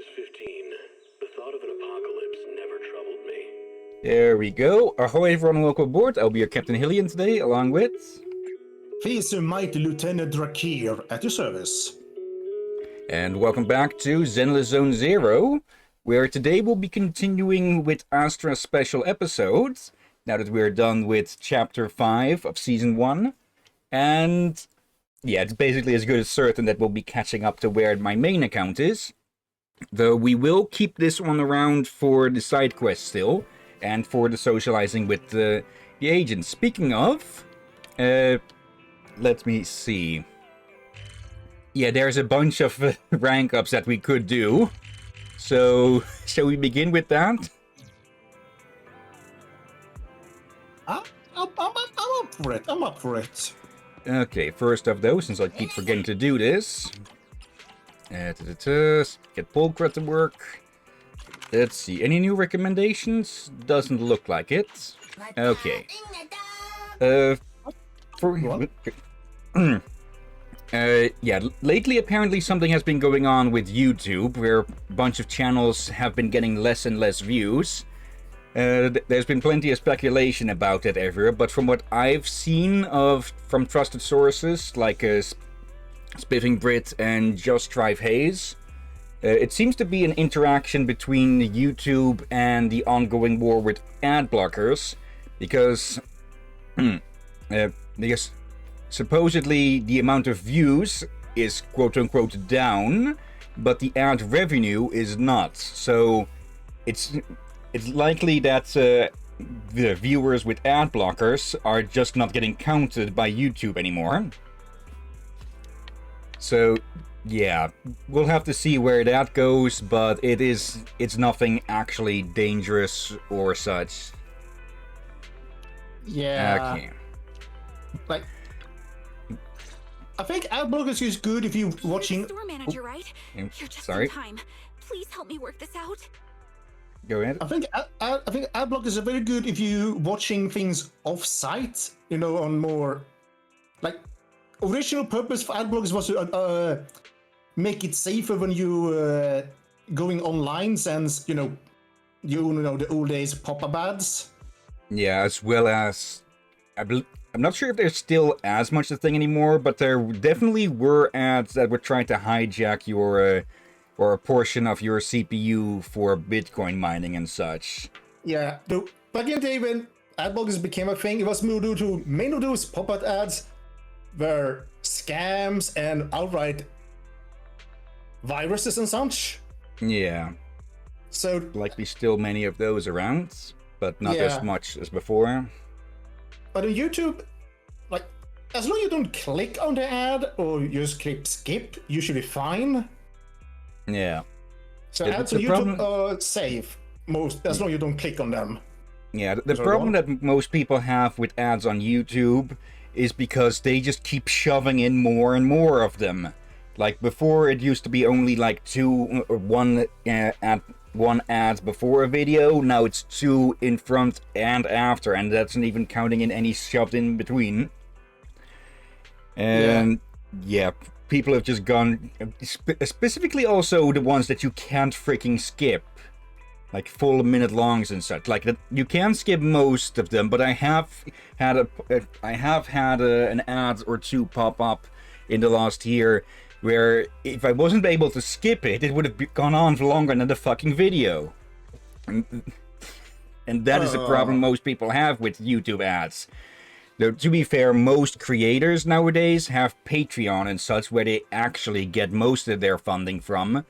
was 15, the thought of an apocalypse never troubled me. There we go. Ahoy everyone, welcome aboard. I'll be your Captain Hillyan today, along with... He's a mighty Lieutenant Drakir at your service. And welcome back to Zenless Zone Zero, where today we'll be continuing with Astra's special episodes, now that we're done with Chapter 5 of Season 1. And yeah, it's basically as good as certain that we'll be catching up to where my main account is. Though we will keep this one around for the side quest still, and for the socializing with the agents. Speaking of, let me see. Yeah, there's a bunch of rank ups that we could do. So, shall we begin with that? I'm up for it. I'm up for it. Okay, first of those, since I keep forgetting to do this. Get Polkrat to work. Let's see, any new recommendations? Doesn't look like it. Okay. Yeah, lately apparently something has been going on with YouTube, where a bunch of channels have been getting less and less views. There's been plenty of speculation about it everywhere, but from what I've seen from trusted sources, like Spiffing Brit and Just Drive Hayes, it seems to be an interaction between YouTube and the ongoing war with ad blockers, because supposedly the amount of views is quote-unquote down, but the ad revenue is not. So it's likely that the viewers with ad blockers are just not getting counted by YouTube anymore. So yeah, we'll have to see where that goes, but it's nothing actually dangerous or such. Yeah. Okay. Like, I think ad blockers is good if you're watching. Store manager, right? You're just sorry. in time. Please help me work this out. Go ahead. I think ad blockers are very good if you're watching things off-site. You know, on more like original purpose for ad blockers was to make it safer when you going online, since you know the old days pop-up ads. Yeah, as well as I'm not sure if there's still as much a thing anymore, but there definitely were ads that were trying to hijack your or a portion of your CPU for Bitcoin mining and such. Yeah, back in the day when ad blockers became a thing, it was more due to many of those pop-up ads were scams and outright viruses and such. Yeah. So likely still many of those around, but not as much as before. But on YouTube, like, as long as you don't click on the ad or you just click skip, you should be fine. Yeah. So ads on YouTube are safe, as long as you don't click on them. Yeah, the problem that most people have with ads on YouTube is because they just keep shoving in more and more of them. Like before, it used to be only like two or one ad before a video. Now it's two in front and after, and that's not even counting in any shoved in between. And yeah, people have just gone, specifically also the ones that you can't freaking skip, like full minute longs and such. Like that, you can skip most of them, but I have had an ad or two pop up in the last year where if I wasn't able to skip it, it would have gone on for longer than the fucking video. And that is a problem most people have with YouTube ads. Though, to be fair, most creators nowadays have Patreon and such, where they actually get most of their funding from.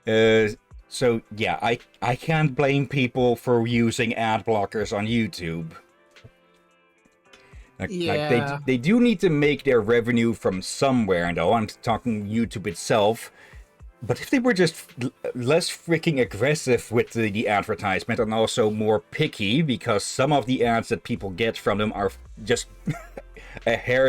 So yeah, I can't blame people for using ad blockers on YouTube. Like they do need to make their revenue from somewhere, though. I'm talking YouTube itself. But if they were just less freaking aggressive with the advertisement and also more picky, because some of the ads that people get from them are just a hair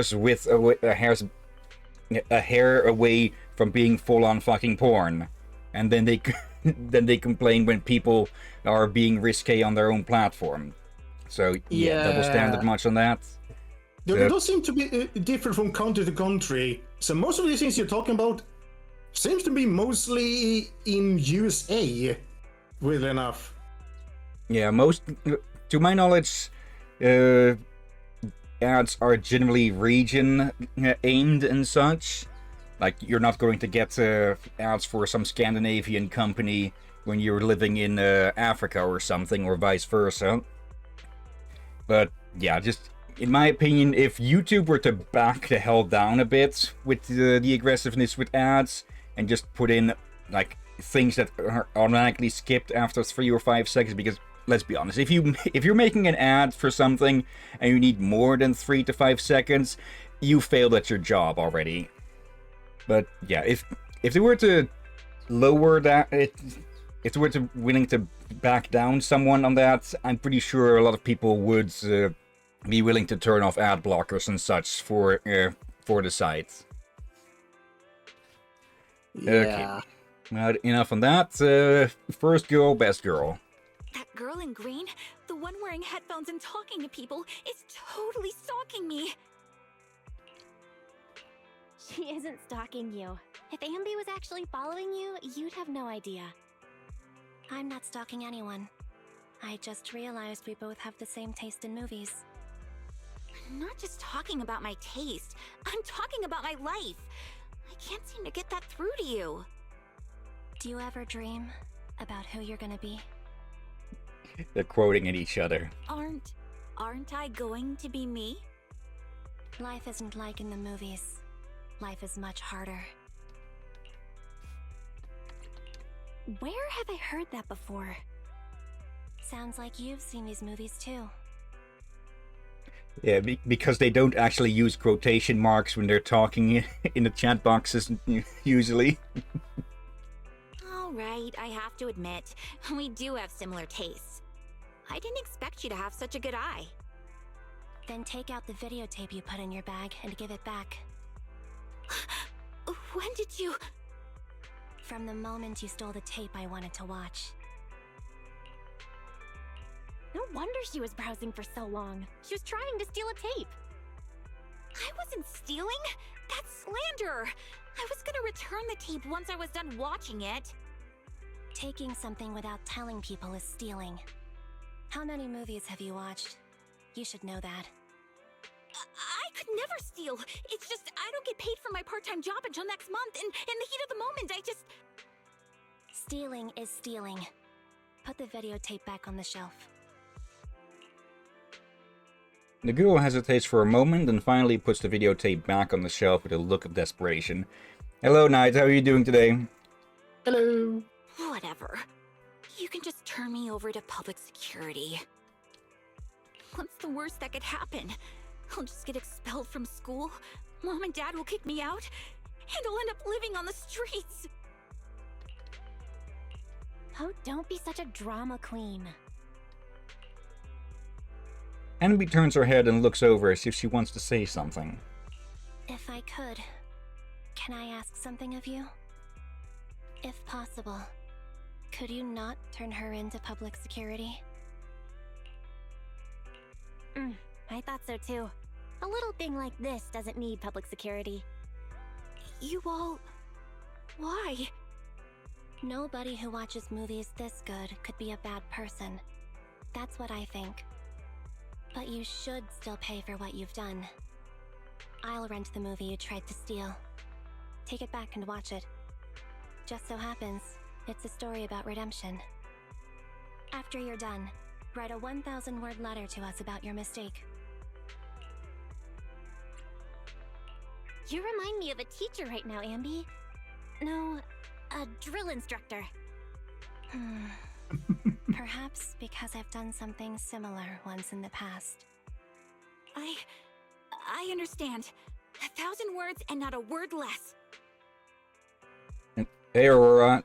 away from being full-on fucking porn, and then they complain when people are being risque on their own platform. So yeah, double standard much on that. They don't seem to be different from country to country. So most of these things you're talking about seems to be mostly in USA, weirdly enough. Yeah, most, to my knowledge, ads are generally region aimed and such. Like, you're not going to get ads for some Scandinavian company when you're living in Africa or something, or vice versa. But yeah, just in my opinion, if YouTube were to back the hell down a bit with the aggressiveness with ads and just put in like things that are automatically skipped after 3 or 5 seconds, because let's be honest, if you're making an ad for something and you need more than 3 to 5 seconds, you failed at your job already. But yeah, if they were to lower that, if they were to willing to back down someone on that, I'm pretty sure a lot of people would be willing to turn off ad blockers and such for the site. Yeah. Okay. Now, enough on that. First girl, best girl. That girl in green, the one wearing headphones and talking to people, is totally stalking me. She isn't stalking you. If Ambi was actually following you, you'd have no idea. I'm not stalking anyone. I just realized we both have the same taste in movies. I'm not just talking about my taste. I'm talking about my life. I can't seem to get that through to you. Do you ever dream about who you're gonna be? They're quoting at each other. Aren't I going to be me? Life isn't like in the movies. Life is much harder. Where have I heard that before? Sounds like you've seen these movies too. Yeah, because they don't actually use quotation marks when they're talking in the chat boxes, usually. Alright, I have to admit, we do have similar tastes. I didn't expect you to have such a good eye. Then take out the videotape you put in your bag and give it back. When did you... From the moment you stole the tape I wanted to watch. No wonder she was browsing for so long. She was trying to steal a tape. I wasn't stealing. That's slander. I was gonna return the tape once I was done watching it. Taking something without telling people is stealing. How many movies have you watched? You should know that. I could never steal. It's just I don't get paid for my part-time job until next month, and in the heat of the moment, I just... Stealing is stealing. Put the videotape back on the shelf. The girl hesitates for a moment and finally puts the videotape back on the shelf with a look of desperation. Hello, Knight. How are you doing today? Hello. Whatever. You can just turn me over to public security. What's the worst that could happen? I'll just get expelled from school, Mom and Dad will kick me out, and I'll end up living on the streets. Oh, don't be such a drama queen. Annabelle turns her head and looks over as if she wants to say something. If I could, can I ask something of you? If possible, could you not turn her into public security? I thought so too. A little thing like this doesn't need public security. You all... Why? Nobody who watches movies this good could be a bad person. That's what I think. But you should still pay for what you've done. I'll rent the movie you tried to steal. Take it back and watch it. Just so happens, it's a story about redemption. After you're done, write a 1,000-word letter to us about your mistake. You remind me of a teacher right now, Ambi. No, a drill instructor. Perhaps because I've done something similar once in the past. I understand. 1,000 words and not a word less. Hey, Aurora.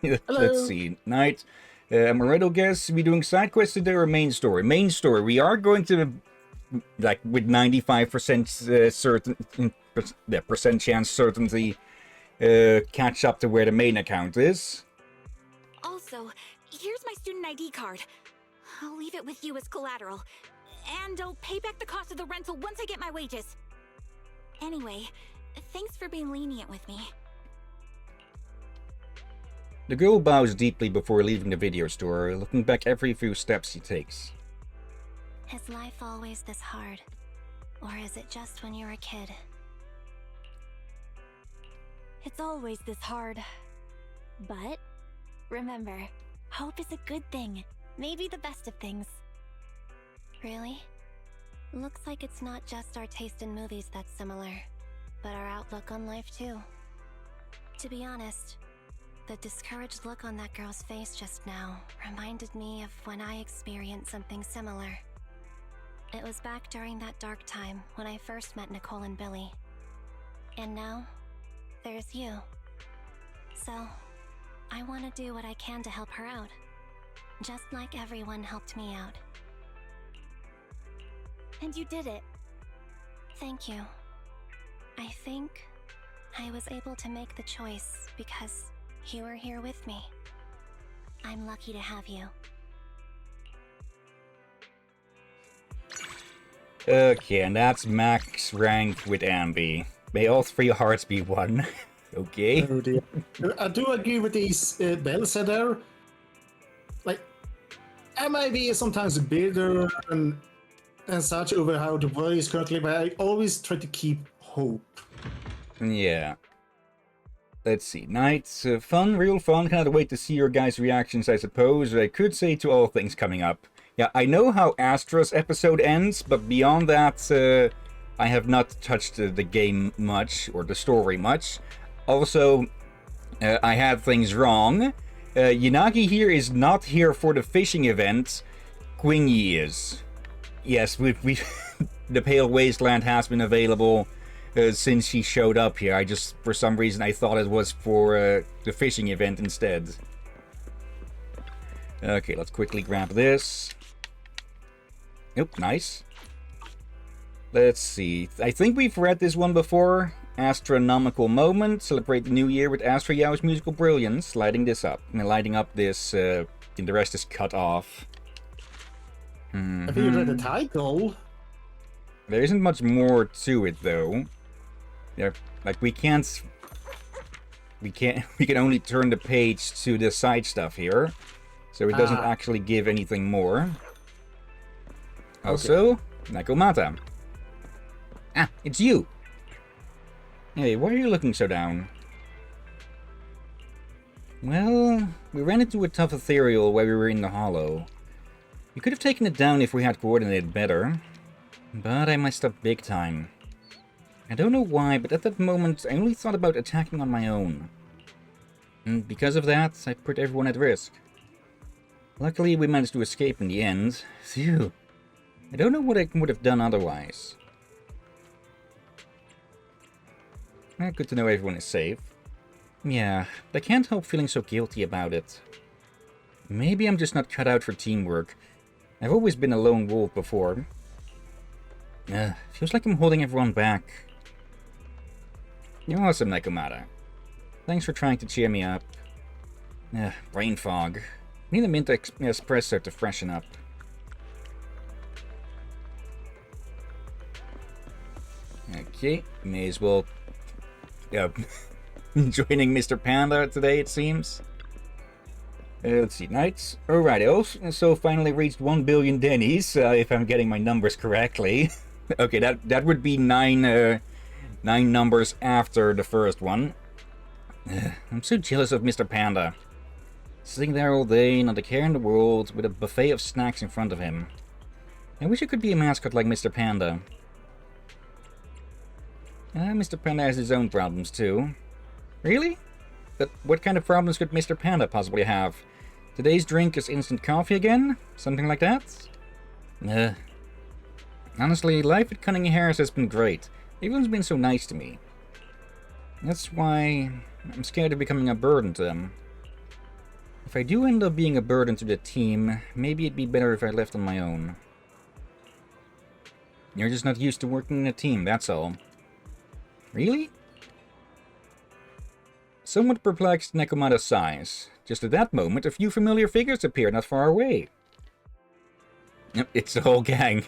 Let's Hello. see. Knight, am I right, I guess? Are we doing side quests today or main story? Main story. We are going to, like, with 95% percent chance certainty, catch up to where the main account is. Also, here's my student ID card. I'll leave it with you as collateral. And I'll pay back the cost of the rental once I get my wages. Anyway, thanks for being lenient with me. The girl bows deeply before leaving the video store, looking back every few steps she takes. Is life always this hard? Or is it just when you're a kid? It's always this hard. But remember, hope is a good thing. Maybe the best of things. Really? Looks like it's not just our taste in movies that's similar, but our outlook on life too. To be honest, the discouraged look on that girl's face just now reminded me of when I experienced something similar. It was back during that dark time when I first met Nicole and Billy. And now, there's you. So, I want to do what I can to help her out. Just like everyone helped me out. And you did it. Thank you. I think I was able to make the choice because you were here with me. I'm lucky to have you. Okay, and that's max rank with Ambi. May all 3 hearts be 1. Okay. Oh dear. I do agree with these Bell said there. Like, I might be sometimes bitter and such over how the world is currently, but I always try to keep hope. Yeah. Let's see. Nights, fun, real fun. Cannot wait to see your guys' reactions, I suppose. I could say to all things coming up. Yeah, I know how Astra's episode ends, but beyond that, I have not touched the game much, or the story much. Also, I had things wrong. Yanagi here is not here for the fishing event. Quingy is. Yes, we the Pale Wasteland has been available since she showed up here. I just, for some reason, I thought it was for the fishing event instead. Okay, let's quickly grab this. Nope, nice. Let's see. I think we've read this one before. Astronomical moment. Celebrate the new year with Astra Yao's musical brilliance. Lighting this up. And lighting up this, and the rest is cut off. I think you read the title. There isn't much more to it, though. Yeah, like we can only turn the page to the side stuff here. So it doesn't actually give anything more. Also, Nakomata. Ah, it's you! Hey, why are you looking so down? Well, we ran into a tough ethereal while we were in the hollow. We could have taken it down if we had coordinated better. But I messed up big time. I don't know why, but at that moment I only thought about attacking on my own. And because of that, I put everyone at risk. Luckily, we managed to escape in the end. Phew. I don't know what I would have done otherwise. Good to know everyone is safe. Yeah, but I can't help feeling so guilty about it. Maybe I'm just not cut out for teamwork. I've always been a lone wolf before. Feels like I'm holding everyone back. You're awesome, Nakomata. Thanks for trying to cheer me up. Brain fog. Need a mint espresso to freshen up. Okay, may as well... joining Mr. Panda today, it seems. Let's see, Knights. Alright, so finally reached 1 billion Dennies, if I'm getting my numbers correctly. Okay, that would be 9 numbers after the first one. I'm so jealous of Mr. Panda. Sitting there all day, not a care in the world, with a buffet of snacks in front of him. I wish I could be a mascot like Mr. Panda. Mr. Panda has his own problems too. Really? But what kind of problems could Mr. Panda possibly have? Today's drink is instant coffee again? Something like that? Honestly, life at Cunningham Harris has been great. Everyone's been so nice to me. That's why I'm scared of becoming a burden to them. If I do end up being a burden to the team, maybe it'd be better if I left on my own. You're just not used to working in a team, that's all. Really? Somewhat perplexed, Nakomata sighs. Just at that moment, a few familiar figures appear not far away. Yep, it's the whole gang.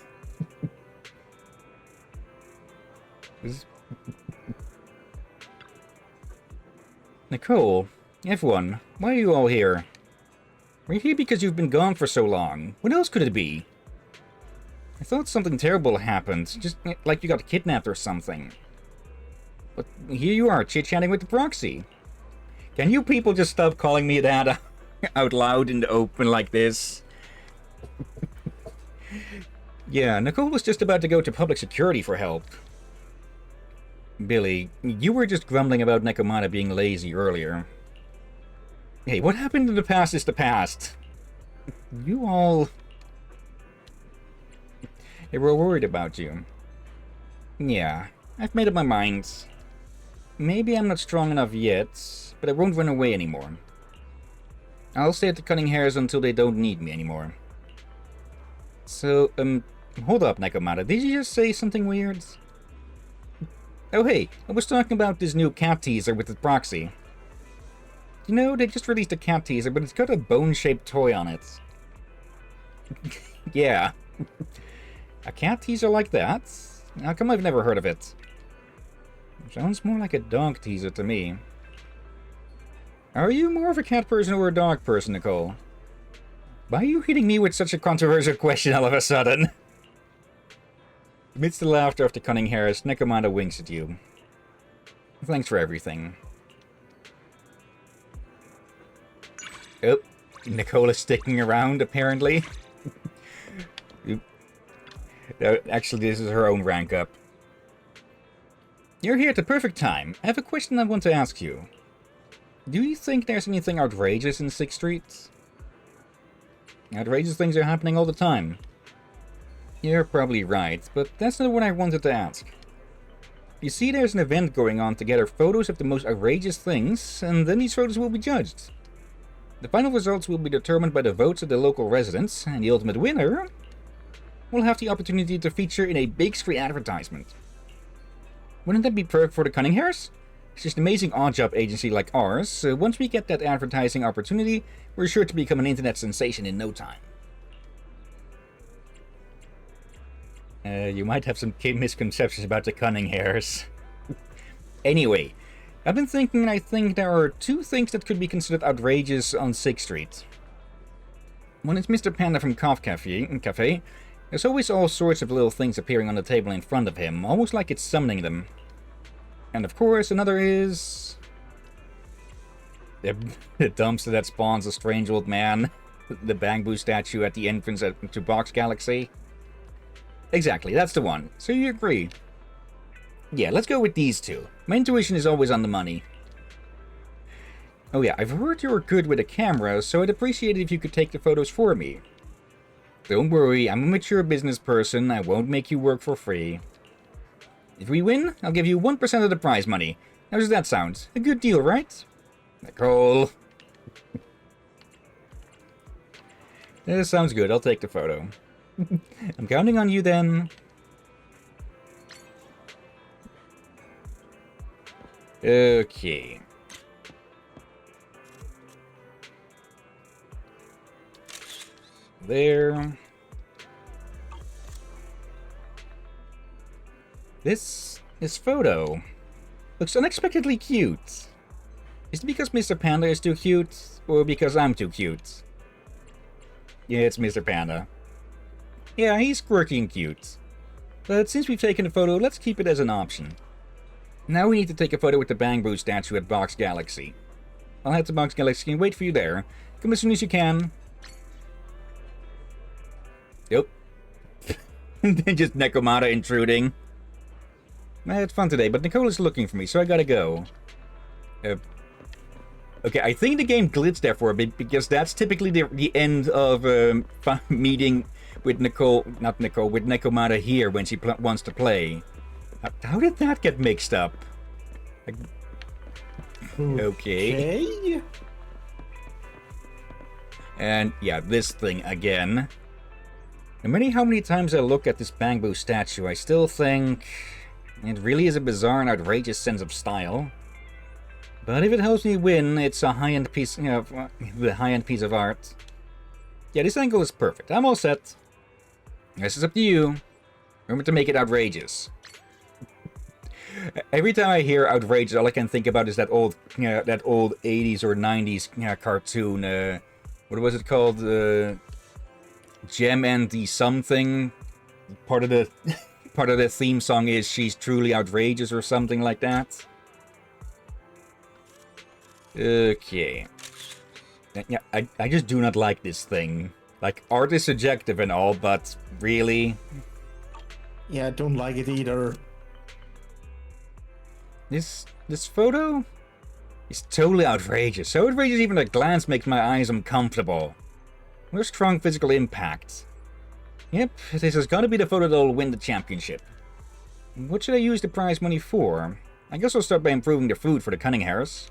Nicole, everyone, Why are you all here? We're here because you've been gone for so long. What else could it be? I thought something terrible happened, just like you got kidnapped or something. But here you are, chit-chatting with the proxy. Can you people just stop calling me that out loud in the open like this? Yeah, Nicole was just about to go to public security for help. Billy, you were just grumbling about Nekomata being lazy earlier. Hey, what happened in the past is the past. You all... They were worried about you. Yeah, I've made up my mind. Maybe I'm not strong enough yet, but I won't run away anymore. I'll stay at the Cunning Hares until they don't need me anymore. So, hold up, Nekomata. Did you just say something weird? Oh hey, I was talking about this new cat teaser with the proxy. You know, they just released a cat teaser, but it's got a bone-shaped toy on it. Yeah. A cat teaser like that? How come I've never heard of it? Sounds more like a dog teaser to me. Are you more of a cat person or a dog person, Nicole? Why are you hitting me with such a controversial question all of a sudden? Amidst the laughter of the Cunning Hares, Nekomata winks at you. Thanks for everything. Oh, Nicole is sticking around, apparently. Actually, this is her own rank up. You're here at the perfect time. I have a question I want to ask you. Do you think there's anything outrageous in 6th Street? Outrageous things are happening all the time. You're probably right, but that's not what I wanted to ask. You see, there's an event going on to gather photos of the most outrageous things, and then these photos will be judged. The final results will be determined by the votes of the local residents, and the ultimate winner will have the opportunity to feature in a big screen advertisement. Wouldn't that be perfect for the Cunning Hares? It's just an amazing odd-job agency like ours, so once we get that advertising opportunity, we're sure to become an internet sensation in no time. You might have some misconceptions about the Cunning Hares. Anyway, I've been thinking, and I think there are 2 things that could be considered outrageous on 6th Street. One is Mr. Panda from Cough Cafe. There's always all sorts of little things appearing on the table in front of him, almost like it's summoning them. And of course, another is... the dumpster that spawns a strange old man. The bamboo statue at the entrance to Box Galaxy. Exactly, that's the one. So you agree? Yeah, let's go with these 2. My intuition is always on the money. Oh yeah, I've heard you're good with a camera, so I'd appreciate it if you could take the photos for me. Don't worry, I'm a mature business person. I won't make you work for free. If we win, I'll give you 1% of the prize money. How does that sound? A good deal, right? Nicole. That sounds good. I'll take the photo. I'm counting on you then. Okay. There. This photo looks unexpectedly cute. Is it because Mr. Panda is too cute, or because I'm too cute? Yeah, it's Mr. Panda. Yeah, he's quirky and cute. But since we've taken a photo, let's keep it as an option. Now we need to take a photo with the Bamboo statue at Box Galaxy. I'll head to Box Galaxy and wait for you there. Come as soon as you can. Yep. Then just Nekomata intruding. I had fun today, but Nicole is looking for me, so I gotta go. Okay, I think the game glitched there for a bit, because that's typically the end of meeting with with Nekomata here when she wants to play. How did that get mixed up? Okay. And yeah, this thing again. No matter how many times I look at this Bamboo statue, I still think it really is a bizarre and outrageous sense of style. But if it helps me win, it's a high-end piece, the high-end piece of art. Yeah, this angle is perfect. I'm all set. This is up to you. Remember to make it outrageous. Every time I hear outrageous, all I can think about is that old 80s or 90s cartoon. What was it called? Gem and the something. Part of the part of the theme song is "She's Truly Outrageous" or something like that. Okay. Yeah, I just do not like this thing. Like, art is subjective and all, but really? Yeah, I don't like it either. This photo is totally outrageous. So outrageous even at a glance makes my eyes uncomfortable. What a strong physical impact. Yep, this has got to be the photo that'll win the championship. What should I use the prize money for? I guess I'll start by improving the food for the Cunninghams.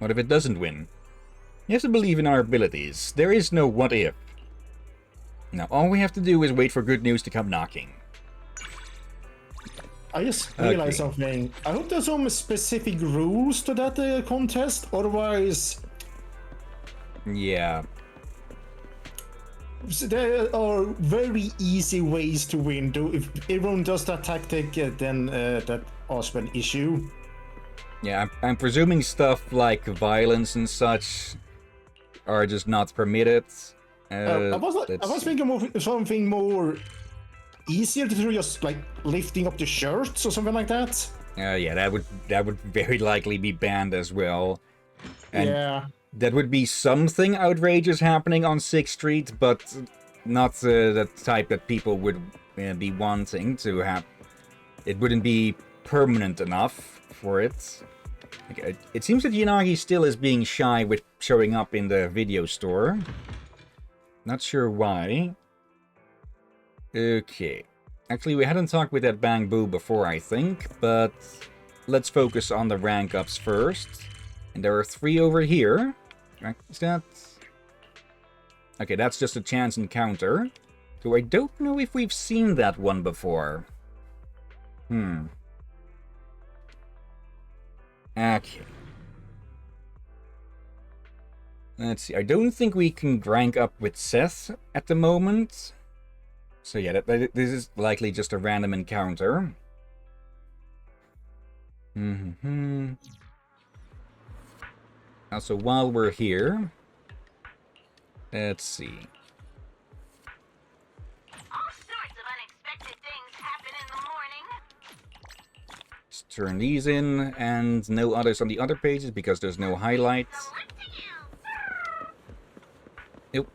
What if it doesn't win? You have to believe in our abilities. There is no what if. Now, all we have to do is wait for good news to come knocking. I just realized something. I hope there's some specific rules to that contest, otherwise... Yeah. There are very easy ways to win. If everyone does that tactic, then that also an issue. Yeah, I'm presuming stuff like violence and such are just not permitted. I was thinking of something more easier to do, just like lifting up the shirts or something like that. Yeah, that would very likely be banned as well. And yeah. That would be something outrageous happening on 6th Street, but not the type that people would be wanting to have. It wouldn't be permanent enough for it. Okay, it seems that Yanagi still is being shy with showing up in the video store. Not sure why. Okay. Actually, we hadn't talked with that Bang Boo before, I think, but let's focus on the rank ups first. And there are 3 over here. Is that... Okay, that's just a chance encounter. So I don't know if we've seen that one before. Okay. Let's see. I don't think we can rank up with Seth at the moment. So yeah, this is likely just a random encounter. Also, while we're here, let's see. All sorts of unexpected things happen in the morning. Let's turn these in, and no others on the other pages because there's no highlights. Nope.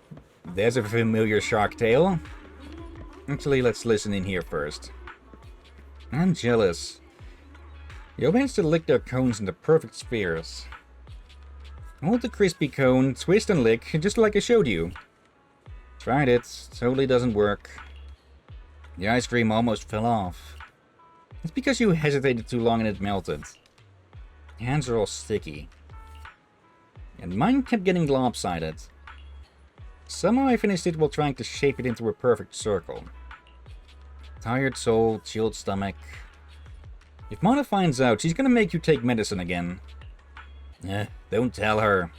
There's a familiar shark tale. Actually, let's listen in here first. I'm jealous. You managed to lick their cones into perfect spheres. Hold the crispy cone, twist and lick, just like I showed you. Tried it. Totally doesn't work. The ice cream almost fell off. It's because you hesitated too long and it melted. Your hands are all sticky. And mine kept getting lopsided. Somehow I finished it while trying to shape it into a perfect circle. Tired soul, chilled stomach. If Mona finds out, she's gonna make you take medicine again. Don't tell her.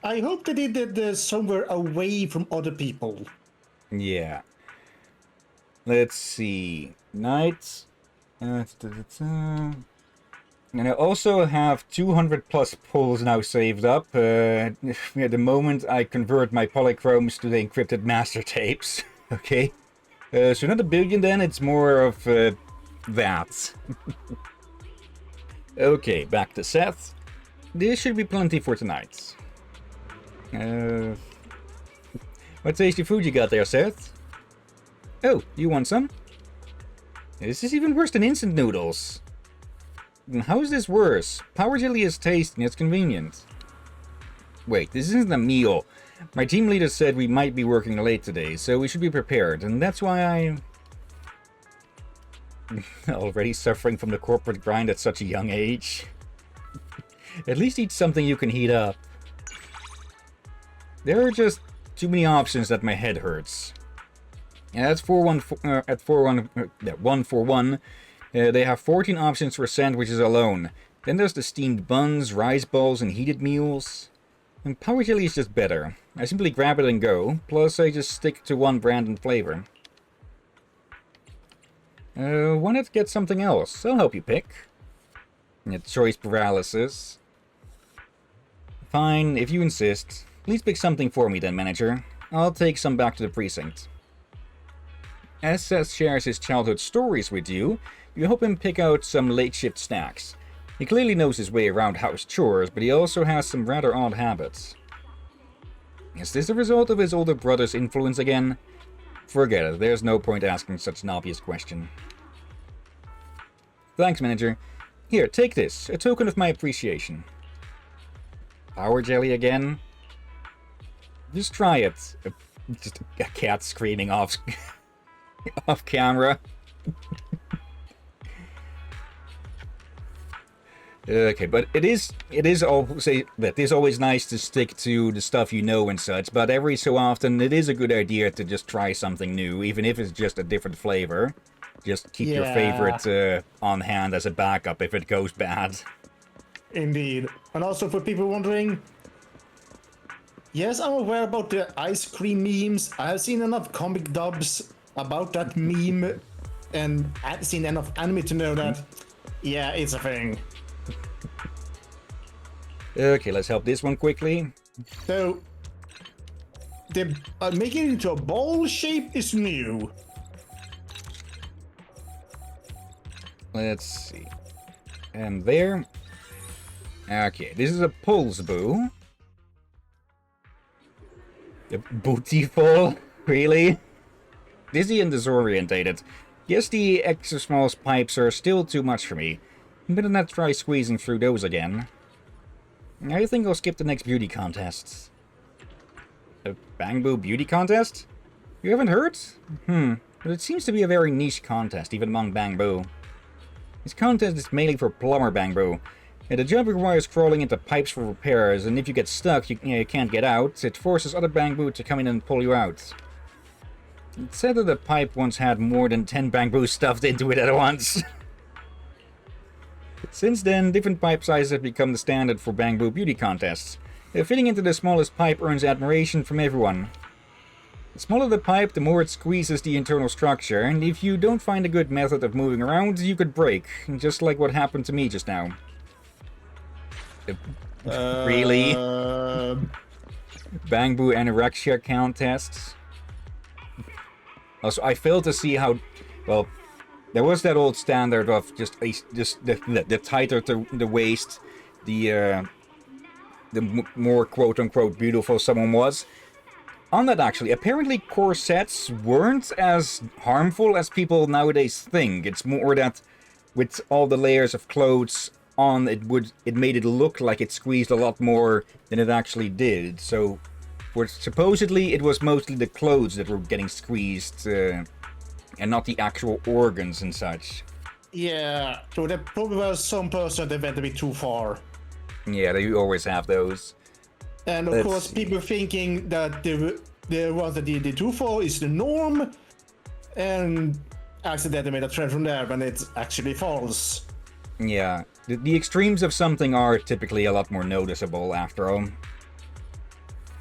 I hope they did that somewhere away from other people. Yeah. Let's see. Night. And I also have 200 plus pulls now saved up. At the moment I convert my polychromes to the encrypted master tapes. Okay. So not a billion then, it's more of that. Okay, back to Seth. This should be plenty for tonight. What tasty food you got there, Seth? Oh, you want some? This is even worse than instant noodles. How is this worse? Power jelly is tasty and it's convenient. Wait, this isn't a meal. My team leader said we might be working late today, so we should be prepared, and that's why I'm already suffering from the corporate grind at such a young age. At least eat something you can heat up. There are just too many options that my head hurts. And at 141, they have 14 options for sandwiches alone. Then there's the steamed buns, rice balls, and heated meals. And power jelly is just better. I simply grab it and go, plus I just stick to one brand and flavor. Why not get something else? I'll help you pick. Choice paralysis. Fine, if you insist. Please pick something for me then, manager. I'll take some back to the precinct. As Seth shares his childhood stories with you, you help him pick out some late shift snacks. He clearly knows his way around house chores, but he also has some rather odd habits. Is this a result of his older brother's influence again? Forget it, there's no point asking such an obvious question. Thanks, manager. Here, take this, a token of my appreciation. Power jelly again? Just try it. Just a cat screaming off, off camera. Okay, but it is always nice to stick to the stuff you know and such, but every so often it is a good idea to just try something new, even if it's just a different flavor. Just keep your favorite on hand as a backup if it goes bad. Indeed. And also for people wondering, yes, I'm aware about the ice cream memes. I have seen enough comic dubs about that meme, and I've seen enough anime to know that, yeah, it's a thing. Okay, let's help this one quickly. So, making it into a ball shape is new. Let's see. And there. Okay, this is a pulse boo. The booty fall? Really? Dizzy and disorientated. Guess the extra small pipes are still too much for me. Better not try squeezing through those again. I think I'll skip the next beauty contest. A Bang-Boo beauty contest? You haven't heard? But it seems to be a very niche contest, even among Bang-Boo. This contest is mainly for plumber Bang-Boo. The job requires crawling into pipes for repairs, and if you get stuck, you can't get out. It forces other Bang-Boo to come in and pull you out. It said that the pipe once had more than 10 Bang-Boo stuffed into it at once. Since then, different pipe sizes have become the standard for Bang-Boo beauty contests. Fitting into the smallest pipe earns admiration from everyone. The smaller the pipe, the more it squeezes the internal structure, and if you don't find a good method of moving around, you could break, just like what happened to me just now. Really? Bang-Boo anorexia contests? Also, I failed to see how... Well, there was that old standard of just the tighter the waist, the more quote-unquote beautiful someone was. On that, actually, apparently corsets weren't as harmful as people nowadays think. It's more that with all the layers of clothes on, it made it look like it squeezed a lot more than it actually did. So, supposedly, it was mostly the clothes that were getting squeezed, and not the actual organs and such. Yeah, so there probably was some person that went a bit too far. Yeah, they always have those. And of course, people thinking that the ones that did too far is the norm, and accidentally made a trend from there when it's actually false. Yeah, the extremes of something are typically a lot more noticeable after all.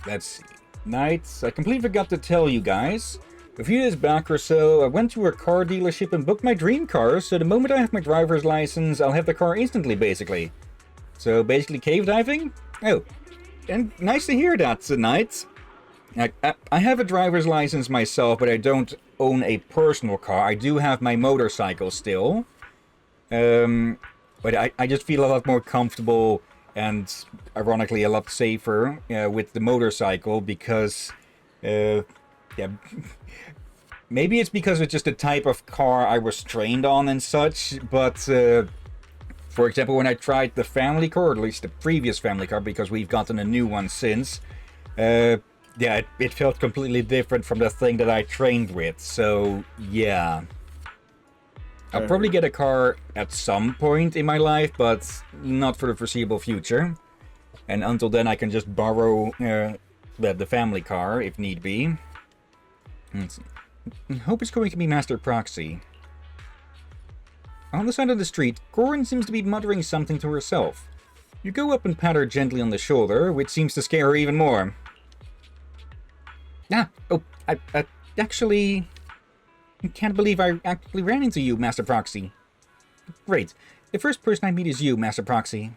Let's see. Nights, I completely forgot to tell you guys. A few years back or so, I went to a car dealership and booked my dream car, so the moment I have my driver's license, I'll have the car instantly, basically. So, basically cave diving? Oh, and nice to hear that, tonight. I have a driver's license myself, but I don't own a personal car. I do have my motorcycle still. But I just feel a lot more comfortable and, ironically, a lot safer with the motorcycle because, yeah, maybe it's because it's just the type of car I was trained on and such, but, for example, when I tried the family car, or at least the previous family car, because we've gotten a new one since, yeah, it felt completely different from the thing that I trained with, so, yeah. I'll probably get a car at some point in my life, but not for the foreseeable future. And until then, I can just borrow the family car, if need be. Let's see. I hope it's going to be Master Proxy. On the side of the street, Corin seems to be muttering something to herself. You go up and pat her gently on the shoulder, which seems to scare her even more. I actually can't believe I actually ran into you, Master Proxy. Great. The first person I meet is you, Master Proxy.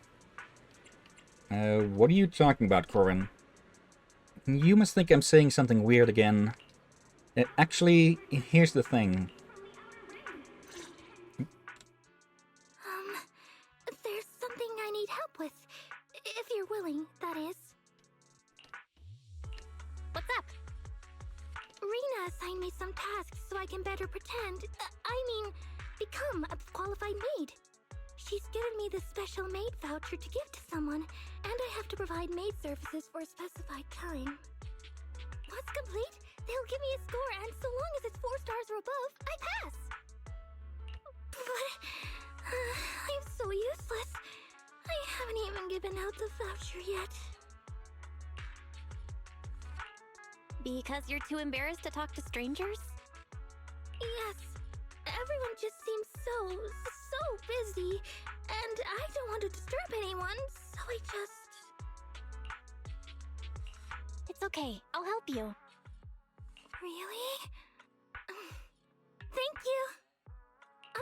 What are you talking about, Corin? You must think I'm saying something weird again. Actually, here's the thing. There's something I need help with. If you're willing, that is. What's up? Rena assigned me some tasks so I can better pretend, become a qualified maid. She's given me this special maid voucher to give to someone, and I have to provide maid services for a specified time. Once complete, they'll give me a score, and so long as it's 4 stars or above, I pass. But I'm so useless. I haven't even given out the voucher yet. Because you're too embarrassed to talk to strangers? Yes. Everyone just seems so busy, and I don't want to disturb anyone, so I just... It's okay, I'll help you. Really? Thank you.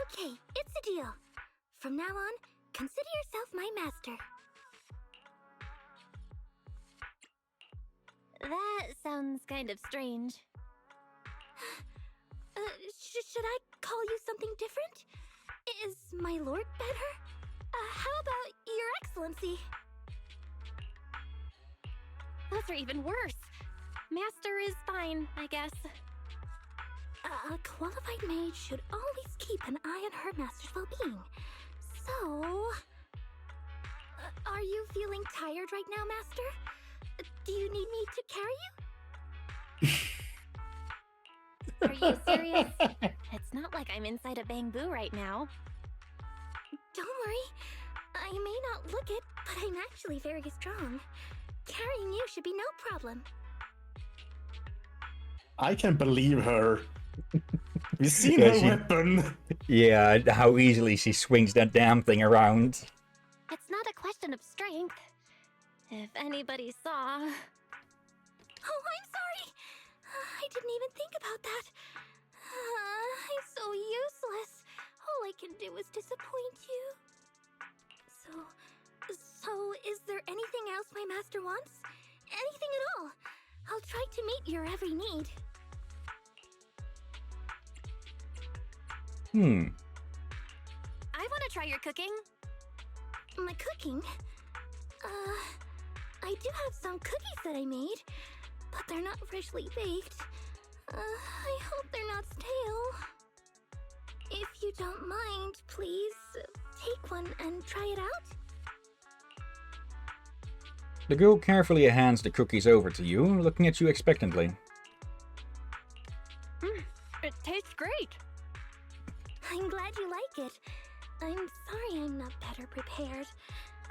Okay, it's a deal. From now on, consider yourself my master. That sounds kind of strange. Should I call you something different? Is my lord better? How about your excellency? Those are even worse. Master is fine, I guess. A qualified maid should always keep an eye on her master's well-being. So... are you feeling tired right now, Master? Do you need me to carry you? Are you serious? It's not like I'm inside a bamboo right now. Don't worry. I may not look it, but I'm actually very strong. Carrying you should be no problem. I can believe her. You've seen Yeah, her weapon. Yeah, how easily she swings that damn thing around. It's not a question of strength. If anybody saw... Oh, I'm sorry! I didn't even think about that. I'm so useless. All I can do is disappoint you. So is there anything else my master wants? Anything at all? I'll try to meet your every need. I want to try your cooking. My cooking? I do have some cookies that I made, but they're not freshly baked. I hope they're not stale. If you don't mind, please, take one and try it out. The girl carefully hands the cookies over to you, looking at you expectantly. It tastes great. I'm glad you like it. I'm sorry I'm not better prepared.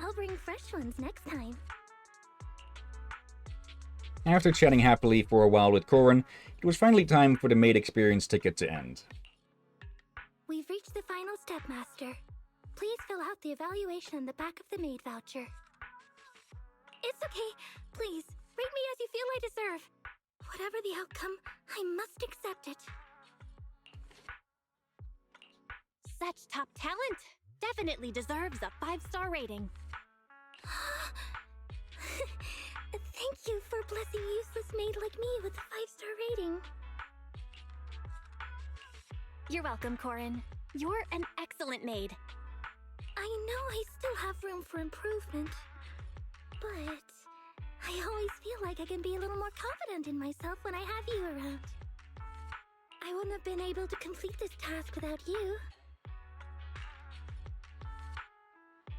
I'll bring fresh ones next time. After chatting happily for a while with Corin, it was finally time for the maid experience ticket to end. We've reached the final step, Master. Please fill out the evaluation in the back of the maid voucher. It's okay. Please, rate me as you feel I deserve. Whatever the outcome, I must accept it. Such top talent definitely deserves a 5-star rating. Thank you for blessing a useless maid like me with a 5-star rating. You're welcome, Corin. You're an excellent maid. I know I still have room for improvement, but I always feel like I can be a little more confident in myself when I have you around. I wouldn't have been able to complete this task without you.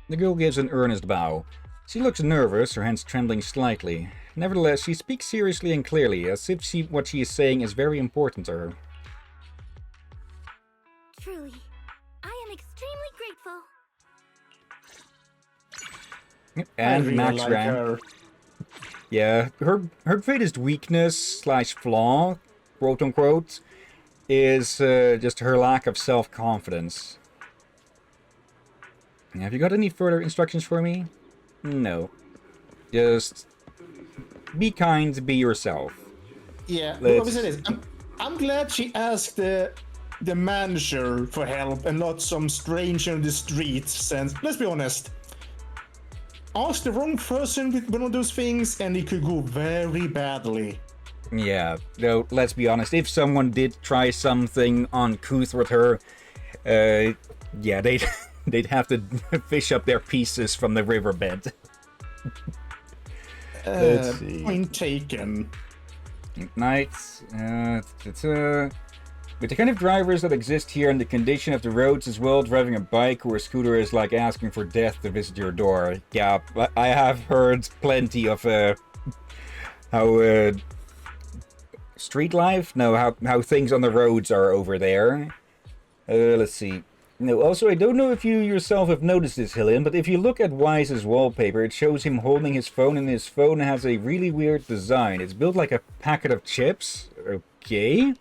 The girl gives an earnest bow. She looks nervous, her hands trembling slightly. Nevertheless, she speaks seriously and clearly, as if what she is saying is very important to her. Truly, I am extremely grateful. And really max like rank. her. Yeah, her greatest weakness / flaw, quote unquote, is just her lack of self-confidence. Have you got any further instructions for me? No. Just be kind, be yourself. Yeah, Let's- obviously it is. I'm glad she asked the manager for help and not some stranger in the streets. Since, let's be honest, ask the wrong person with one of those things and it could go very badly. Yeah, though, let's be honest, if someone did try something uncouth with her, yeah, they'd have to fish up their pieces from the riverbed. Let's see. Point taken. Nights. With the kind of drivers that exist here and the condition of the roads as well, driving a bike or a scooter is like asking for death to visit your door. Yeah, I have heard plenty of how street life? No, how things on the roads are over there. Let's see. No, also, I don't know if you yourself have noticed this, Hillyan, but if you look at Wise's wallpaper, it shows him holding his phone, and his phone has a really weird design. It's built like a packet of chips. Okay.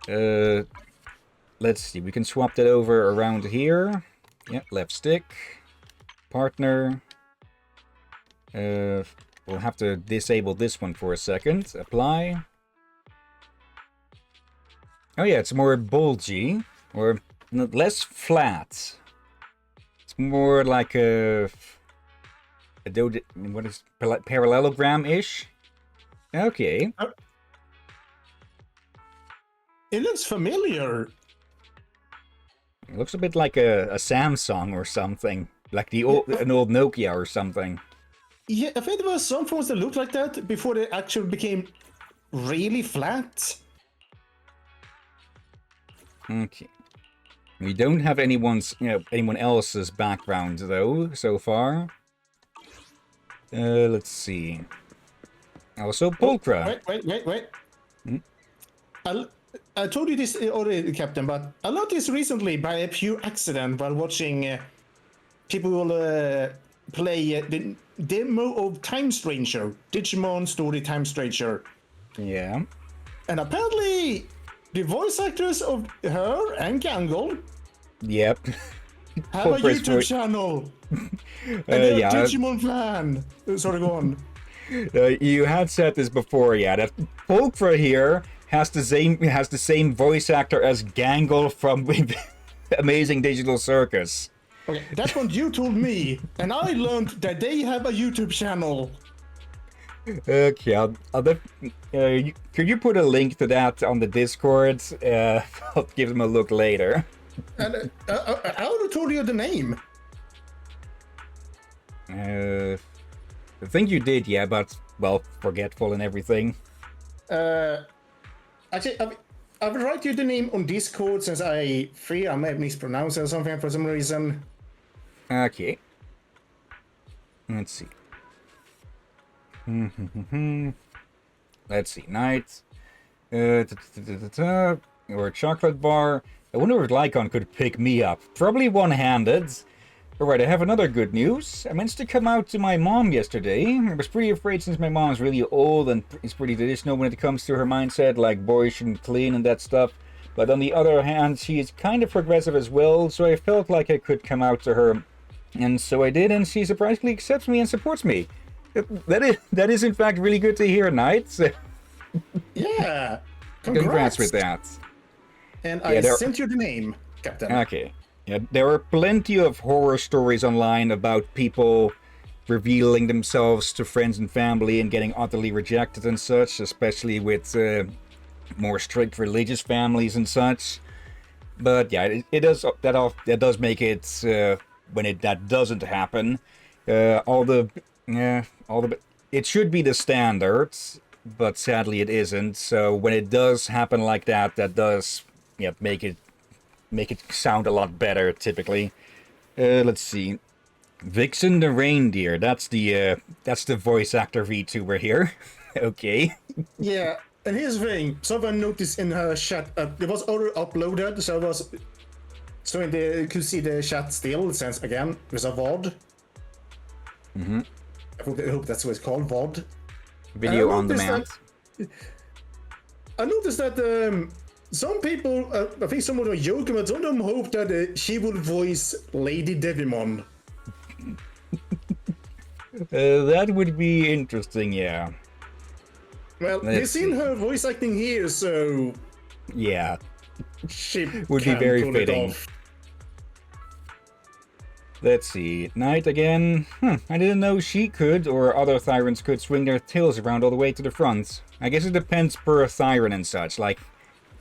Let's see. We can swap that over around here. Yeah, left stick. Partner. We'll have to disable this one for a second. Apply. Oh yeah, it's more bulgy. Or less flat. It's more like what is parallelogram-ish? Okay. It looks familiar. It looks a bit like a Samsung or something. Like an old Nokia or something. Yeah, I think there were some phones that looked like that before they actually became really flat. Okay. We don't have anyone else's background though so far. Let's see. Also, Pulcra. Wait. I told you this already, Captain, but I noticed recently by a pure accident while watching people will play the demo of Time Stranger, Digimon Story Time Stranger. Yeah. And apparently, the voice actors of her and Gangle Yep. have a YouTube channel. And they're yeah. a Digimon fan. Sorry, go on. You had said this before, yeah. That Pulcra here has the same voice actor as Gangle from Amazing Digital Circus. Okay, that's what you told me, and I learned that they have a YouTube channel. Okay, could you put a link to that on the Discord? I'll give them a look later. And I already told you the name. I think you did, yeah, but, well, forgetful and everything. Actually, I will write you the name on Discord since I fear I may have mispronounced it or something for some reason. Okay. Let's see. Let's see. Night. Or a chocolate bar. I wonder if Lycon could pick me up. Probably one-handed. Alright, I have another good news. I managed to come out to my mom yesterday. I was pretty afraid since my mom's really old and is pretty traditional when it comes to her mindset, like boyish and clean and that stuff. But on the other hand, she is kind of progressive as well, so I felt like I could come out to her. And so I did, and she surprisingly accepts me and supports me. That is in fact really good to hear, Knight. Yeah. Congrats with that. And I sent you the name, Captain. Okay. Yeah, there are plenty of horror stories online about people revealing themselves to friends and family and getting utterly rejected and such, especially with more strict religious families and such. But yeah, that does make it when that doesn't happen. It should be the standard, but sadly it isn't. So when it does happen like that, that does make it sound a lot better typically. Let's see. Vixen the reindeer. That's the voice actor VTuber here. Okay. Yeah, and here's the thing. Someone noticed in her chat. It was already uploaded, so I was you could see the chat still. Since again, there's a VOD. Mm-hmm. I hope that's what it's called, VOD. Video on demand. I noticed that some people, I think someone was joking, but some of them hope that she will voice Lady Devimon. That would be interesting, yeah. Well, Let's we've seen see. her voice acting here, so Yeah, she would be can very pull fitting. it off. Let's see. Night again. I didn't know she could, or other Thyrans could, swing their tails around all the way to the front. I guess it depends per Thyran and such. Like,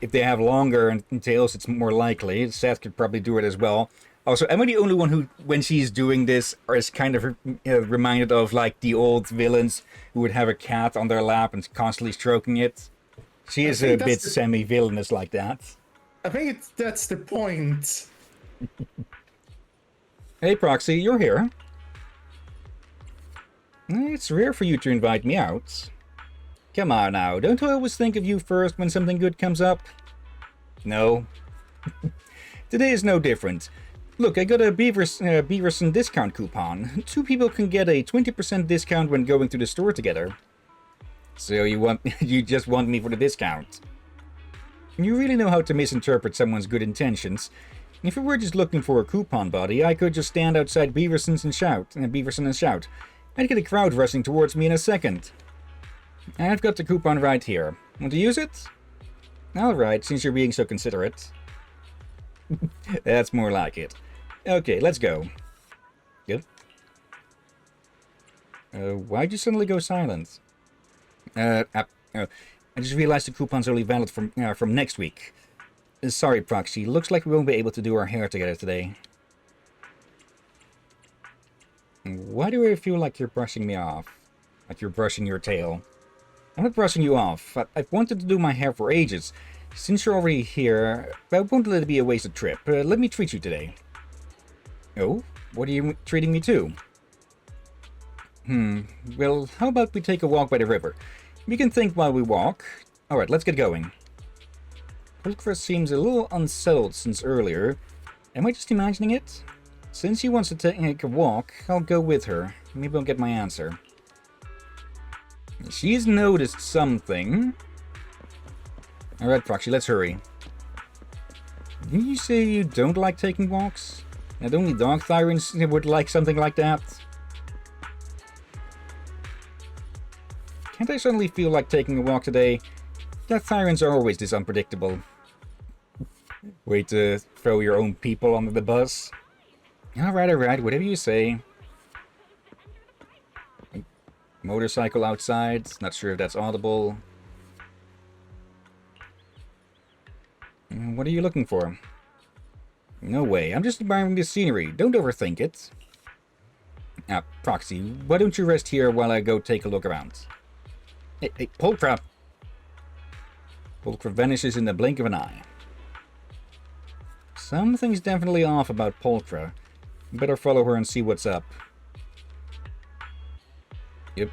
if they have longer tails, it's more likely. Seth could probably do it as well. Also, am I the only one who, when she's doing this, is kind of reminded of, like, the old villains who would have a cat on their lap and constantly stroking it? She is a think that's bit the- semi-villainous like that. I think that's the point. Hey, Proxy, you're here. It's rare for you to invite me out. Come on now, don't I always think of you first when something good comes up? No. Today is no different. Look, I got a Beaverson discount coupon. 2 people can get a 20% discount when going to the store together. So you just want me for the discount? You really know how to misinterpret someone's good intentions. If we were just looking for a coupon buddy, I could just stand outside Beaverson and shout. I'd get a crowd rushing towards me in a second. I've got the coupon right here. Want to use it? Alright, since you're being so considerate. That's more like it. Okay, let's go. Yep. Why'd you suddenly go silent? I just realized the coupon's only valid from next week. Sorry, Proxy. Looks like we won't be able to do our hair together today. Why do I feel like you're brushing me off? Like you're brushing your tail? I'm not brushing you off. I've wanted to do my hair for ages. Since you're already here, I won't let it be a wasted trip. Let me treat you today. Oh? What are you treating me to? Well, how about we take a walk by the river? We can think while we walk. Alright, let's get going. Pulchra seems a little unsettled since earlier. Am I just imagining it? Since she wants to take a walk, I'll go with her. Maybe I'll get my answer. She's noticed something. Alright, Proxy, let's hurry. Didn't you say you don't like taking walks? And only dog Thyrans would like something like that? Can't I suddenly feel like taking a walk today? That Thyrans are always this unpredictable. Way to throw your own people under the bus. Alright, whatever you say. Motorcycle outside, not sure if that's audible. What are you looking for? No way, I'm just admiring the scenery, don't overthink it. Proxy, why don't you rest here while I go take a look around? Hey, Pulchra! Pulchra vanishes in the blink of an eye. Something's definitely off about Pulchra. Better follow her and see what's up. Yep.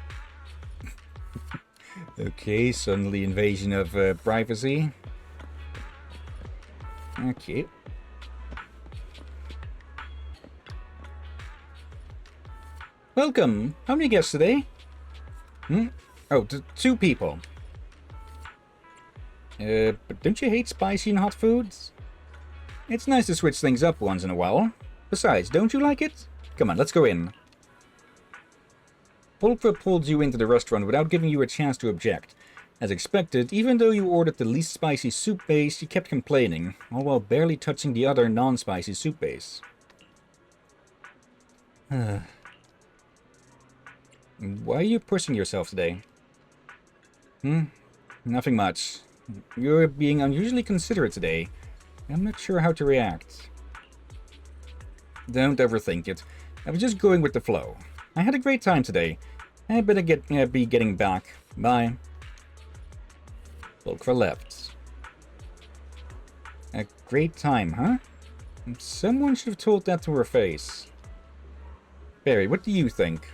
Okay, suddenly invasion of privacy. Okay. Welcome! How many guests today? Oh, 2 people. But don't you hate spicy and hot foods? It's nice to switch things up once in a while. Besides, don't you like it? Come on, let's go in. Pulchra pulled you into the restaurant without giving you a chance to object. As expected, even though you ordered the least spicy soup base, you kept complaining, all while barely touching the other non-spicy soup base. Why are you pushing yourself today? Nothing much. You're being unusually considerate today. I'm not sure how to react. Don't overthink it. I was just going with the flow. I had a great time today. I better be getting back. Bye. Pulchra left. A great time, huh? Someone should have told that to her face. Barry, what do you think?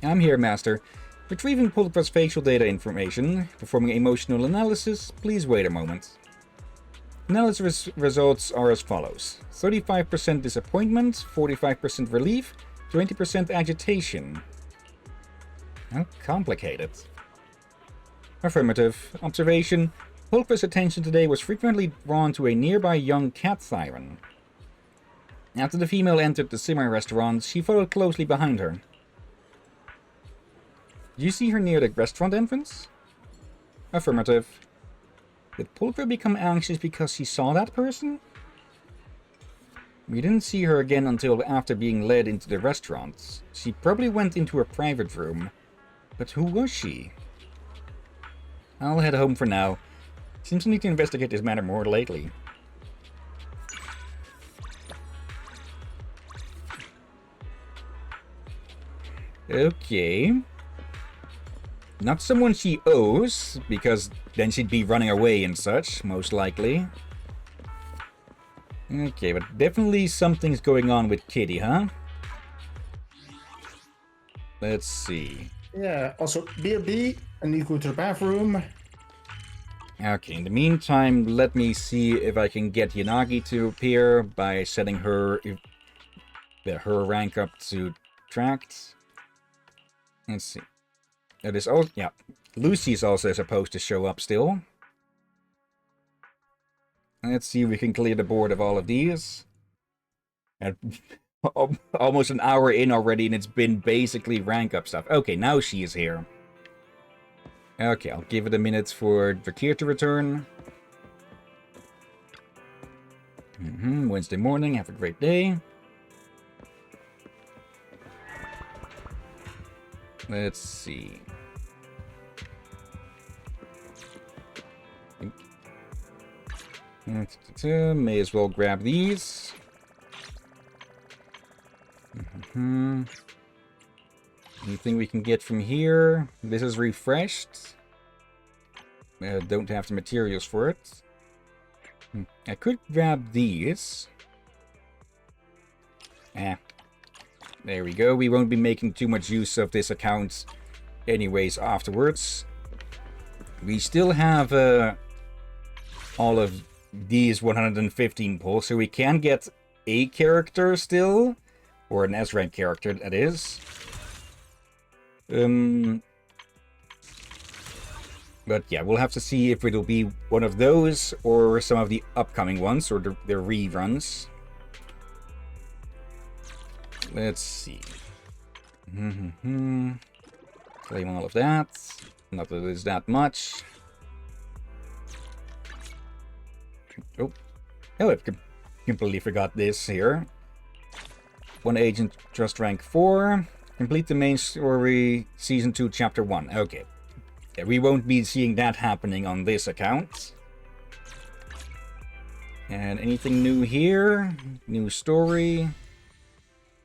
I'm here, Master. Retrieving Pulchra's facial data information. Performing emotional analysis. Please wait a moment. Analysis results are as follows. 35% disappointment, 45% relief, 20% agitation. How complicated. Affirmative. Observation. Pulchra's attention today was frequently drawn to a nearby young cat Thyran. After the female entered the semi-restaurant, she followed closely behind her. Did you see her near the restaurant entrance? Affirmative. Did Pulver become anxious because he saw that person? We didn't see her again until after being led into the restaurant. She probably went into her private room. But who was she? I'll head home for now. Seems to need to investigate this matter more lately. Okay. Not someone she owes, because then she'd be running away and such, most likely. Okay, but definitely something's going on with Kitty, huh? Let's see. Yeah, also, BRB, I need to go to the bathroom. Okay, in the meantime, let me see if I can get Yanagi to appear by setting her rank up to tracked. Let's see. It is all, yeah. Lucy's also supposed to show up still. Let's see if we can clear the board of all of these. And almost an hour in already, and it's been basically rank up stuff. Okay, now she is here. Okay, I'll give it a minute for Vakir to return. Wednesday morning, have a great day. Let's see. May as well grab these. Anything we can get from here? This is refreshed. Don't have the materials for it. I could grab these. There we go. We won't be making too much use of this account anyways afterwards. We still have all of these 115 pulls, so we can get a character still. Or an S-rank character, that is. But yeah, we'll have to see if it'll be one of those or some of the upcoming ones, or the reruns. Let's see. Claim all of that. Not that it's that much. Oh, I completely forgot this here. One agent, just rank 4. Complete the main story, Season 2, Chapter 1. Okay. Yeah, we won't be seeing that happening on this account. And anything new here? New story.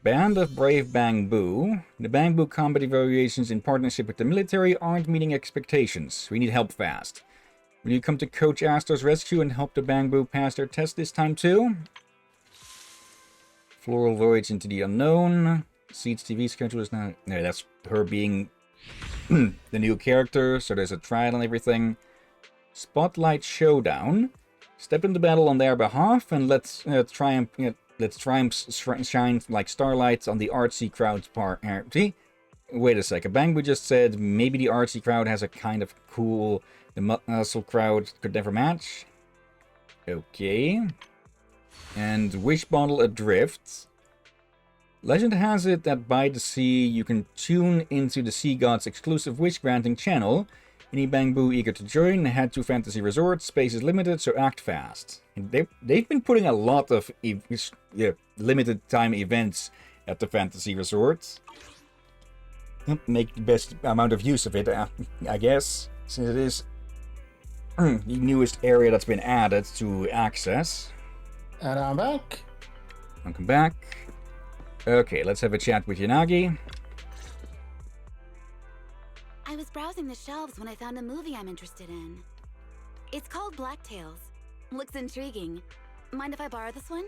Band of Brave Bamboo. The Bamboo combat evaluations in partnership with the military aren't meeting expectations. We need help fast. Will you come to Coach Astor's rescue and help the Bamboo pass their test this time too? Floral Voyage into the Unknown. Seeds TV schedule is now... No, that's her being the new character, so there's a trial and everything. Spotlight Showdown. Step into battle on their behalf and let's try and shine like starlights on the artsy crowd's part. See? Wait a second. Bamboo just said maybe the artsy crowd has a kind of cool... The muscle crowd could never match. Okay. And Wish Bottle Adrift. Legend has it that by the sea you can tune into the Sea God's exclusive wish-granting channel. Any Bamboo eager to join, head to Fantasy Resort. Space is limited, so act fast. And they've been putting a lot of limited time events at the Fantasy Resort. Make the best amount of use of it, I guess, since it is the newest area that's been added to access. And I'm back. Welcome back. Okay, let's have a chat with Yanagi. I was browsing the shelves when I found a movie I'm interested in. It's called Blacktails. Looks intriguing. Mind if I borrow this one?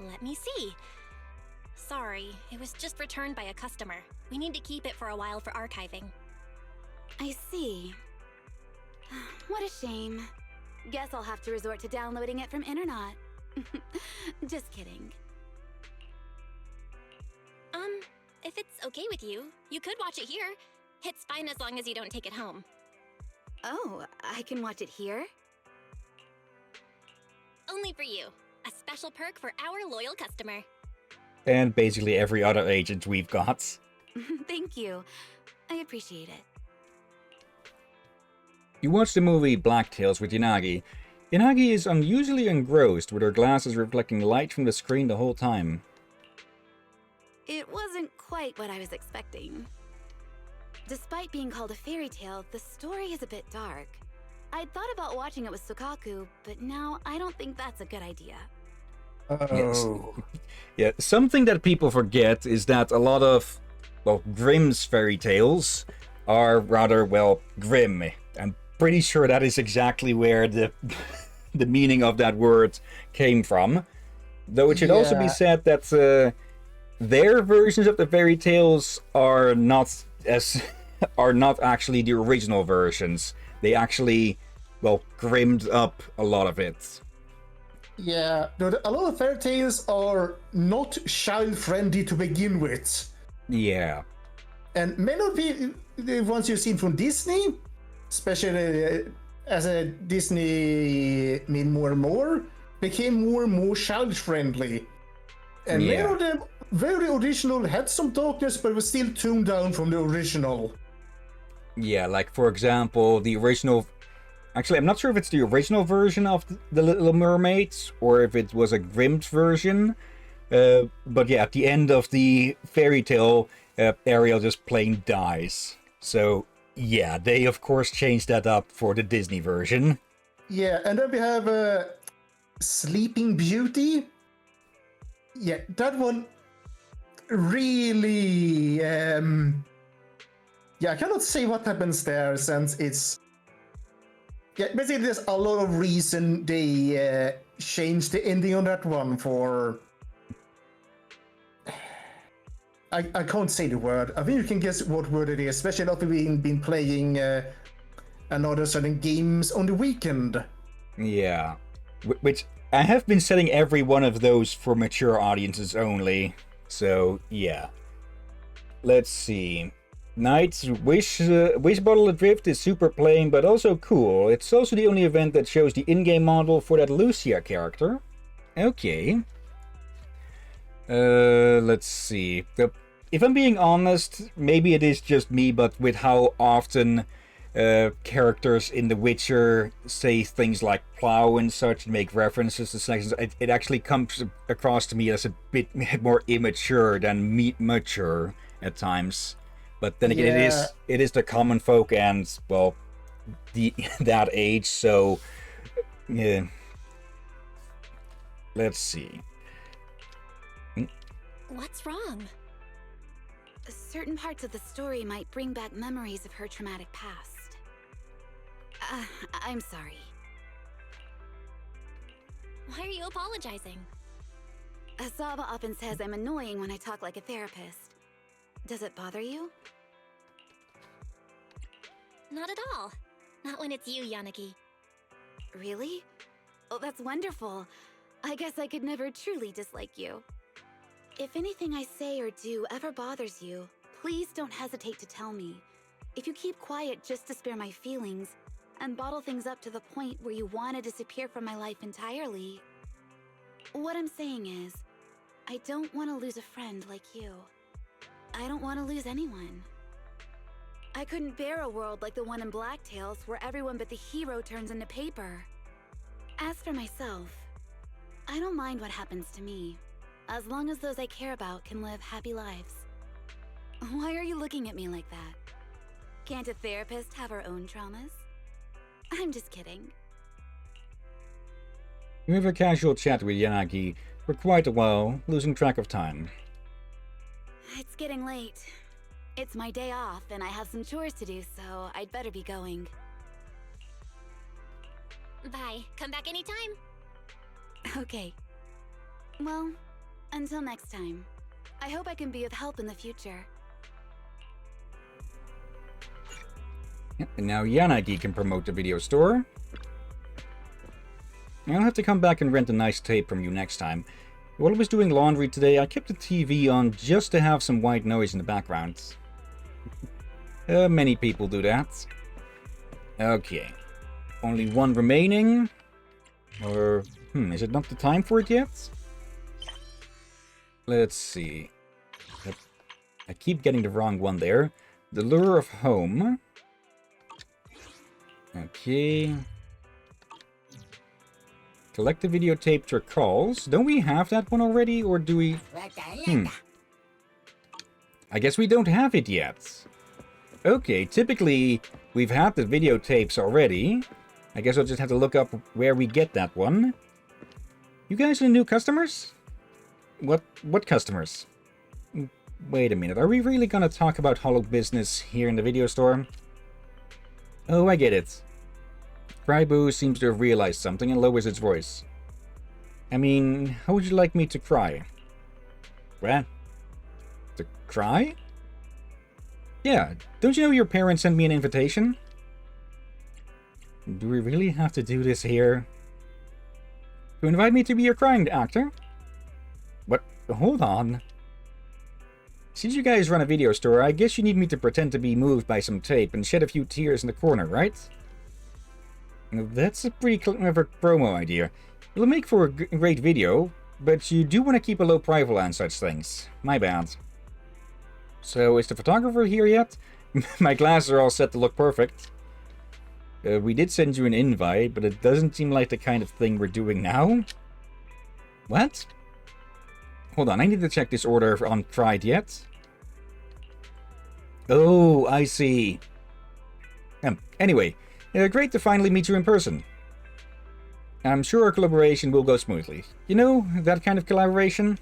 Let me see. Sorry, it was just returned by a customer. We need to keep it for a while for archiving. I see. What a shame. Guess I'll have to resort to downloading it from internet. Just kidding. If it's okay with you, you could watch it here. It's fine as long as you don't take it home. Oh, I can watch it here? Only for you. A special perk for our loyal customer. And basically every other agent we've got. Thank you. I appreciate it. You watch the movie Black Tales with Yanagi. Yanagi is unusually engrossed, with her glasses reflecting light from the screen the whole time. It wasn't quite what I was expecting. Despite being called a fairy tale, the story is a bit dark. I'd thought about watching it with Sukaku, but now I don't think that's a good idea. Oh. Yeah, something that people forget is that a lot of, well, Grimm's fairy tales are rather, well, grim. I'm pretty sure that is exactly where the the meaning of that word came from. Though it should also be Yeah. said that their versions of the fairy tales are not are not actually the original versions. They actually, well, grimmed up a lot of it. Yeah, a lot of fairy tales are not child-friendly to begin with. Yeah. And many of the ones you've seen from Disney, especially as a Disney made more and more, became more and more child-friendly. And many Yeah. of them, very original, had some darkness, but was still tuned down from the original. Yeah, like for example, the original. Actually, I'm not sure if it's the original version of The Little Mermaid or if it was a Grimm's version. But yeah, at the end of the fairy tale, Ariel just plain dies. So yeah, they of course changed that up for the Disney version. Yeah, and then we have Sleeping Beauty. Yeah, that one really. Yeah, I cannot say what happens there since it's. Yeah, basically, there's a lot of reason they changed the ending on that one for. I can't say the word. I think you can guess what word it is, especially after we've been playing another certain games on the weekend. Yeah, which I have been setting every one of those for mature audiences only. So yeah, let's see. Knight's Wish Bottle Adrift is super plain, but also cool. It's also the only event that shows the in-game model for that Lucia character. Okay. Let's see. If I'm being honest, maybe it is just me, but with how often characters in The Witcher say things like plow and such and make references to sections, it actually comes across to me as a bit more immature than mature at times. But then again, Yeah. it is the common folk and, well, that age, so yeah. Let's see. What's wrong? Certain parts of the story might bring back memories of her traumatic past. I'm sorry. Why are you apologizing? Asaba often says I'm annoying when I talk like a therapist. Does it bother you? Not at all. Not when it's you, Yanagi. Really? Oh, that's wonderful. I guess I could never truly dislike you. If anything I say or do ever bothers you, please don't hesitate to tell me. If you keep quiet just to spare my feelings, and bottle things up to the point where you want to disappear from my life entirely... What I'm saying is, I don't want to lose a friend like you. I don't want to lose anyone. I couldn't bear a world like the one in Black Tales where everyone but the hero turns into paper. As for myself, I don't mind what happens to me, as long as those I care about can live happy lives. Why are you looking at me like that? Can't a therapist have her own traumas? I'm just kidding. We have a casual chat with Yanagi for quite a while, losing track of time. It's getting late. It's my day off and I have some chores to do, so I'd better be going. Bye. Come back anytime. Okay. Well, until next time. I hope I can be of help in the future. And now Yanagi can promote the video store. I'll have to come back and rent a nice tape from you next time. While I was doing laundry today, I kept the TV on just to have some white noise in the background. Many people do that. Okay. Only one remaining. Or, is it not the time for it yet? Let's see. I keep getting the wrong one there. The Lure of Home. Okay. Collect the videotaped recalls. Don't we have that one already, or do we... I guess we don't have it yet. Okay, typically we've had the videotapes already. I guess I'll just have to look up where we get that one. You guys are new customers? What customers? Wait a minute, are we really gonna talk about hollow business here in the video store? Oh, I get it. Crybo seems to have realized something and lowers its voice. I mean, how would you like me to cry? What? To cry? Yeah, don't you know your parents sent me an invitation? Do we really have to do this here? To invite me to be your crying actor? What? Hold on. Since you guys run a video store, I guess you need me to pretend to be moved by some tape and shed a few tears in the corner, right? That's a pretty clever promo idea. It'll make for a great video, but you do want to keep a low profile on such things. My bad. So, is the photographer here yet? My glasses are all set to look perfect. We did send you an invite, but it doesn't seem like the kind of thing we're doing now. What? Hold on, I need to check this order on Tried yet. Oh, I see. Anyway, great to finally meet you in person. I'm sure our collaboration will go smoothly. You know, that kind of collaboration?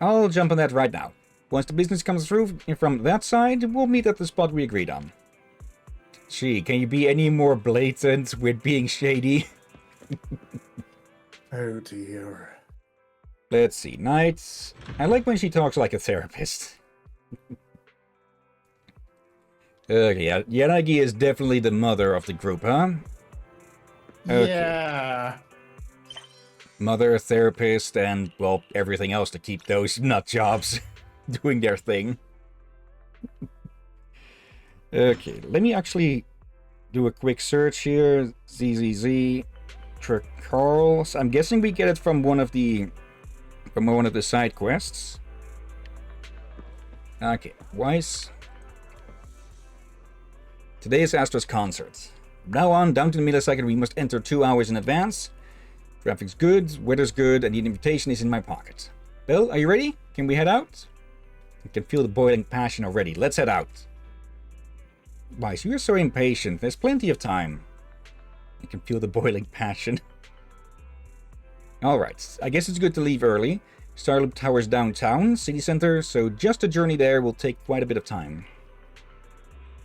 I'll jump on that right now. Once the business comes through from that side, we'll meet at the spot we agreed on. Gee, can you be any more blatant with being shady? Oh dear. Let's see, Knights. I like when she talks like a therapist. Okay, Yanagi is definitely the mother of the group, huh? Okay. Yeah. Mother, therapist, and, well, everything else to keep those nut jobs doing their thing. Okay, let me actually do a quick search here. ZZZ Tricarls. I'm guessing we get it from one of the side quests. Okay, Weiss. Today is Astra's concert. From now on, down to the millisecond, we must enter 2 hours in advance. Traffic's good, weather's good, and the invitation is in my pocket. Bill, are you ready? Can we head out? I can feel the boiling passion already. Let's head out. Weiss, you are so impatient. There's plenty of time. I can feel the boiling passion. Alright, I guess it's good to leave early. Starloop Tower's downtown, city center, so just a journey there will take quite a bit of time.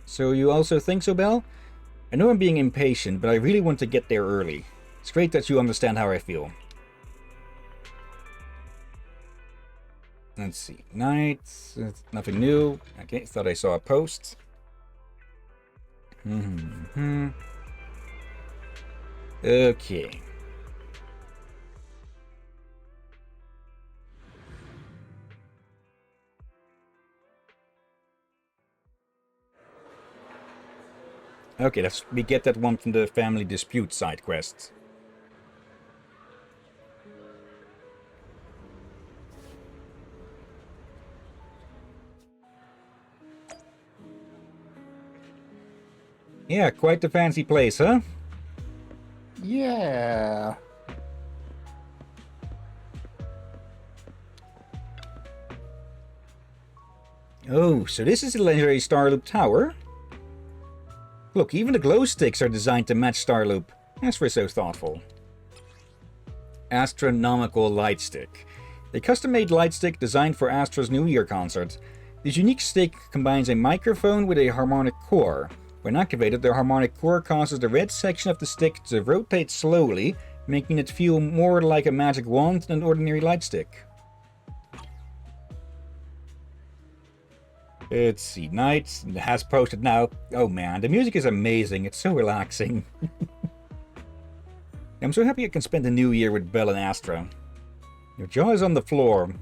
So you also think so, Belle? I know I'm being impatient, but I really want to get there early. It's great that you understand how I feel. Let's see. Nights. Nothing new. Okay, thought I saw a post. Okay. Okay, we get that one from the family dispute side quest. Yeah, quite the fancy place, huh? Yeah. Oh, so this is the legendary Starloop Tower? Look, even the glow sticks are designed to match Starloop. As for so thoughtful. Astronomical light stick. A custom-made light stick designed for Astra's New Year concert. This unique stick combines a microphone with a harmonic core. When activated, the harmonic core causes the red section of the stick to rotate slowly, making it feel more like a magic wand than an ordinary light stick. Let's see, Knights has posted now. Oh man, the music is amazing. It's so relaxing. I'm so happy I can spend the new year with Belle and Astra. Your jaw is on the floor.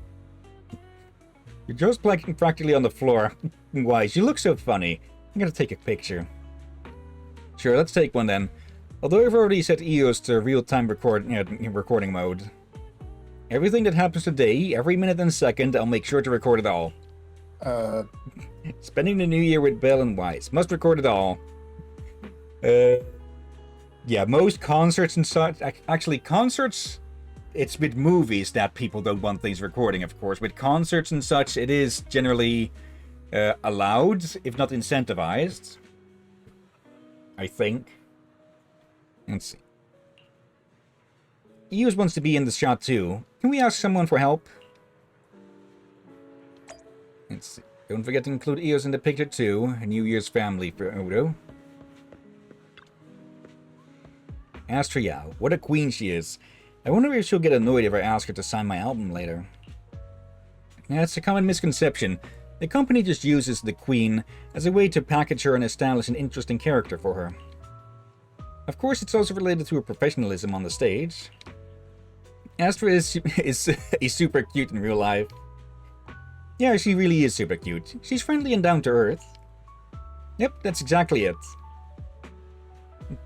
Your jaw's practically on the floor. Wise, you look so funny. I'm gonna take a picture. Sure, let's take one then. Although I've already set EOS to real-time recording mode. Everything that happens today, every minute and second, I'll make sure to record it all. Spending the new year with Belle and Weiss. Must record it all. Yeah, most concerts and such... Actually, concerts... It's with movies that people don't want things recording, of course. With concerts and such, it is generally allowed, if not incentivized. I think. Let's see. Eos wants to be in the shot too. Can we ask someone for help? Let's see. Don't forget to include Eos in the picture too. A New Year's family photo. Astra Yao. What a queen she is. I wonder if she'll get annoyed if I ask her to sign my album later. Yeah, it's a common misconception. The company just uses the queen as a way to package her and establish an interesting character for her. Of course, it's also related to her professionalism on the stage. Astra is super cute in real life. Yeah, she really is super cute. She's friendly and down to earth. Yep, that's exactly it.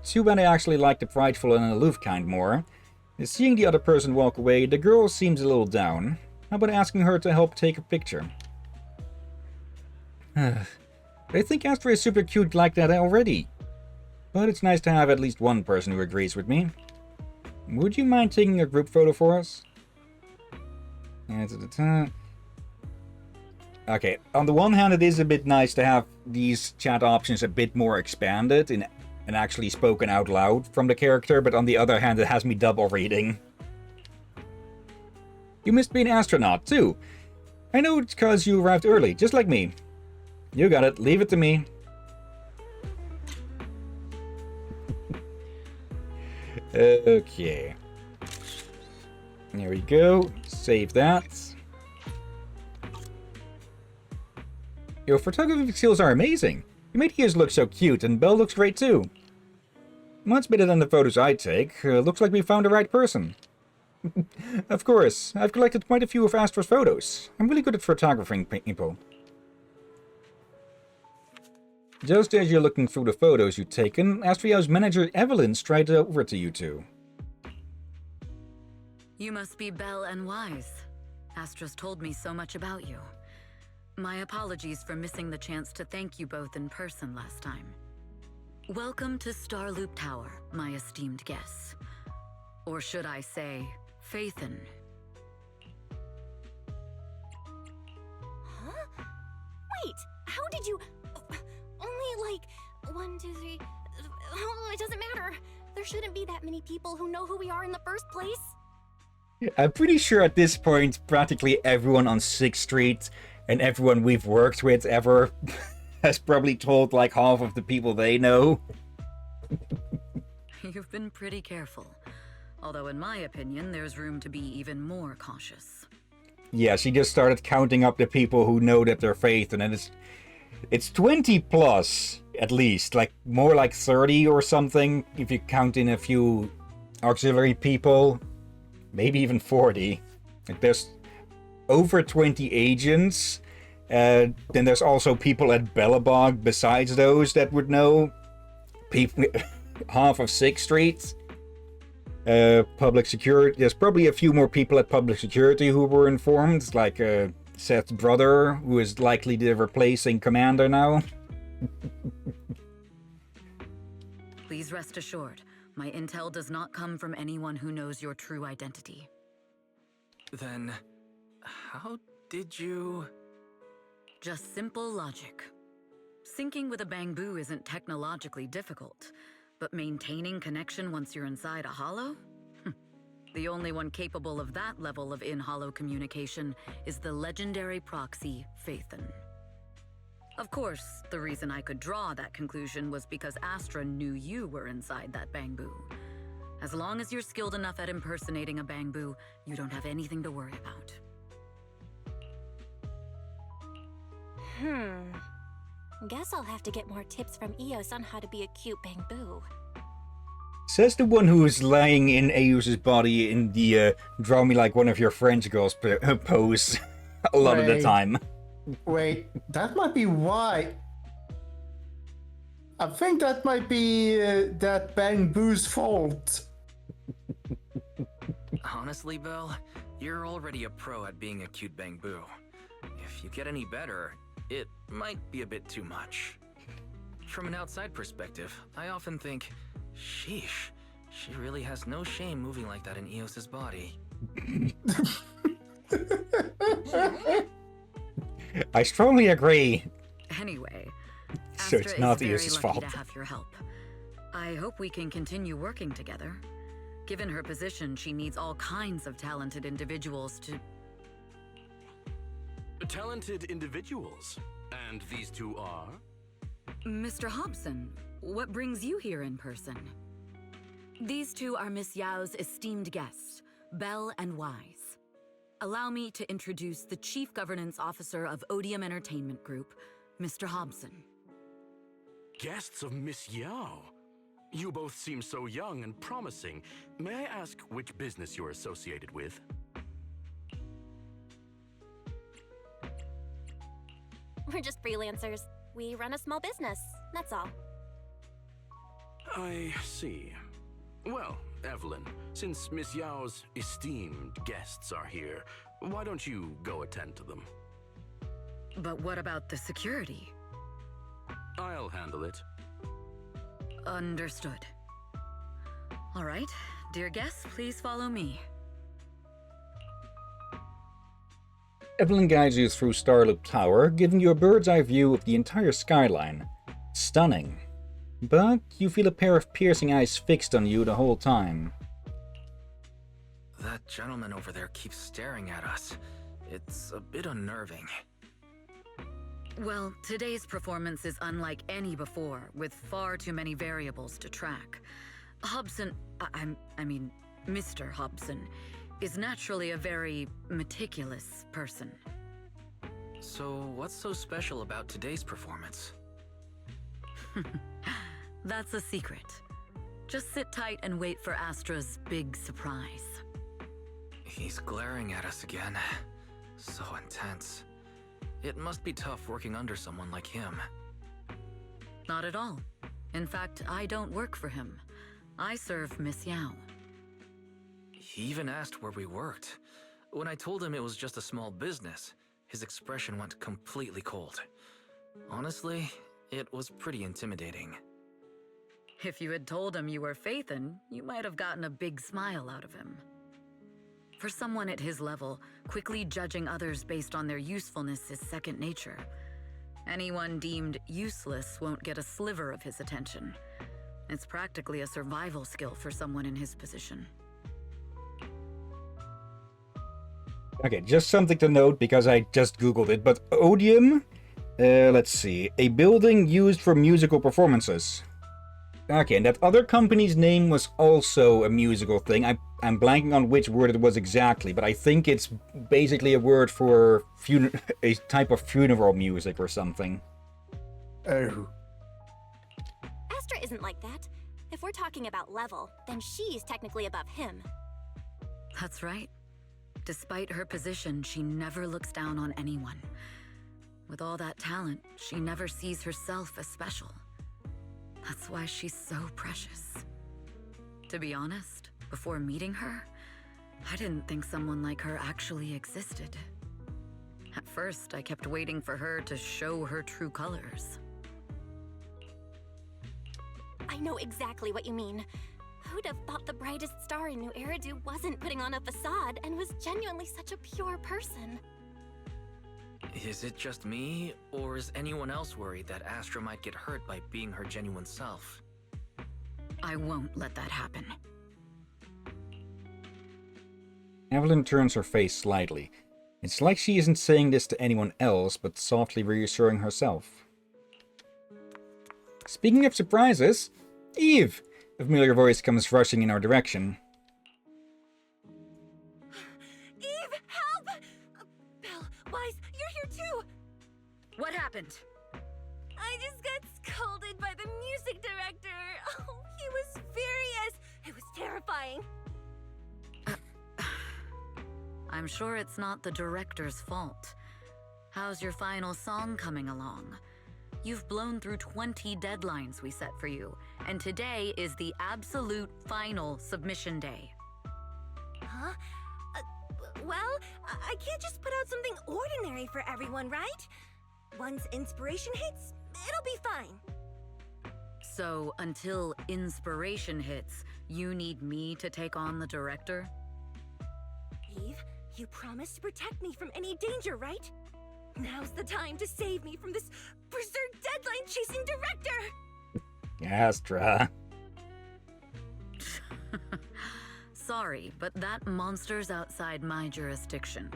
Too bad I actually like the prideful and aloof kind more. Seeing the other person walk away, the girl seems a little down. How about asking her to help take a picture? I think Astra is super cute like that already. But it's nice to have at least one person who agrees with me. Would you mind taking a group photo for us? Okay, on the one hand it is a bit nice to have these chat options a bit more expanded and actually spoken out loud from the character, but on the other hand it has me double reading. You must be an astronaut too. I know it's cause you arrived early, just like me. You got it, leave it to me. Okay. There we go. Save that. Your photography skills are amazing. You made Eos look so cute, and Belle looks great too. Much better than the photos I take. Looks like we found the right person. Of course, I've collected quite a few of Astra's photos. I'm really good at photographing people. Just as you're looking through the photos you've taken, Astria's manager Evelyn strayed over to you two. You must be Belle and Wise. Astra's told me so much about you. My apologies for missing the chance to thank you both in person last time. Welcome to Starloop Tower, my esteemed guests. Or should I say, Faithin. Huh? Wait, how did you... Only like 1, 2, 3... Oh, it doesn't matter. There shouldn't be that many people who know who we are in the first place. I'm pretty sure at this point, practically everyone on 6th Street and everyone we've worked with ever has probably told like half of the people they know. You've been pretty careful. Although in my opinion, there's room to be even more cautious. Yeah, she just started counting up the people who know that they're Faith, and then it's 20 plus, at least. Like, more like 30 or something, if you count in a few auxiliary people. Maybe even 40. Like, there's over 20 agents. Then there's also people at Bellabog besides those that would know. People, half of 6th Street. Public security. There's probably a few more people at public security who were informed, like Seth's brother, who is likely the replacing commander now. Please rest assured, my intel does not come from anyone who knows your true identity. Then, how did you... Just simple logic. Syncing with a bamboo isn't technologically difficult, but maintaining connection once you're inside a hollow? The only one capable of that level of in-hollow communication is the legendary proxy, Faithin. Of course, the reason I could draw that conclusion was because Astra knew you were inside that bamboo. As long as you're skilled enough at impersonating a bamboo, you don't have anything to worry about. Guess I'll have to get more tips from Eos on how to be a cute bamboo. Says the one who is lying in Eos's body in the draw me like one of your French girls pose a lot of the time. Wait, that might be why. I think that might be that bamboo's fault. Honestly, Belle, you're already a pro at being a cute bamboo. If you get any better, it might be a bit too much. From an outside perspective, I often think, sheesh, she really has no shame moving like that in Eos's body. I strongly agree. Anyway, So it's Astra not is very Eos's lucky fault. to have your help. I hope we can continue working together. Given her position, she needs all kinds of talented individuals to... Talented individuals. And these two are? Mr. Hobson, what brings you here in person? These two are Miss Yao's esteemed guests, Belle and Wise. Allow me to introduce the Chief Governance Officer of Odium Entertainment Group, Mr. Hobson. Guests of Miss Yao. You both seem so young and promising. May I ask which business you're associated with? We're just freelancers. We run a small business, that's all. I see. Well, Evelyn, since Miss Yao's esteemed guests are here, why don't you go attend to them? But what about the security? I'll handle it. Understood. All right, dear guests, please follow me. Evelyn guides you through Starloop Tower, giving you a bird's eye view of the entire skyline. Stunning. But you feel a pair of piercing eyes fixed on you the whole time. That gentleman over there keeps staring at us. It's a bit unnerving. Well, today's performance is unlike any before, with far too many variables to track. Hobson, I mean, Mr. Hobson, is naturally a very meticulous person. So, what's so special about today's performance? That's a secret. Just sit tight and wait for Astra's big surprise. He's glaring at us again. So intense. It must be tough working under someone like him. Not at all. In fact, I don't work for him. I serve Miss Yao. He even asked where we worked. When I told him it was just a small business, his expression went completely cold. Honestly, it was pretty intimidating. If you had told him you were Phaethon, you might have gotten a big smile out of him. For someone at his level, quickly judging others based on their usefulness is second nature. Anyone deemed useless won't get a sliver of his attention. It's practically a survival skill for someone in his position. Okay, just something to note because I just googled it, but Odium, let's see, a building used for musical performances. Okay, and that other company's name was also a musical thing. I'm blanking on which word it was exactly, but I think it's basically a word for a type of funeral music or something. Oh. Astra isn't like that. If we're talking about level, then she's technically above him. That's right. Despite her position, she never looks down on anyone. With all that talent, she never sees herself as special. That's why she's so precious. To be honest, before meeting her, I didn't think someone like her actually existed. At first, I kept waiting for her to show her true colors. I know exactly what you mean. Who'd have thought the brightest star in New Eridu wasn't putting on a facade and was genuinely such a pure person? Is it just me, or is anyone else worried that Astra might get hurt by being her genuine self? I won't let that happen. Evelyn turns her face slightly. It's like she isn't saying this to anyone else, but softly reassuring herself. Speaking of surprises, Eve! A familiar voice comes rushing in our direction. Eve, help! Belle, Wise, you're here too! What happened? I just got scolded by the music director. Oh, he was furious. It was terrifying. I'm sure it's not the director's fault. How's your final song coming along? You've blown through 20 deadlines we set for you, and today is the absolute final submission day. Huh? Well, I can't just put out something ordinary for everyone, right? Once inspiration hits, it'll be fine. So, until inspiration hits, you need me to take on the director? Eve, you promised to protect me from any danger, right? Now's the time to save me from this berserk deadline-chasing director! Astra. Sorry, but that monster's outside my jurisdiction.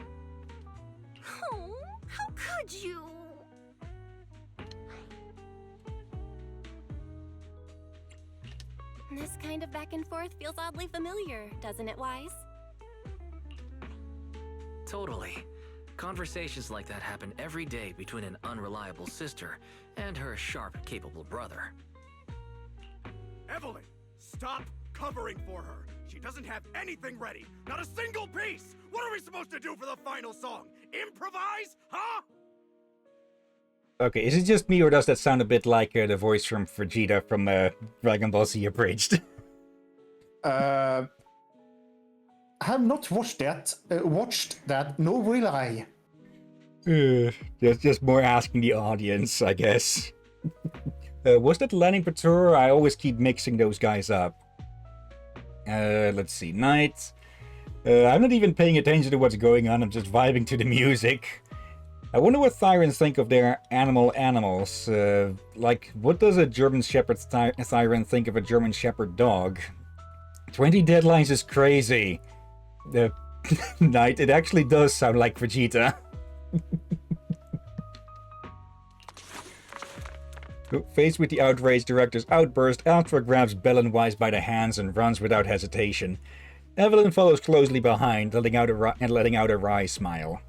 Oh, how could you? This kind of back and forth feels oddly familiar, doesn't it, Wise? Totally. Conversations like that happen every day between an unreliable sister and her sharp, capable brother. Evelyn, stop covering for her. She doesn't have anything ready. Not a single piece. What are we supposed to do for the final song? Improvise? Huh? Okay, is it just me, or does that sound a bit like the voice from Vegeta from Dragon Ball Z Abridged? I have not watched that, nor will I. Just more asking the audience, I guess. Was that Lanning Patur? I always keep mixing those guys up. Let's see, Night. I'm not even paying attention to what's going on, I'm just vibing to the music. I wonder what Thyrans think of their animals. Like, what does a German Shepherd Thyran think of a German Shepherd dog? 20 deadlines is crazy. Night, it actually does sound like Vegeta. Faced with the outraged director's outburst, Astra grabs Bell and Wise by the hands and runs without hesitation. Evelyn follows closely behind, letting out a wry smile.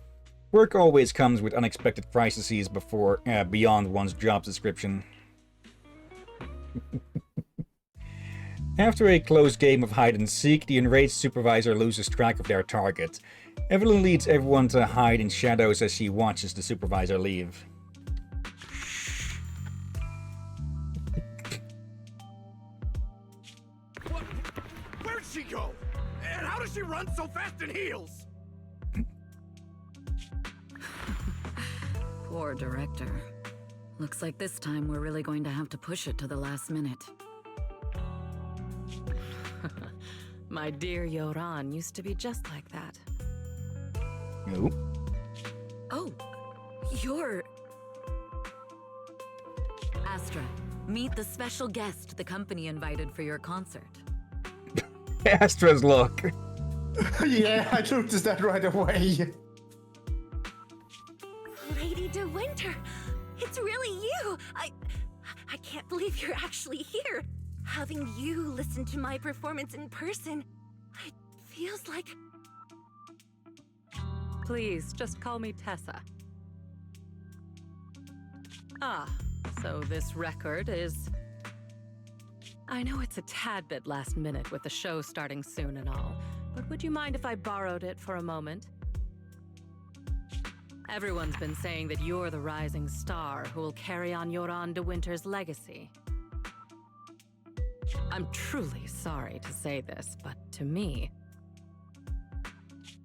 Work always comes with unexpected crises beyond one's job description. After a close game of hide-and-seek, the enraged supervisor loses track of their target. Evelyn leads everyone to hide in shadows as she watches the supervisor leave. What? Where'd she go? And how does she run so fast in heels? Poor director. Looks like this time we're really going to have to push it to the last minute. My dear Yoran used to be just like that. No. Oh, you're... Astra, meet the special guest the company invited for your concert. Astra's look. Yeah, I noticed that right away. Lady De Winter, it's really you! I can't believe you're actually here. Having you listen to my performance in person, it feels like... Please, just call me Tessa. Ah, so this record is... I know it's a tad bit last minute with the show starting soon and all, but would you mind if I borrowed it for a moment? Everyone's been saying that you're the rising star who will carry on Yoran De Winter's legacy. I'm truly sorry to say this, but to me,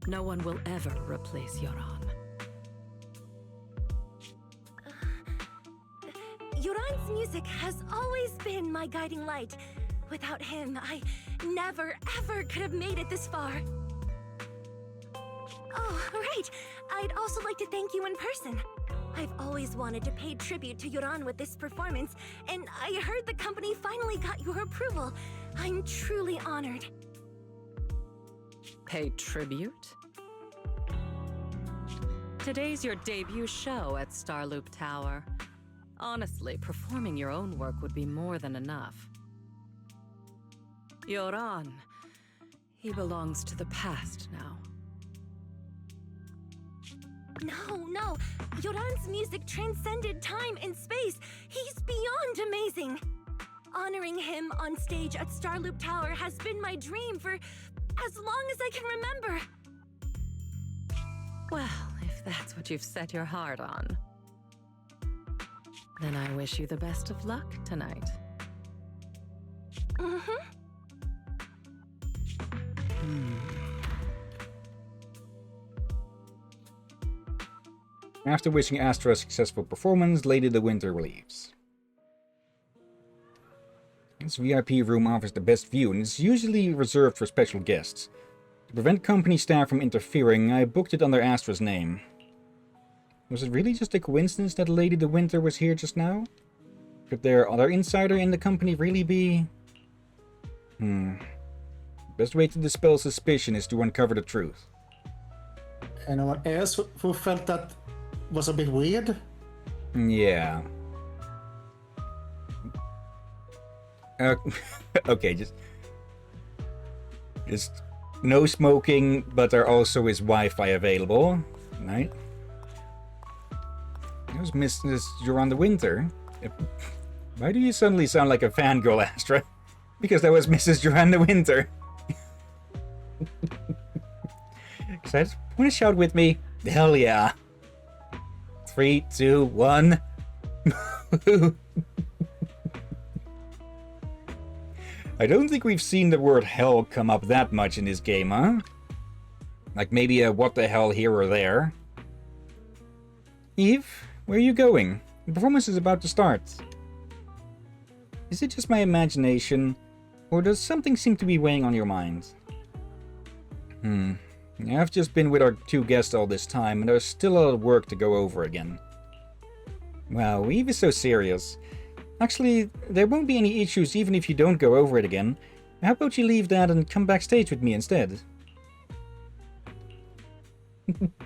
no one will ever replace Yoran. Yoran's music has always been my guiding light. Without him, I never, ever could have made it this far. Oh, right. I'd also like to thank you in person. I've always wanted to pay tribute to Yoran with this performance, and I heard the company finally got your approval. I'm truly honored. Pay tribute? Today's your debut show at Starloop Tower. Honestly, performing your own work would be more than enough. Yoran, he belongs to the past now. No. Yoran's music transcended time and space. He's beyond amazing. Honoring him on stage at Starloop Tower has been my dream for as long as I can remember. Well, if that's what you've set your heart on, then I wish you the best of luck tonight. After wishing Astra a successful performance, Lady the Winter leaves. This VIP room offers the best view and is usually reserved for special guests. To prevent company staff from interfering, I booked it under Astra's name. Was it really just a coincidence that Lady the Winter was here just now? Could their other insider in the company really be... Best way to dispel suspicion is to uncover the truth. Anyone else who felt that was a bit weird? Yeah. Okay, just no smoking, but there also is Wi-Fi available. Right? That was Mrs. Joranda Winter. Why do you suddenly sound like a fangirl, Astra? Because that was Mrs. Joranda Winter. Excited? Want to shout with me? Hell yeah. 3, 2, 1. I don't think we've seen the word hell come up that much in this game, huh? Like maybe a what the hell here or there. Eve, where are you going? The performance is about to start. Is it just my imagination, or does something seem to be weighing on your mind? I've just been with our 2 guests all this time, and there's still a lot of work to go over again. Wow, Eve is so serious. Actually, there won't be any issues even if you don't go over it again. How about you leave that and come backstage with me instead?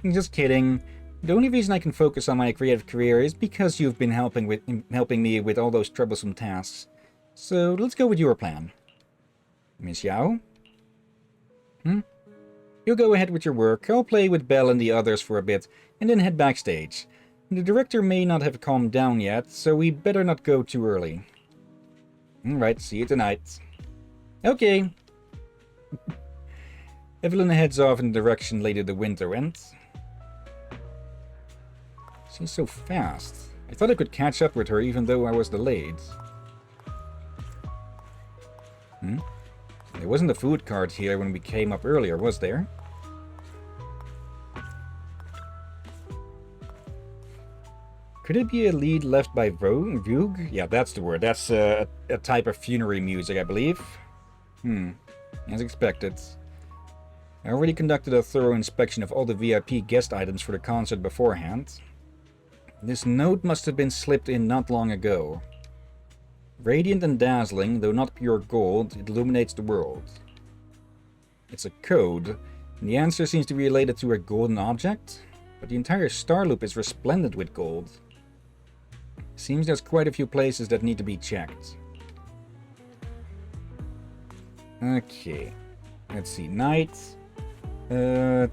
Just kidding. The only reason I can focus on my creative career is because you've been helping me with all those troublesome tasks. So let's go with your plan. Miss Yao? You'll go ahead with your work, I'll play with Belle and the others for a bit, and then head backstage. The director may not have calmed down yet, so we better not go too early. Alright, see you tonight. Okay. Evelyn heads off in the direction Lady the Winter went. She's so fast. I thought I could catch up with her even though I was delayed. There wasn't a food cart here when we came up earlier, was there? Could it be a lead left by Vogue? Yeah, that's the word. That's a type of funerary music, I believe. As expected. I already conducted a thorough inspection of all the VIP guest items for the concert beforehand. This note must have been slipped in not long ago. Radiant and dazzling, though not pure gold, it illuminates the world. It's a code, and the answer seems to be related to a golden object, but the entire star loop is resplendent with gold. Seems there's quite a few places that need to be checked. Okay, let's see, night. I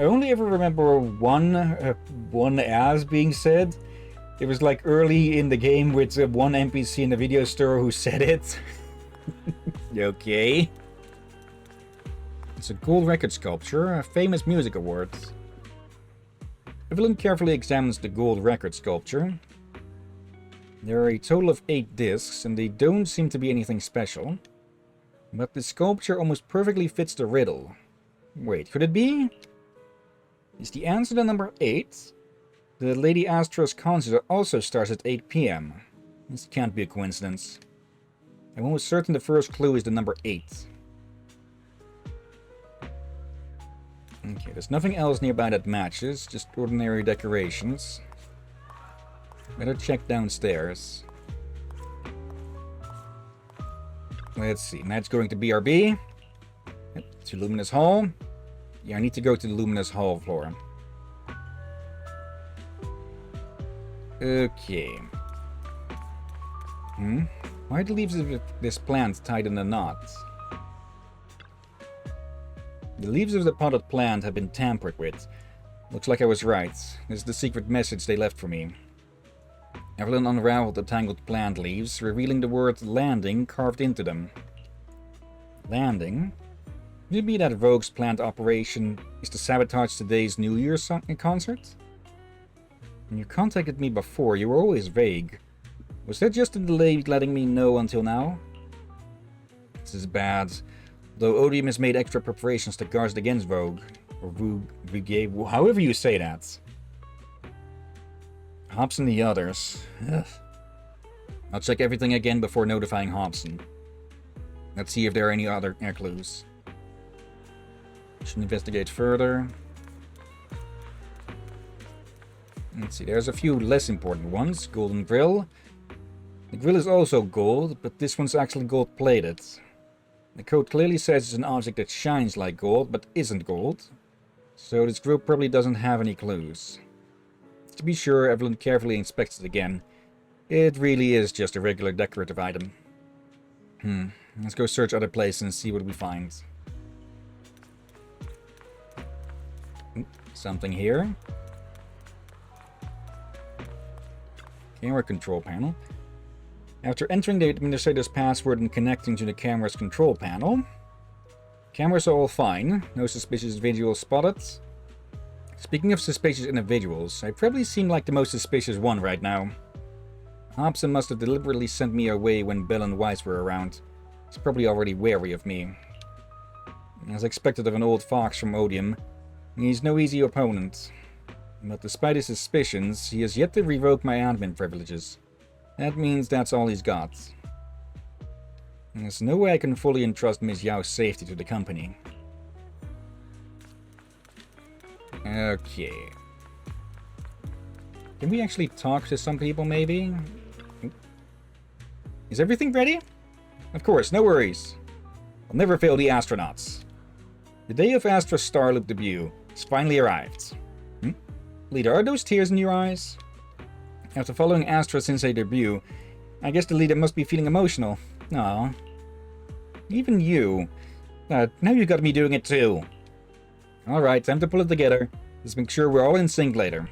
only ever remember one as being said. It was like early in the game with one NPC in the video store who said it. Okay. It's a gold record sculpture, a famous music award. Evelyn carefully examines the gold record sculpture. There are a total of 8 discs, and they don't seem to be anything special. But the sculpture almost perfectly fits the riddle. Wait, could it be? Is the answer the number 8? The Lady Astra's concert also starts at 8 PM. This can't be a coincidence. I'm almost certain the first clue is the number 8. Okay, there's nothing else nearby that matches, just ordinary decorations. Better check downstairs. Let's see, that's going to BRB. To Luminous Hall. Yeah, I need to go to the Luminous Hall floor. Okay. Why are the leaves of this plant tied in a knot? The leaves of the potted plant have been tampered with. Looks like I was right. This is the secret message they left for me. Evelyn unraveled the tangled plant leaves, revealing the word landing carved into them. Landing? Could it be that Vogue's planned operation is to sabotage today's New Year's concert? When you contacted me before, you were always vague. Was that just a delay letting me know until now? This is bad. Though Odium has made extra preparations to guard against Vogue. Or Vogue, however you say that. Hobson and the others. Ugh. I'll check everything again before notifying Hobson. Let's see if there are any other clues. Should investigate further. Let's see, there's a few less important ones. Golden grill. The grill is also gold, but this one's actually gold-plated. The code clearly says it's an object that shines like gold, but isn't gold. So this grill probably doesn't have any clues. To be sure, Evelyn carefully inspects it again. It really is just a regular decorative item. Let's go search other places and see what we find. Something here. Camera control panel. After entering the administrator's password and connecting to the camera's control panel, cameras are all fine. No suspicious visuals spotted. Speaking of suspicious individuals, I probably seem like the most suspicious one right now. Hobson must have deliberately sent me away when Bill and Weiss were around. He's probably already wary of me. As expected of an old fox from Odium, he's no easy opponent. But despite his suspicions, he has yet to revoke my admin privileges. That means that's all he's got. There's no way I can fully entrust Miss Yao's safety to the company. Okay. Can we actually talk to some people, maybe? Is everything ready? Of course, no worries. I'll never fail the astronauts. The day of Astra's Starloop debut has finally arrived. Leader, are those tears in your eyes? After following Astra since her debut, I guess the leader must be feeling emotional. Aw. Even you. Now you got me doing it too. Alright, time to pull it together. Let's make sure we're all in sync later.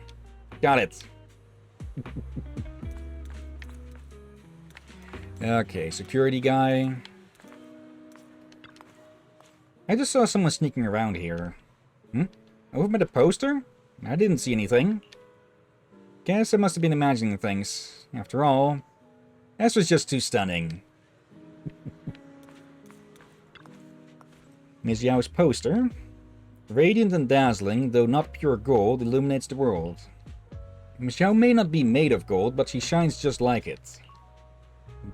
Got it. Okay, security guy. I just saw someone sneaking around here. Over by the poster? I didn't see anything. Guess I must have been imagining things. After all, this was just too stunning. Miss Yao's poster. Radiant and dazzling, though not pure gold, illuminates the world. Miss Yao may not be made of gold, but she shines just like it.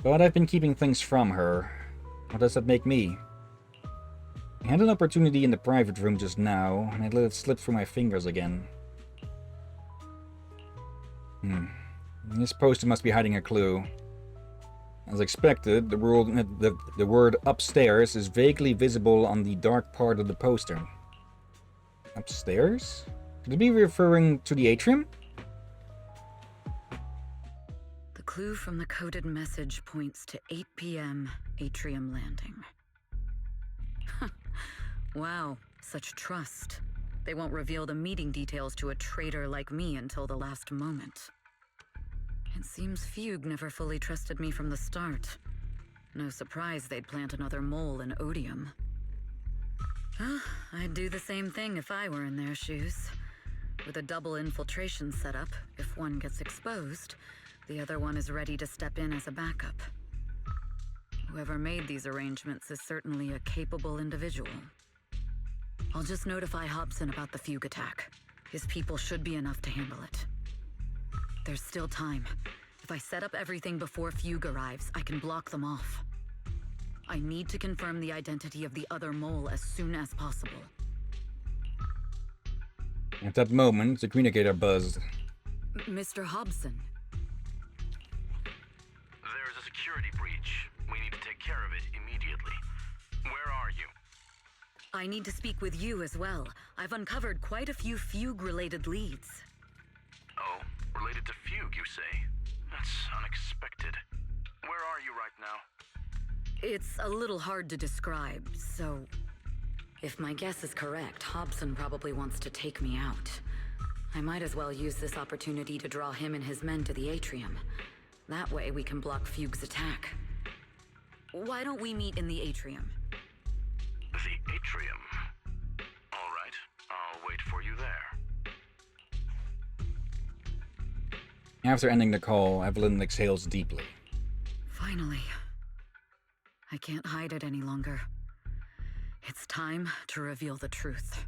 But I've been keeping things from her. What does that make me? I had an opportunity in the private room just now, and I let it slip through my fingers again. This poster must be hiding a clue. As expected, the word upstairs is vaguely visible on the dark part of the poster. Upstairs? Could it be referring to the atrium? The clue from the coded message points to 8 p.m. Atrium Landing. Wow, such trust. They won't reveal the meeting details to a traitor like me until the last moment. It seems Fugue never fully trusted me from the start. No surprise they'd plant another mole in Odium. I'd do the same thing if I were in their shoes. With a double infiltration setup, if one gets exposed, the other one is ready to step in as a backup. Whoever made these arrangements is certainly a capable individual. I'll just notify Hobson about the Fugue attack. His people should be enough to handle it. There's still time. If I set up everything before Fugue arrives, I can block them off. I need to confirm the identity of the other mole as soon as possible. At that moment, the communicator buzzed. Mr. Hobson. There's a security breach. We need to take care of it immediately. Where are you? I need to speak with you as well. I've uncovered quite a few Fugue-related leads. Oh, related to Fugue, you say? That's unexpected. Where are you right now? It's a little hard to describe, so... If my guess is correct, Hobson probably wants to take me out. I might as well use this opportunity to draw him and his men to the atrium. That way we can block Fugue's attack. Why don't we meet in the atrium? The atrium? All right, I'll wait for you there. After ending the call, Evelyn exhales deeply. Finally. I can't hide it any longer. It's time to reveal the truth.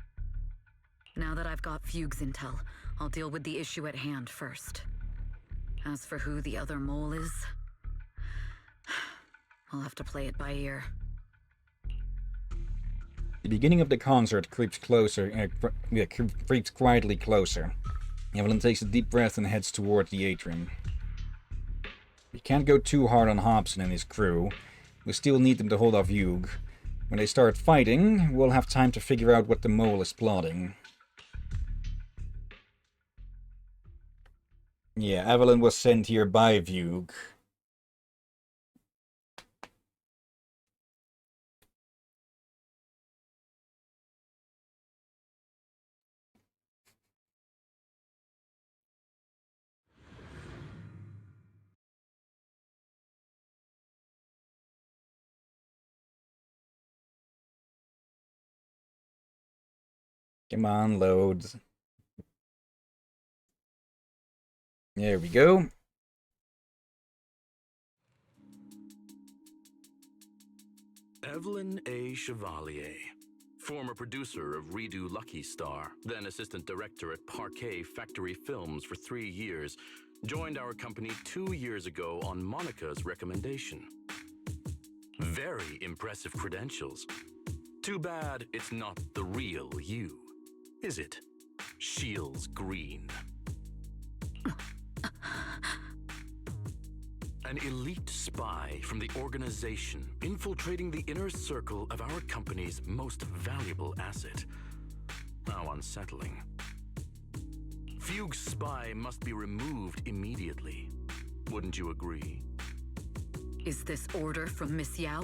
Now that I've got Fugue's intel, I'll deal with the issue at hand first. As for who the other mole is, I'll have to play it by ear. The beginning of the concert creeps closer, creeps quietly closer. Evelyn takes a deep breath and heads toward the atrium. We can't go too hard on Hobson and his crew. We still need them to hold off Hugh. When they start fighting, we'll have time to figure out what the mole is plotting. Yeah, Evelyn was sent here by Hugh. Come on, loads. There we go. Evelyn A. Chevalier, former producer of Redo Lucky Star, then assistant director at Parquet Factory Films for 3 years, joined our company 2 years ago on Monica's recommendation. Very impressive credentials. Too bad it's not the real you, is it? Shields Green. An elite spy from the organization infiltrating the inner circle of our company's most valuable asset. How unsettling. Fugue's spy must be removed immediately. Wouldn't you agree? Is this order from Miss Yao?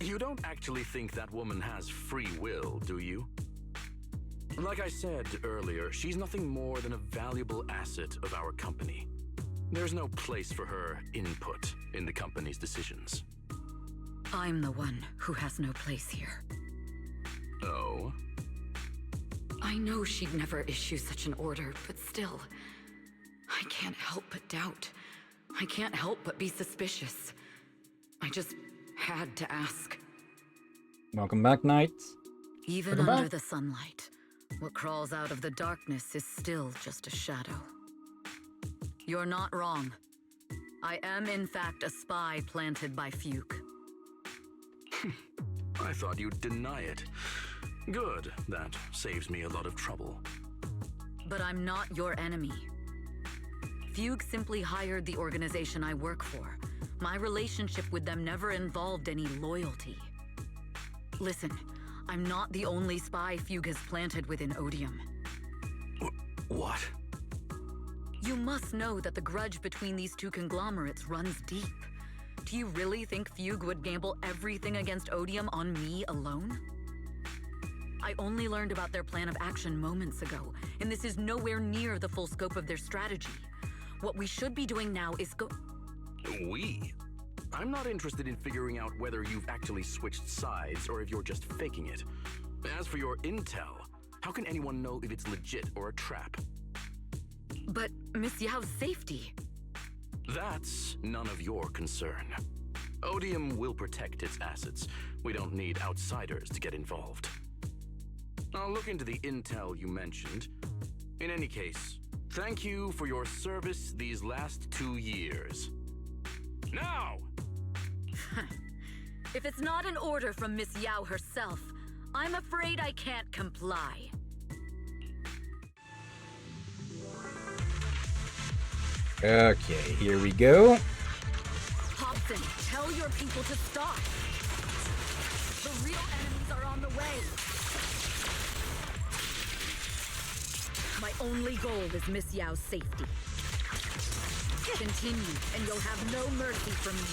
You don't actually think that woman has free will, do you? Like I said earlier, she's nothing more than a valuable asset of our company. There's no place for her input in the company's decisions. I'm the one who has no place here. Oh? I know she'd never issue such an order, but still, I can't help but doubt. I can't help but be suspicious. I just had to ask. Welcome back, Knights. Even Welcome under back. the sunlight, what crawls out of the darkness is still just a shadow. You're not wrong. I am in fact a spy planted by Fugue. I thought you'd deny it. Good, that saves me a lot of trouble. But I'm not your enemy. Fugue simply hired the organization I work for. My relationship with them never involved any loyalty. Listen, I'm not the only spy Fugue has planted within Odium. What? You must know that the grudge between these two conglomerates runs deep. Do you really think Fugue would gamble everything against Odium on me alone? I only learned about their plan of action moments ago, and this is nowhere near the full scope of their strategy. What we should be doing now is We? I'm not interested in figuring out whether you've actually switched sides or if you're just faking it. As for your intel, how can anyone know if it's legit or a trap? But Miss Yao's safety. That's none of your concern. Odium will protect its assets. We don't need outsiders to get involved. I'll look into the intel you mentioned. In any case, thank you for your service these last 2 years. Now! If it's not an order from Miss Yao herself, I'm afraid I can't comply. Okay, here we go. Hobson, tell your people to stop. The real enemies are on the way. My only goal is Miss Yao's safety. Continue, and you'll have no mercy from me.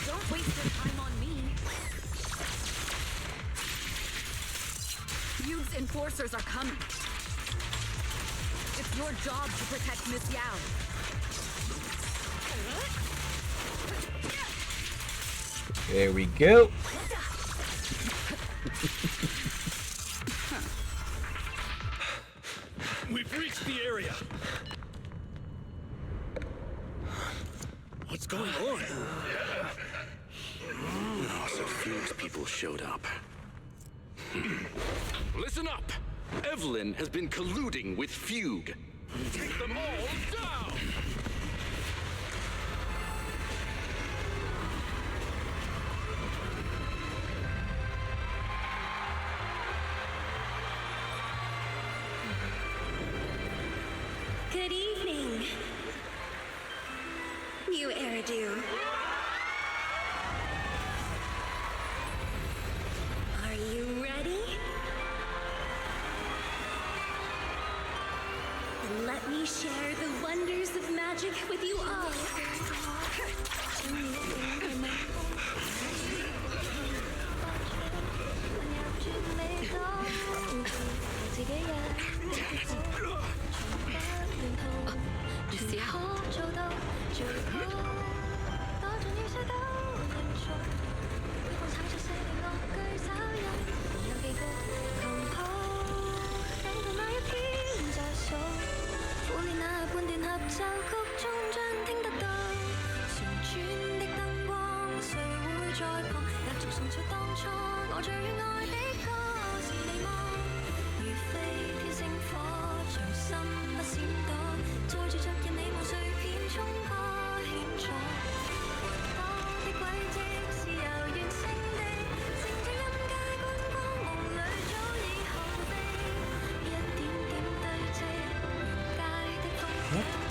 Don't waste your time on me. Fugue's enforcers are coming. It's your job to protect Miss Yao. There we go. We've reached the area. What's going on? Oh, so Fugue's people showed up. Listen up! Evelyn has been colluding with Fugue. Take them all down! Good evening, new heirdo. Are you ready? Then let me share the wonders of magic with you all.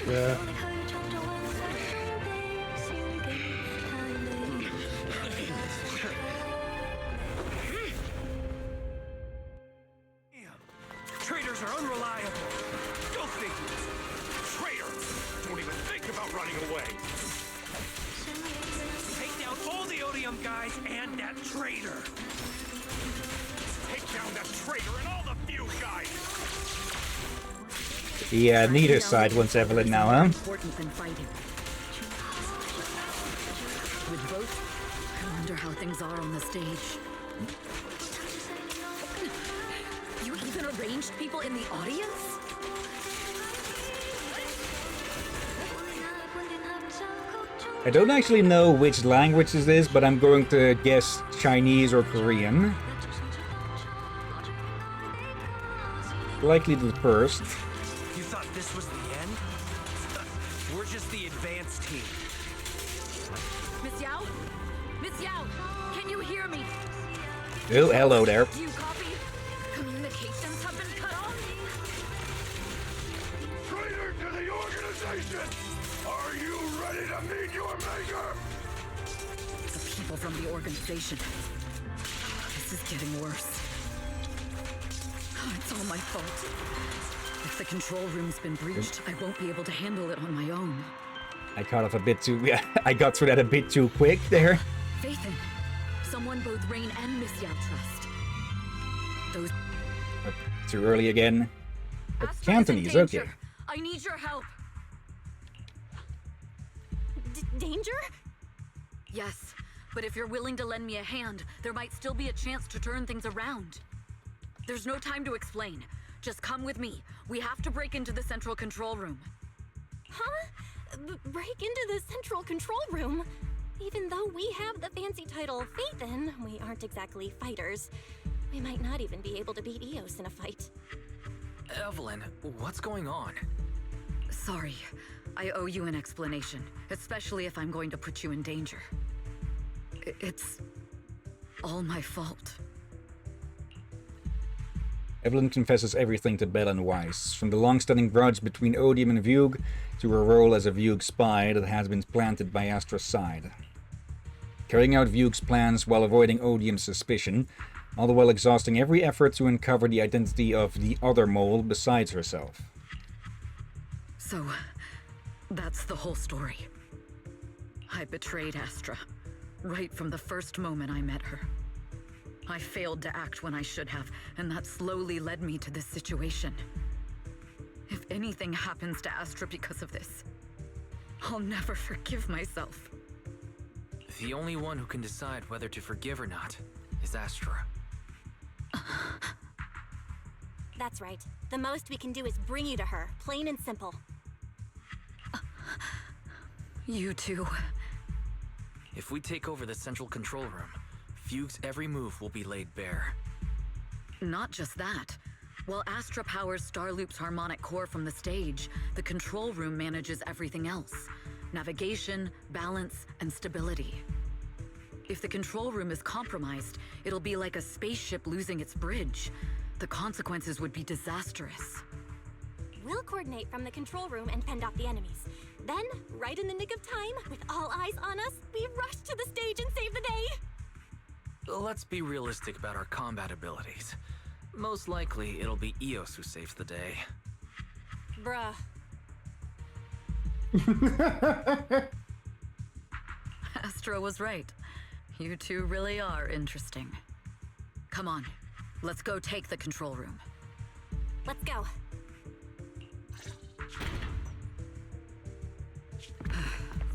Yeah. Traitors are unreliable. Go figure. Traitors! Don't even think about running away. Take down all the Odium guys and that traitor. Take down that traitor and all the Fugue guys. Yeah, neither side wants Evelyn now, huh? Important than fighting. With both, I wonder how things are on the stage. You even arranged people in the audience? I don't actually know which language this is, but I'm going to guess Chinese or Korean. Likely the first. You thought this was the end? We're just the advanced team. Miss Yao? Miss Yao, can you hear me? Oh, hello there. Do you copy? Communications have been cut off? Traitor to the organization! Are you ready to meet your maker? The people from the organization. This is getting worse. Oh, it's all my fault. If the control room's been breached, I won't be able to handle it on my own. I got off a bit too... Yeah, I got through that a bit too quick there. Faithin, someone both Rain and Miss Yao trust. Those... Too early again. But Astra's in Cantonese, danger. okay. I need your help. Danger? Yes, but if you're willing to lend me a hand, there might still be a chance to turn things around. There's no time to explain. Just come with me. We have to break into the central control room. Huh? Break into the central control room? Even though we have the fancy title Faithin, we aren't exactly fighters. We might not even be able to beat Eos in a fight. Evelyn, what's going on? Sorry, I owe you an explanation, especially if I'm going to put you in danger. It's all my fault. Evelyn confesses everything to Bell and Weiss, from the long-standing grudge between Odium and Vugue to her role as a Vugue spy that has been planted by Astra's side. Carrying out Vugue's plans while avoiding Odium's suspicion, all the while exhausting every effort to uncover the identity of the other mole besides herself. So, that's the whole story. I betrayed Astra, right from the first moment I met her. I failed to act when I should have, and that slowly led me to this situation. If anything happens to Astra because of this, I'll never forgive myself. The only one who can decide whether to forgive or not is Astra. That's right. The most we can do is bring you to her, plain and simple. You too. If we take over the central control room, Fugue's every move will be laid bare. Not just that. While Astra powers Starloop's harmonic core from the stage, the control room manages everything else: navigation, balance, and stability. If the control room is compromised, it'll be like a spaceship losing its bridge. The consequences would be disastrous. We'll coordinate from the control room and fend off the enemies. Then, right in the nick of time, with all eyes on us, we rush to the stage and save the day! Let's be realistic about our combat abilities. Most likely, it'll be Eos who saves the day. Bruh. Astra was right. You two really are interesting. Come on, let's go take the control room. Let's go.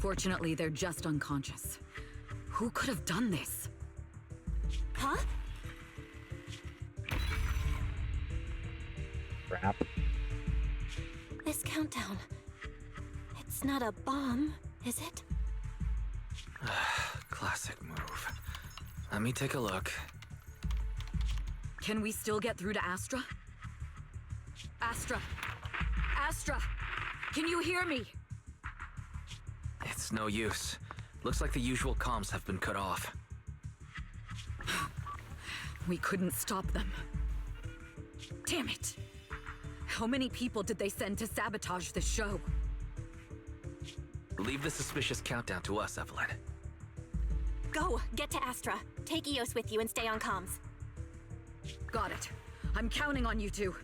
Fortunately, they're just unconscious. Who could have done this? Huh? Crap. This countdown. It's not a bomb, is it? Classic move. Let me take a look. Can we still get through to Astra? Astra! Astra! Can you hear me? It's no use. Looks like the usual comms have been cut off. We couldn't stop them. Damn it! How many people did they send to sabotage the show? Leave the suspicious countdown to us, Evelyn. Go! Get to Astra. Take Eos with you and stay on comms. Got it. I'm counting on you two.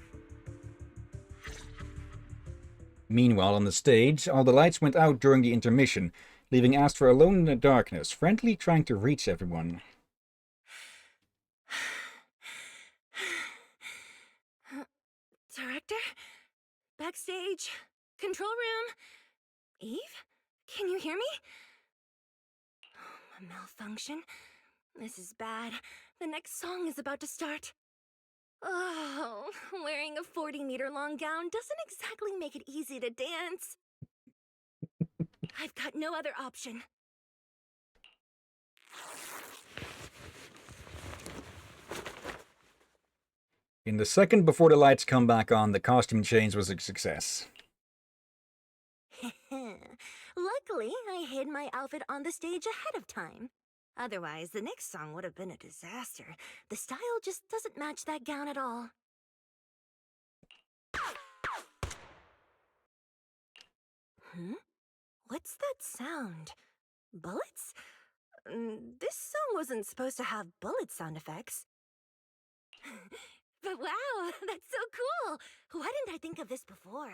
Meanwhile, on the stage, all the lights went out during the intermission, leaving Astra alone in the darkness, frantically trying to reach everyone. Director? Backstage? Control room? Eve? Can you hear me? A malfunction? This is bad. The next song is about to start. Oh, wearing a 40-meter-long gown doesn't exactly make it easy to dance. I've got no other option. In the second before the lights come back on, the costume change was a success. Luckily, I hid my outfit on the stage ahead of time. Otherwise, the next song would have been a disaster. The style just doesn't match that gown at all. What's that sound? Bullets? This song wasn't supposed to have bullet sound effects. But wow, that's so cool! Why didn't I think of this before?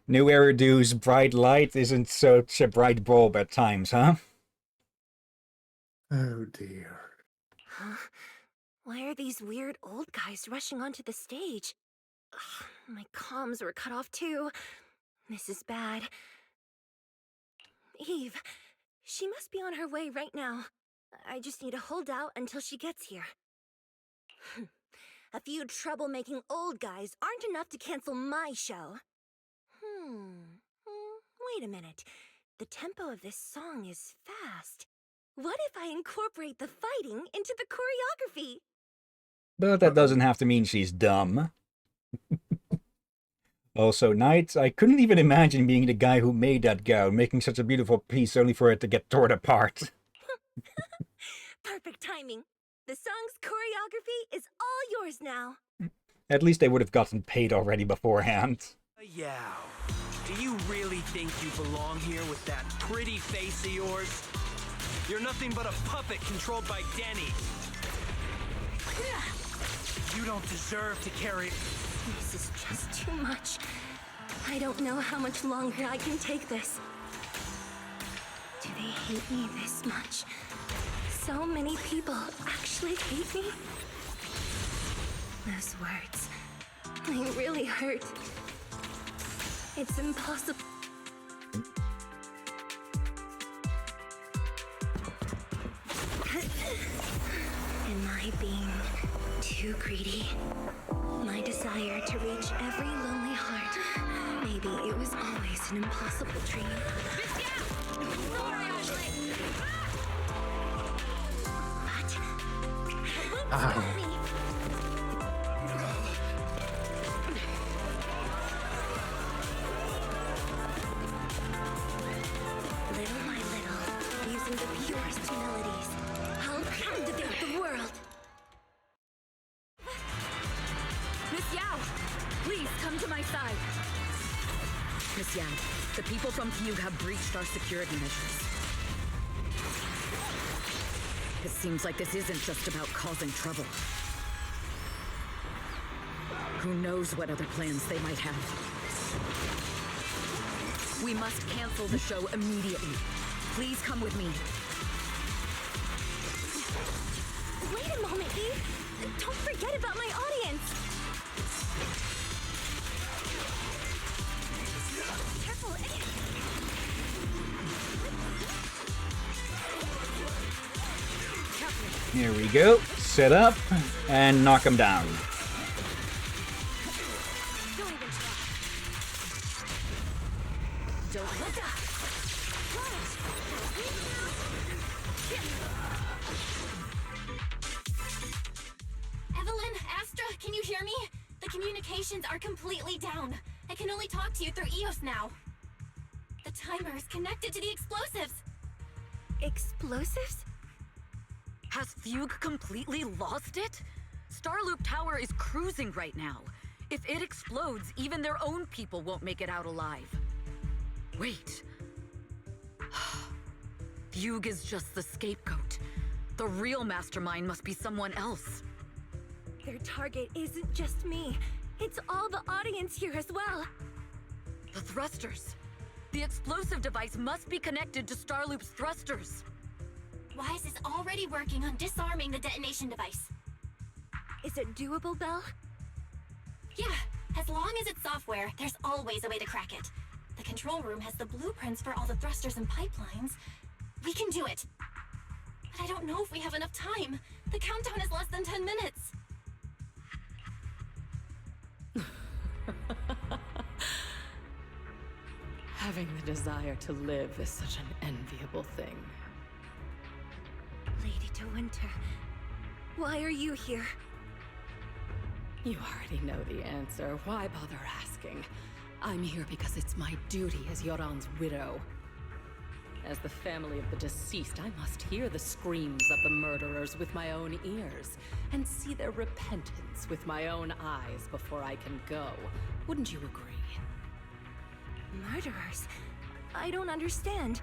New Eridu's bright light isn't such a bright bulb at times, huh? Oh dear. Huh? Why are these weird old guys rushing onto the stage? Ugh, my comms were cut off too. This is bad. Eve, she must be on her way right now. I just need to hold out until she gets here. A few troublemaking old guys aren't enough to cancel my show. Wait a minute. The tempo of this song is fast. What if I incorporate the fighting into the choreography? But that doesn't have to mean she's dumb. Also, Knight, I couldn't even imagine being the guy who made that gown, making such a beautiful piece only for it to get torn apart. Perfect timing. The song's choreography is all yours now. At least they would have gotten paid already beforehand. Yeah. Do you really think you belong here with that pretty face of yours? You're nothing but a puppet controlled by Denny. You don't deserve to carry... This is just too much. I don't know how much longer I can take this. Do they hate me this much? So many people actually hate me? Those words, they really hurt. It's impossible. Am I being too greedy? My desire to reach every lonely heart. Maybe it was always an impossible dream. But it won't stop me. safe side. Miss Yan, the people from Fugue have breached our security measures. It seems like this isn't just about causing trouble. Who knows what other plans they might have. We must cancel the show immediately. Please come with me. Wait a moment, Eve. Don't forget about my audience. Careful. Here we go. Set up and knock him down. Don't even try. Don't look up. Evelyn, Astra, can you hear me? The communications are completely down. I can only talk to you through EOS now. The timer is connected to the explosives. Explosives? Has Fugue completely lost it? Starloop Tower is cruising right now. If it explodes, even their own people won't make it out alive. Wait. Fugue is just the scapegoat. The real mastermind must be someone else. Their target isn't just me. It's all the audience here as well. The thrusters. The explosive device must be connected to Starloop's thrusters. Wise is already working on disarming the detonation device. Is it doable, Belle? Yeah, as long as it's software, there's always a way to crack it. The control room has the blueprints for all the thrusters and pipelines. We can do it. But I don't know if we have enough time. The countdown is less than 10 minutes. Having the desire to live is such an enviable thing. Lady De Winter, why are you here? You already know the answer. Why bother asking? I'm here because it's my duty as Yoran's widow. As the family of the deceased, I must hear the screams of the murderers with my own ears, and see their repentance with my own eyes before I can go. Wouldn't you agree? Murderers? I don't understand.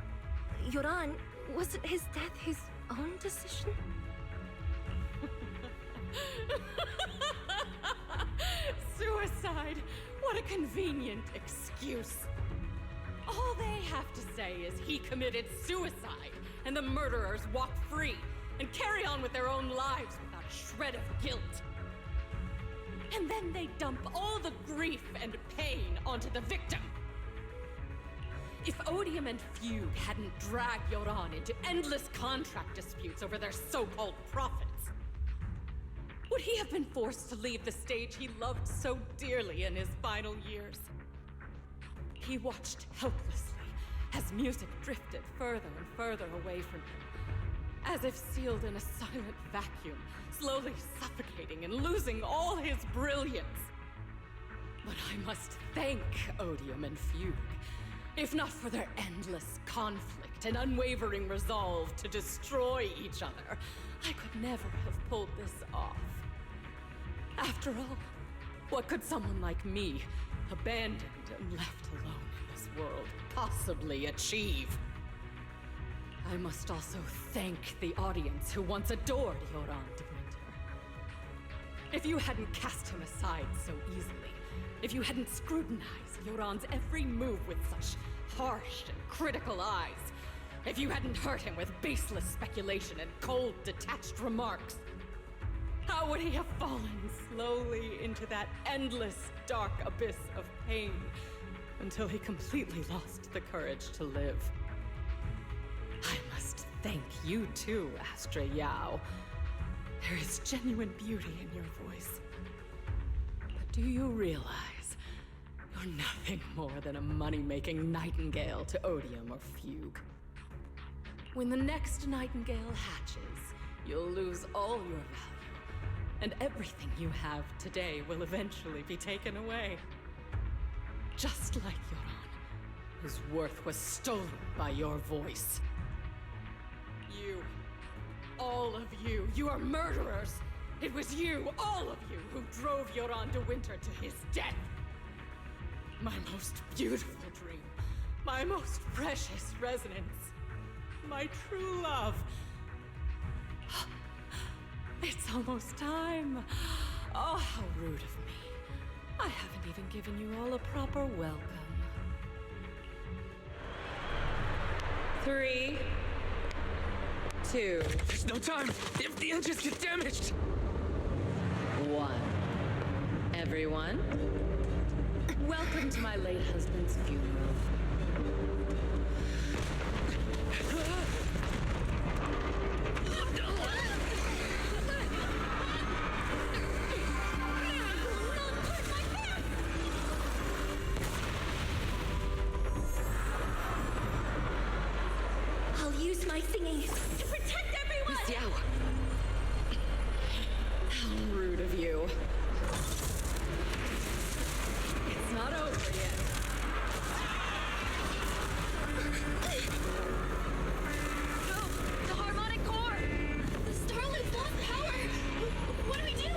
Yoran, wasn't his death his own decision? Suicide! What a convenient excuse. All they have to say is he committed suicide, and the murderers walk free and carry on with their own lives without a shred of guilt. And then they dump all the grief and pain onto the victim. If Odium and Fugue hadn't dragged Yoran into endless contract disputes over their so-called profits, would he have been forced to leave the stage he loved so dearly in his final years? He watched helplessly as music drifted further and further away from him, as if sealed in a silent vacuum, slowly suffocating and losing all his brilliance. But I must thank Odium and Fugue, if not for their endless conflict and unwavering resolve to destroy each other, I could never have pulled this off. After all, what could someone like me, abandoned and left alone in this world, possibly achieve? I must also thank the audience who once adored Yoran de Winter. If you hadn't cast him aside so easily, if you hadn't scrutinized Yoran's every move with such harsh and critical eyes, if you hadn't hurt him with baseless speculation and cold, detached remarks, how would he have fallen slowly into that endless, dark abyss of pain until he completely lost the courage to live? I must thank you too, Astra Yao. There is genuine beauty in your voice. But do you realize you're nothing more than a money-making nightingale to Odium or Fugue? When the next nightingale hatches, you'll lose all your value, and everything you have today will eventually be taken away. Just like Yoran, whose worth was stolen by your voice. You, all of you, you are murderers! It was you, all of you, who drove Yoran de Winter to his death! My most beautiful dream. My most precious resonance. My true love. It's almost time. Oh, how rude of me. I haven't even given you all a proper welcome. 3, 2, There's no time! If the engines get damaged! 1. Everyone, welcome to my late husband's funeral. I'll use my singing to protect everyone! Miss Yao. How rude of you. It's not over yet. No! The harmonic core! The Starloop's lost power! What do we do?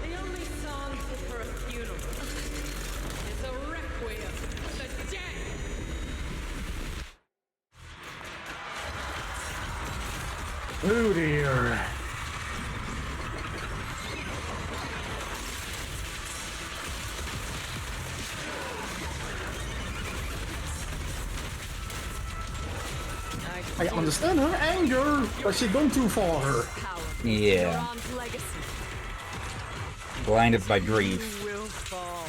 The only song fit for a funeral is a requiem for the dead. Oh dear. I understand her anger, but she's gone too far. Yeah. Yoran's legacy. Blinded by grief. You will fall.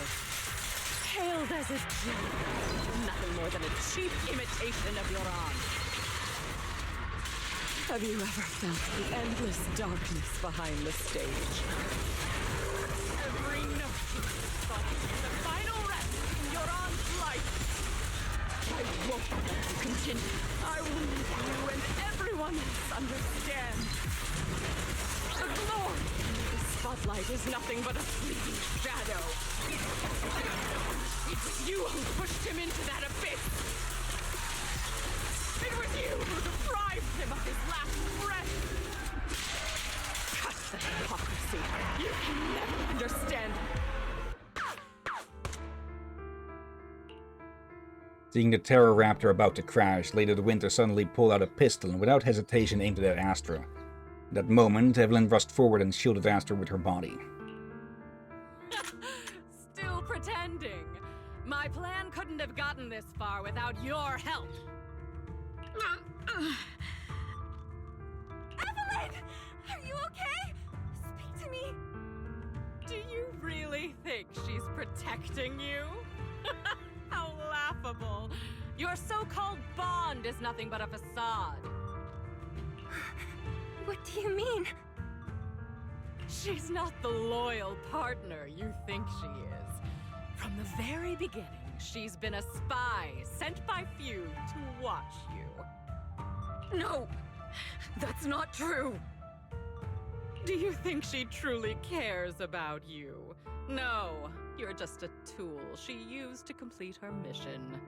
Hailed as a gem. Nothing more than a cheap imitation of Yoran. Have you ever felt the endless darkness behind the stage? Every note thought the final rest in Yoran's life. I won't let you continue. I will make you and everyone else understand. The glory in the spotlight is nothing but a fleeting shadow. It was you who pushed him into that abyss. It was you who deprived him of his last breath. Cut the hypocrisy. You can never understand. Seeing the Terror Raptor about to crash, Lady of the Winter suddenly pulled out a pistol and without hesitation aimed it at Astra. At that moment, Evelyn rushed forward and shielded Astra with her body. Still pretending. My plan couldn't have gotten this far without your help. Evelyn! Are you okay? Speak to me. Do you really think she's protecting you? How laughable. Your so-called bond is nothing but a facade. What do you mean? She's not the loyal partner you think she is. From the very beginning, she's been a spy sent by few to watch you. No! That's not true! Do you think she truly cares about you? No, you're just a tool she used to complete her mission.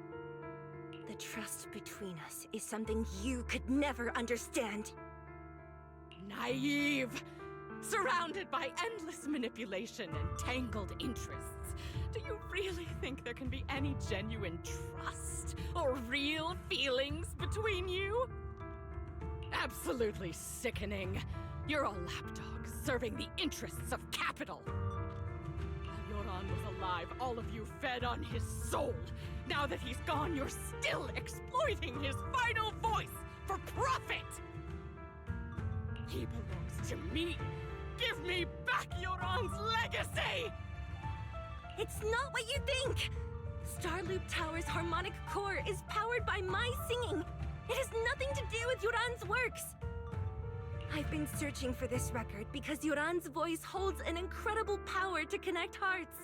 The trust between us is something you could never understand. Naive! Surrounded by endless manipulation and tangled interests. Do you really think there can be any genuine trust or real feelings between you? Absolutely sickening. You're a lapdog serving the interests of capital. While Yoran was alive, all of you fed on his soul. Now that he's gone, you're still exploiting his final voice for profit! He belongs to me! Give me back Yoran's legacy! It's not what you think! Starloop Tower's harmonic core is powered by my singing! It has nothing to do with Yoran's works! I've been searching for this record because Yoran's voice holds an incredible power to connect hearts.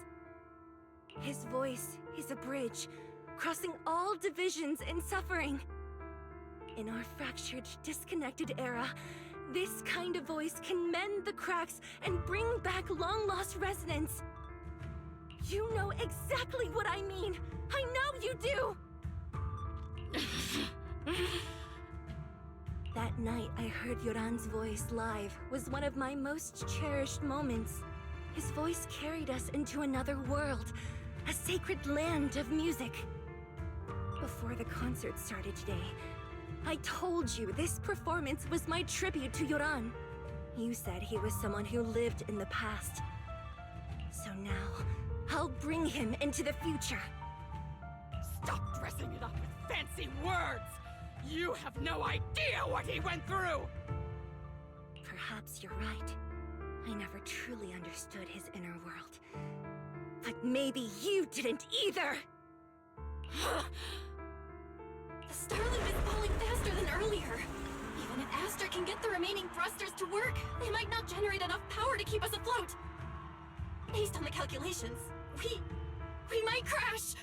His voice is a bridge, crossing all divisions and suffering. In our fractured, disconnected era, this kind of voice can mend the cracks and bring back long-lost resonance. You know exactly what I mean! I know you do! That That night I heard Yoran's voice live was one of my most cherished moments. His voice carried us into another world, a sacred land of music. Before the concert started today, I told you this performance was my tribute to Yoran. You said he was someone who lived in the past. So now, I'll bring him into the future. Stop dressing it up with fancy words! You have no idea what he went through! Perhaps you're right. I never truly understood his inner world. But maybe you didn't either! The Starloop is falling faster than earlier. Even if Aster can get the remaining thrusters to work, they might not generate enough power to keep us afloat. Based on the calculations, we might crash.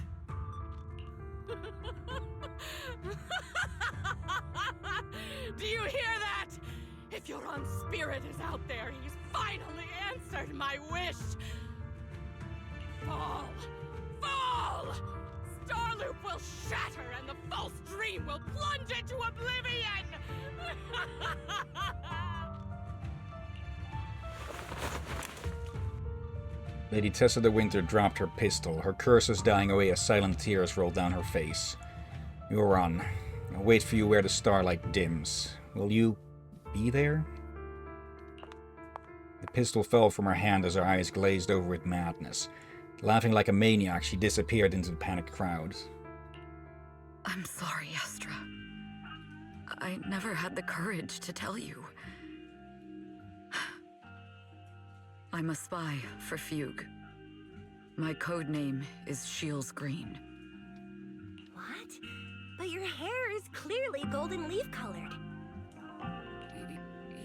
Do you hear that? If Yoran's spirit is out there, he's finally answered my wish. Fall! Fall! Starloop will shatter and the false dream will plunge into oblivion! Lady Tessa de Winter dropped her pistol, her curses dying away as silent tears rolled down her face. Yoran, I'll wait for you where the starlight dims. Will you be there? The pistol fell from her hand as her eyes glazed over with madness. Laughing like a maniac, she disappeared into the panicked crowd. I'm sorry, Astra. I never had the courage to tell you. I'm a spy for Fugue. My code name is Shields Green. What? But your hair is clearly golden leaf colored.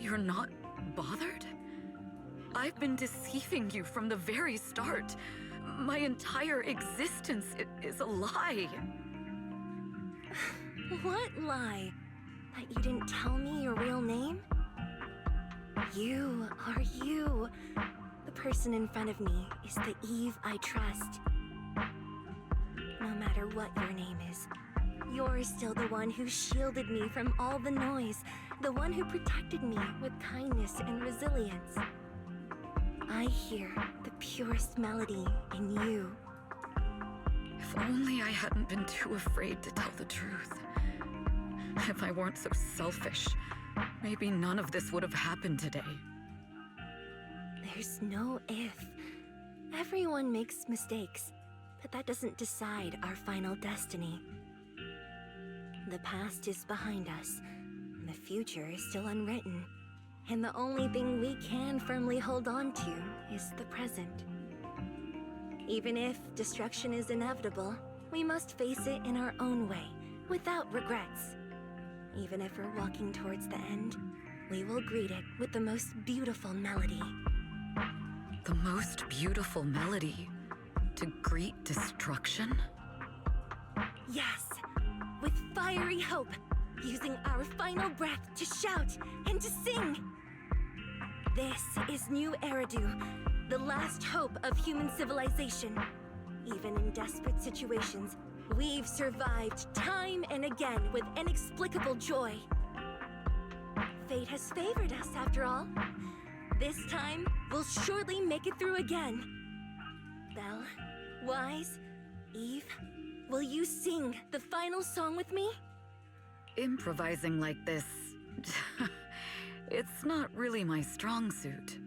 You're not bothered? I've been deceiving you from the very start. My entire existence is a lie. What lie? That you didn't tell me your real name? You are you. The person in front of me is the Eve I trust. No matter what your name is, you're still the one who shielded me from all the noise, the one who protected me with kindness and resilience. I hear the purest melody in you. If only I hadn't been too afraid to tell the truth. If I weren't so selfish, maybe none of this would have happened today. There's no if. Everyone makes mistakes, but that doesn't decide our final destiny. The past is behind us, and the future is still unwritten. And the only thing we can firmly hold on to is the present. Even if destruction is inevitable, we must face it in our own way, without regrets. Even if we're walking towards the end, we will greet it with the most beautiful melody. The most beautiful melody? To greet destruction? Yes, with fiery hope, using our final breath to shout and to sing. This is New Eridu, the last hope of human civilization. Even in desperate situations, we've survived time and again with inexplicable joy. Fate has favored us after all. This time, we'll surely make it through again. Belle, Wise, Eve, will you sing the final song with me? Improvising like this... it's not really my strong suit.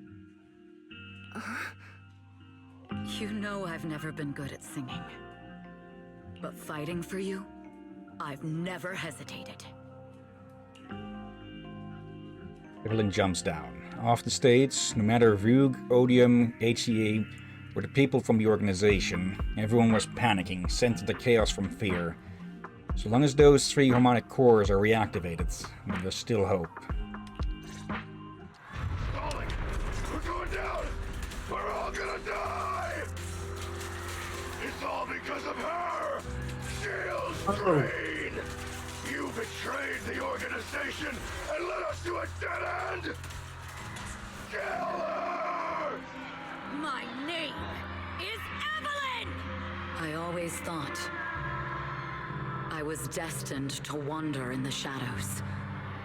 You know I've never been good at singing. But fighting for you, I've never hesitated. Evelyn jumps down. Off the stage, no matter Rug, Odium, HEA, or the people from the organization, everyone was panicking, sent into chaos from fear. So long as those 3 harmonic cores are reactivated, there's still hope. Falling! We're going down! We're all gonna die! It's all because of her! Shields Green! You betrayed the organization and led us to a dead end! Kill her! My name is Evelyn! I always thought I was destined to wander in the shadows,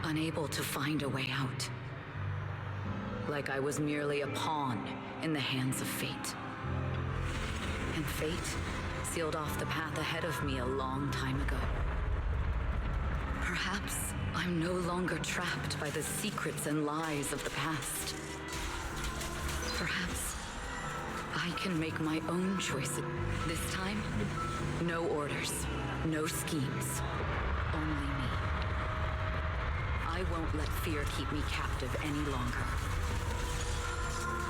unable to find a way out. Like I was merely a pawn in the hands of fate. And fate sealed off the path ahead of me a long time ago. Perhaps I'm no longer trapped by the secrets and lies of the past. Perhaps I can make my own choices. This time, no orders, no schemes, only me. I won't let fear keep me captive any longer.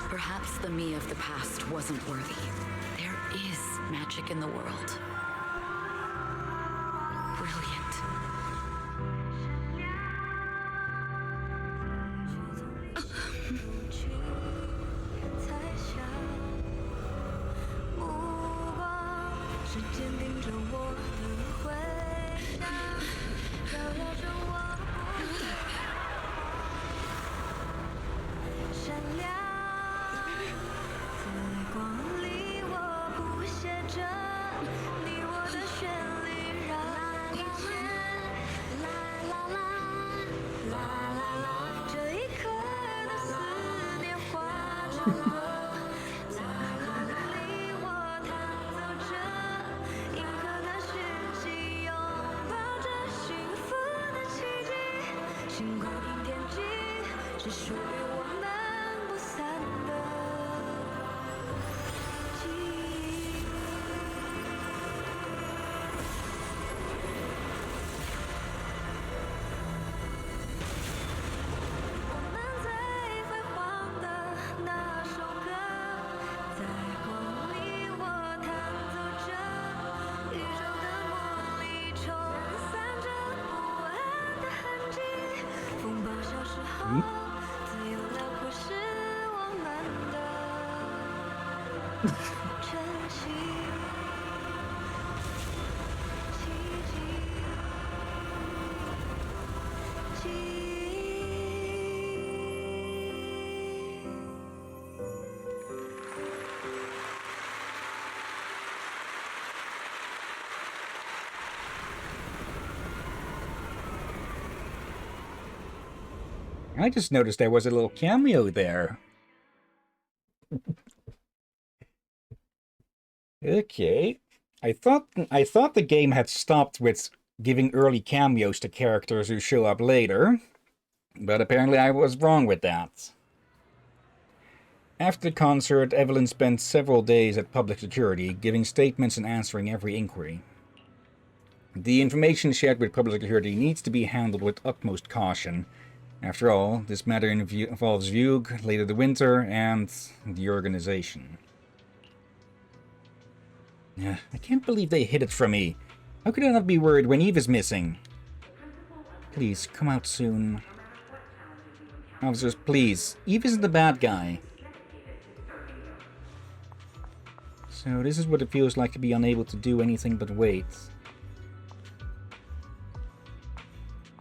Perhaps the me of the past wasn't worthy. There is magic in the world. Brilliant. I just noticed there was a little cameo there. Okay. I thought the game had stopped with giving early cameos to characters who show up later, but apparently I was wrong with that. After the concert, Evelyn spent several days at public security, giving statements and answering every inquiry. The information shared with public security needs to be handled with utmost caution. After all, this matter involves Vug, Lady of the Winter, and the organization. I can't believe they hid it from me. How could I not be worried when Eve is missing? Please, come out soon. Officers, please. Eve isn't the bad guy. So this is what it feels like to be unable to do anything but wait.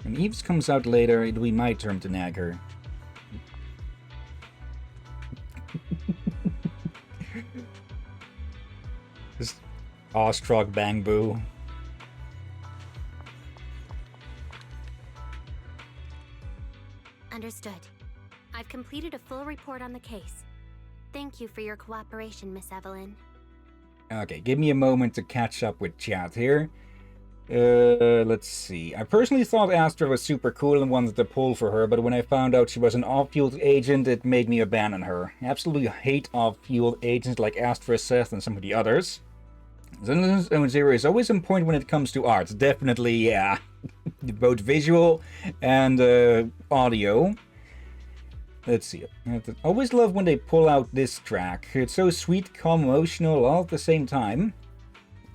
When Eve comes out later, it'll be my turn to nag her. Just awestruck bang boo. Understood. I've completed a full report on the case. Thank you for your cooperation, Miss Evelyn. Okay, give me a moment to catch up with chat here. Let's see. I personally thought Astra was super cool and wanted to pull for her, but when I found out she was an off-field agent, it made me abandon her. I absolutely hate off-field agents like Astra, Seth, and some of the others. Zenless Zero is always on point when it comes to art. Definitely, yeah. Both visual and audio. Let's see. I always love when they pull out this track. It's so sweet, calm, emotional, all at the same time.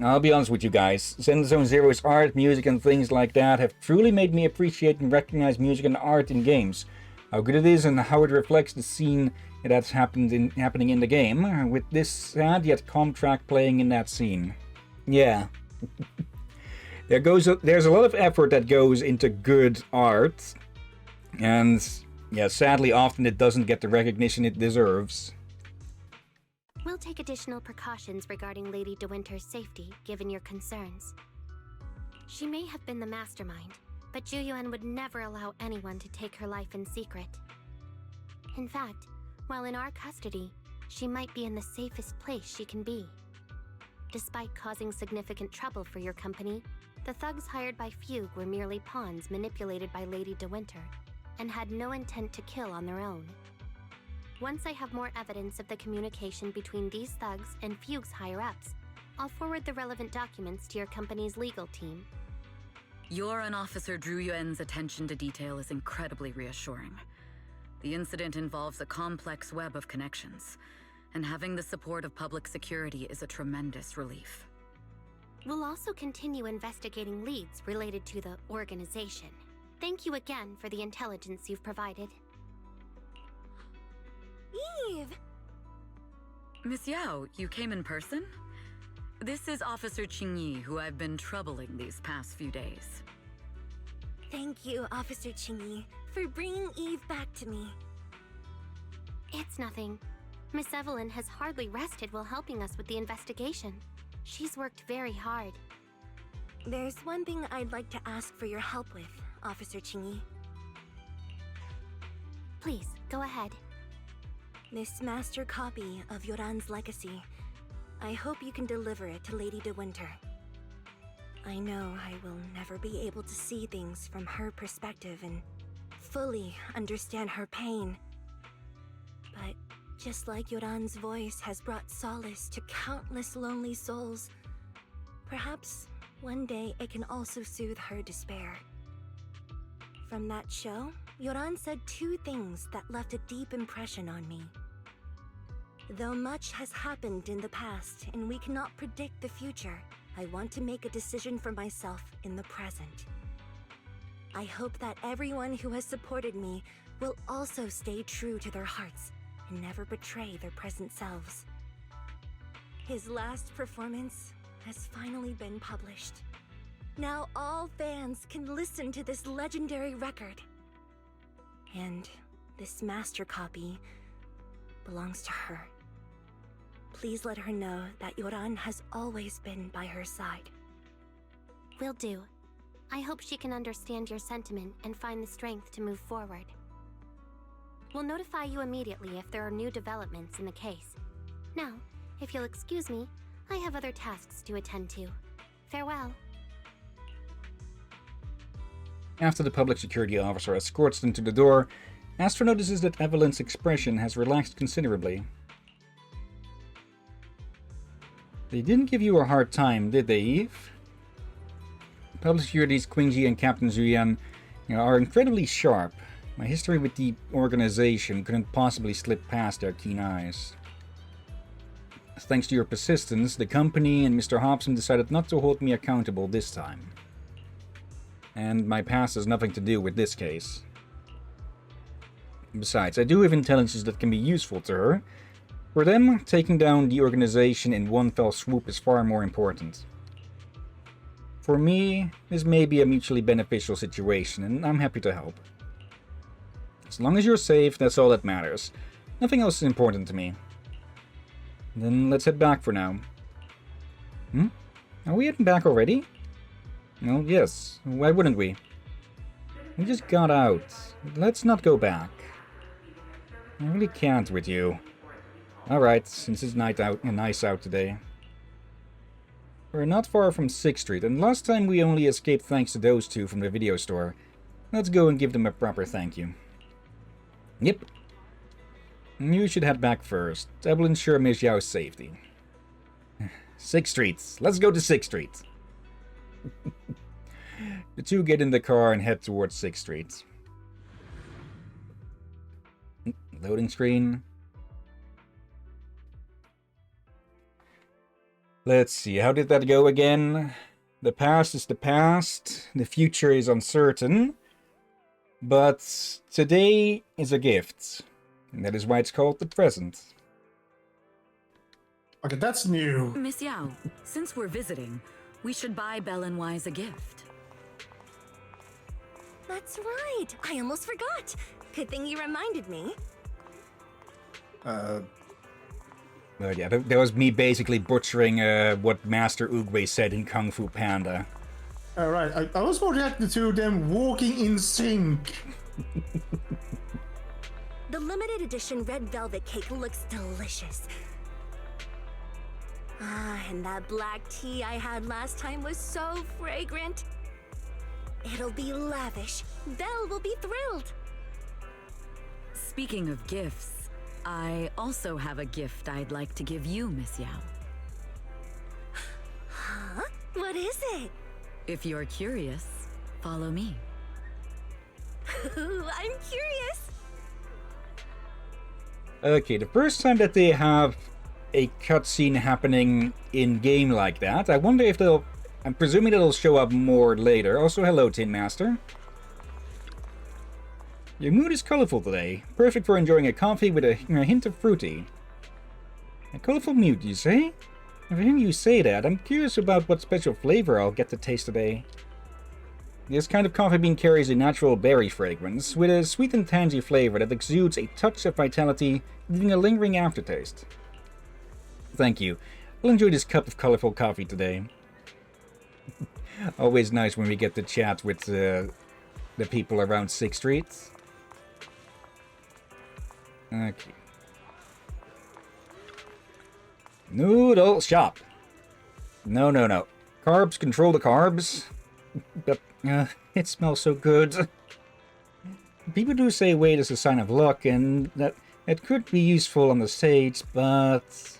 I'll be honest with you guys, Zenless Zero's art, music and things like that have truly made me appreciate and recognize music and art in games. How good it is and how it reflects the scene that's happening in the game, with this sad yet calm track playing in that scene. Yeah. There's a lot of effort that goes into good art, and yeah, sadly often it doesn't get the recognition it deserves. We'll take additional precautions regarding Lady De Winter's safety, given your concerns. She may have been the mastermind, but Jueyuan would never allow anyone to take her life in secret. In fact, while in our custody, she might be in the safest place she can be. Despite causing significant trouble for your company, the thugs hired by Fugue were merely pawns manipulated by Lady De Winter, and had no intent to kill on their own. Once I have more evidence of the communication between these thugs and Fugue's higher-ups, I'll forward the relevant documents to your company's legal team. Your and Officer Jueyuan's attention to detail is incredibly reassuring. The incident involves a complex web of connections, and having the support of public security is a tremendous relief. We'll also continue investigating leads related to the organization. Thank you again for the intelligence you've provided. Eve! Miss Yao, you came in person? This is Officer Qingyi, who I've been troubling these past few days. Thank you, Officer Qingyi, for bringing Eve back to me. It's nothing. Miss Evelyn has hardly rested while helping us with the investigation. She's worked very hard. There's one thing I'd like to ask for your help with, Officer Qingyi. Please, go ahead. This master copy of Yoran's legacy, I hope you can deliver it to Lady De Winter. I know I will never be able to see things from her perspective and fully understand her pain. But just like Yoran's voice has brought solace to countless lonely souls, perhaps one day it can also soothe her despair. From that show, Yoran said two things that left a deep impression on me. Though much has happened in the past and we cannot predict the future, I want to make a decision for myself in the present. I hope that everyone who has supported me will also stay true to their hearts and never betray their present selves. His last performance has finally been published. Now all fans can listen to this legendary record. And this master copy belongs to her. Please let her know that Yoran has always been by her side. Will do. I hope she can understand your sentiment and find the strength to move forward. We'll notify you immediately if there are new developments in the case. Now, if you'll excuse me, I have other tasks to attend to. Farewell. After the public security officer escorts them to the door, Astra notices that Evelyn's expression has relaxed considerably. They didn't give you a hard time, did they, Eve? Public security's Qingyi and Captain Jueyuan are incredibly sharp. My history with the organization couldn't possibly slip past their keen eyes. Thanks to your persistence, the company and Mr. Hobson decided not to hold me accountable this time. And my past has nothing to do with this case. Besides, I do have intelligence that can be useful to her. For them, taking down the organization in one fell swoop is far more important. For me, this may be a mutually beneficial situation, and I'm happy to help. As long as you're safe, that's all that matters. Nothing else is important to me. Then let's head back for now. Are we heading back already? Well, yes. Why wouldn't we? We just got out. Let's not go back. I really can't with you. Alright, since it's nice out today. We're not far from 6th Street, and last time we only escaped thanks to those two from the video store. Let's go and give them a proper thank you. Yep. You should head back first. I will ensure Miss Yao's safety. 6th Street. Let's go to 6th Street. The two get in the car and head towards 6th Street. Loading screen. Let's see, how did that go again? The past is the past, the future is uncertain, but today is a gift. And that is why it's called the present. Okay, that's new. Miss Yao, since we're visiting, we should buy Belle and Wise a gift. That's right! I almost forgot! Good thing you reminded me. But yeah, that was me basically butchering what Master Oogway said in Kung Fu Panda. Alright, I was more reacting to them walking in sync. The limited edition red velvet cake looks delicious. Ah, and that black tea I had last time was so fragrant. It'll be lavish. Belle will be thrilled. Speaking of gifts, I also have a gift I'd like to give you, Miss Yao. Huh? What is it? If you're curious, follow me. I'm curious. Okay, the first time that they have a cutscene happening in-game like that, I wonder if they'll... I'm presuming it'll show up more later. Also, hello, Tin Master. Your mood is colorful today. Perfect for enjoying a coffee with a hint of fruity. A colorful mood, you say? If I hear you say that, I'm curious about what special flavor I'll get to taste today. This kind of coffee bean carries a natural berry fragrance, with a sweet and tangy flavor that exudes a touch of vitality, leaving a lingering aftertaste. Thank you. I'll enjoy this cup of colorful coffee today. Always nice when we get to chat with the people around 6th Street. Okay. Noodle shop. No. Carbs control the carbs. But it smells so good. People do say weight is a sign of luck and that it could be useful on the stage, but...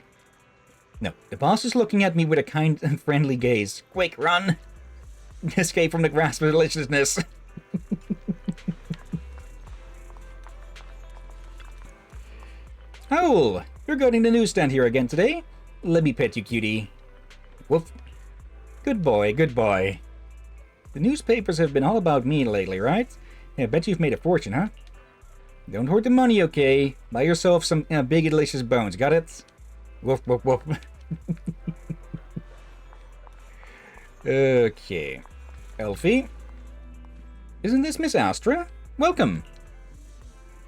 No, the boss is looking at me with a kind and friendly gaze. Quick, run! Escape from the grasp of deliciousness. Howl! You're guarding the newsstand here again today. Let me pet you, cutie. Woof. Good boy, good boy. The newspapers have been all about me lately, right? I bet you've made a fortune, huh? Don't hoard the money, okay? Buy yourself some big delicious bones, got it? Woof, woof, woof. Okay. Elfie? Isn't this Miss Astra? Welcome!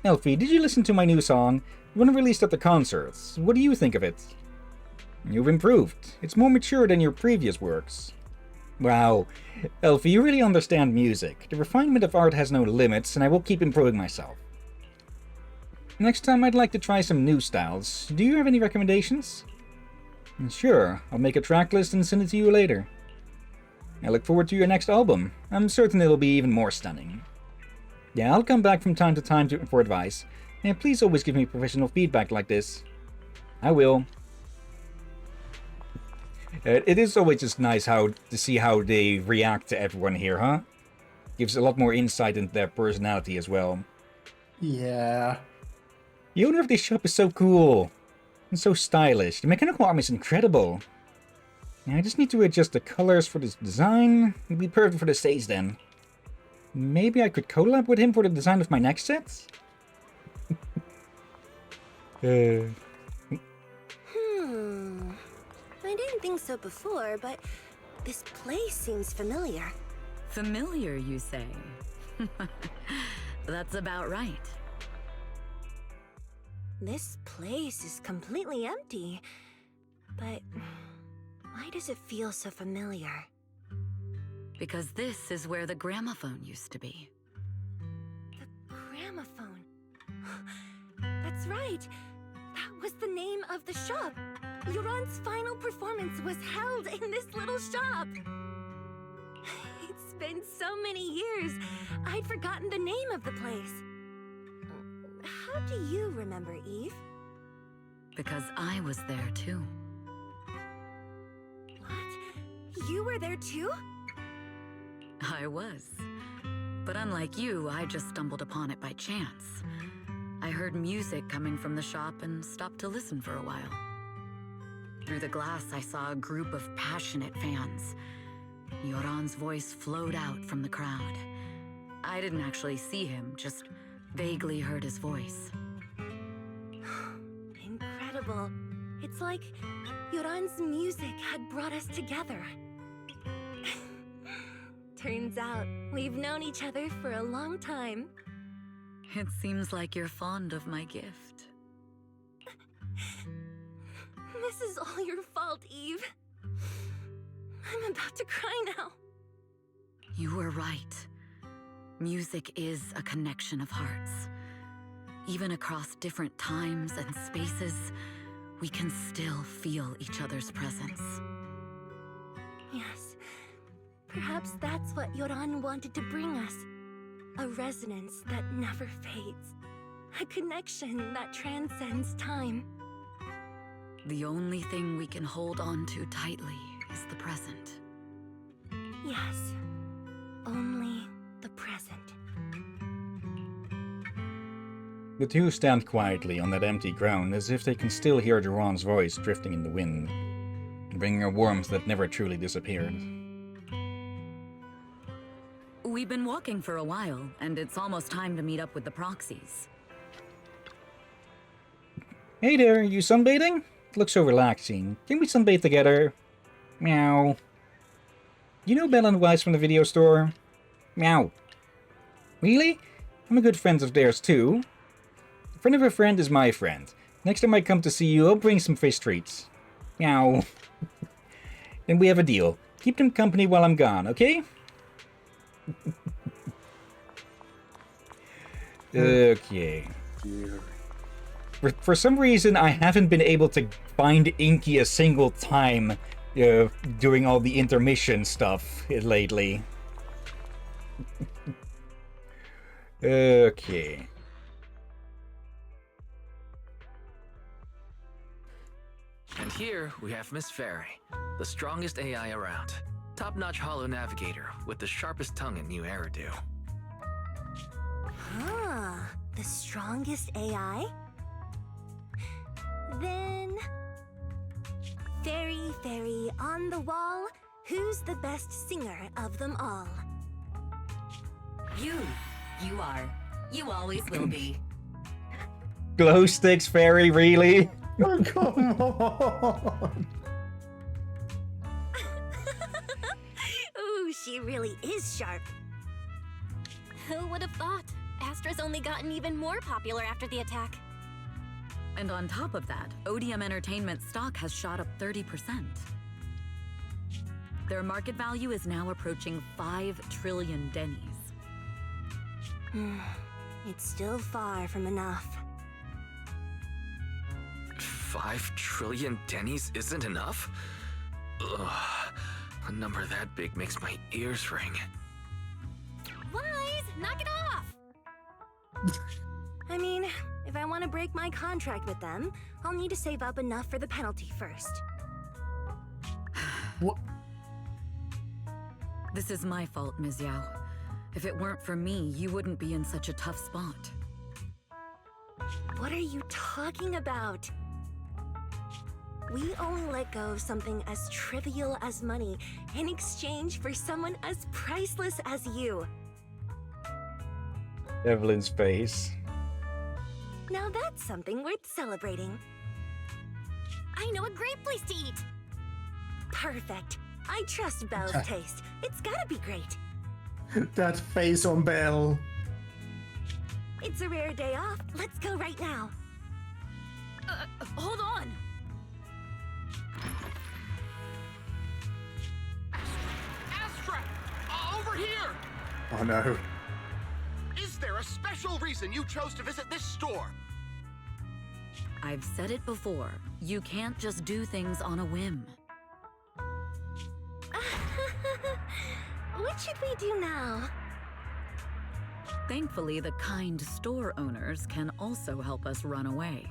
Elfie, did you listen to my new song? The one released at the concerts. What do you think of it? You've improved. It's more mature than your previous works. Wow. Elfie, you really understand music. The refinement of art has no limits, and I will keep improving myself. Next time I'd like to try some new styles. Do you have any recommendations? Sure, I'll make a track list and send it to you later. I look forward to your next album. I'm certain it'll be even more stunning. Yeah, I'll come back from time to time for advice. And please always give me professional feedback like this. I will. It is always just nice to see how they react to everyone here, huh? Gives a lot more insight into their personality as well. Yeah. The owner of this shop is so cool. And so stylish. The mechanical arm is incredible. I just need to adjust the colors for this design. It'll be perfect for the stage then. Maybe I could collab with him for the design of my next set? I didn't think so before, but this place seems familiar. Familiar, you say? That's about right. This place is completely empty, but why does it feel so familiar? Because this is where the gramophone used to be. The gramophone. That's right. That was the name of the shop. Yoran's final performance was held in this little shop. It's been so many years, I'd forgotten the name of the place. How do you remember, Eve? Because I was there too. What? You were there too? I was. But unlike you, I just stumbled upon it by chance. I heard music coming from the shop and stopped to listen for a while. Through the glass, I saw a group of passionate fans. Yoran's voice flowed out from the crowd. I didn't actually see him, just vaguely heard his voice. Incredible. It's like Yoran's music had brought us together. Turns out, we've known each other for a long time. It seems like you're fond of my gift. This is all your fault, Eve. I'm about to cry now. You were right. Music is a connection of hearts. Even across different times and spaces, we can still feel each other's presence. Yes. Perhaps that's what Yoran wanted to bring us. A resonance that never fades. A connection that transcends time. The only thing we can hold on to tightly is the present. Yes. Only the present. The two stand quietly on that empty ground as if they can still hear Duran's voice drifting in the wind, bringing a warmth that never truly disappeared. We've been walking for a while, and it's almost time to meet up with the proxies. Hey there, you sunbathing? It looks so relaxing. Can we sunbathe together? Meow. You know Belle and Weiss from the video store? Meow. Really? I'm a good friend of theirs too. A friend of a friend is my friend. Next time I come to see you, I'll bring some fish treats. Meow. Then we have a deal. Keep them company while I'm gone, okay? Okay. For some reason, I haven't been able to find Inky a single time doing all the intermission stuff lately. Okay. And here we have Miss Fairy, the strongest AI around. Top-notch holo navigator with the sharpest tongue in new Eridu. Huh. The strongest AI? Then... Fairy, fairy, on the wall, who's the best singer of them all? You. You are. You always will be. Glow sticks fairy, really? Oh, come on! Ooh, she really is sharp. Who would have thought? Astra's only gotten even more popular after the attack. And on top of that, Odium Entertainment stock has shot up 30%. Their market value is now approaching 5 trillion dennies. It's still far from enough. 5 trillion dennies isn't enough? Ugh. A number that big makes my ears ring. Wise, knock it off! I mean, if I want to break my contract with them, I'll need to save up enough for the penalty first. What? This is my fault, Ms. Yao. If it weren't for me, you wouldn't be in such a tough spot. What are you talking about? We only let go of something as trivial as money in exchange for someone as priceless as you. Evelyn's face. Now that's something worth celebrating. I know a great place to eat! Perfect. I trust Belle's taste. It's gotta be great. That face on Belle. It's a rare day off. Let's go right now. Hold on! Astra! Over here! Oh no. Is there a special reason you chose to visit this store? I've said it before, you can't just do things on a whim. What should we do now? Thankfully, the kind store owners can also help us run away.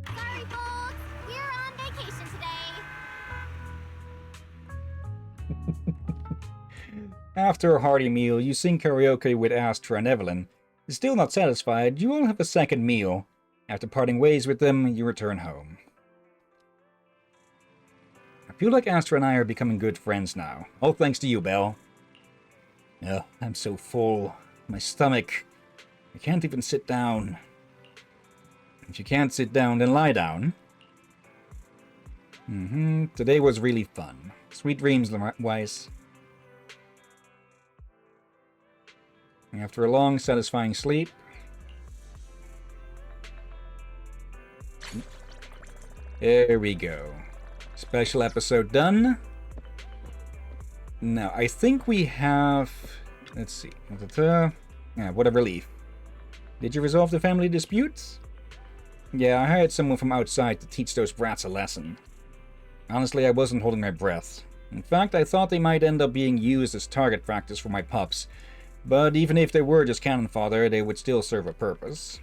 Sorry, folks! We're on vacation today! After a hearty meal, you sing karaoke with Astra and Evelyn. Still not satisfied, you all have a second meal. After parting ways with them, you return home. I feel like Astra and I are becoming good friends now. All thanks to you, Belle. Oh, I'm so full. My stomach. I can't even sit down. If you can't sit down, then lie down. Today was really fun. Sweet dreams, Weiss. After a long, satisfying sleep, there we go. Special episode done. Now, I think we have... Let's see. Yeah, what a relief. Did you resolve the family disputes? Yeah, I hired someone from outside to teach those brats a lesson. Honestly, I wasn't holding my breath. In fact, I thought they might end up being used as target practice for my pups. But even if they were just cannon fodder, they would still serve a purpose.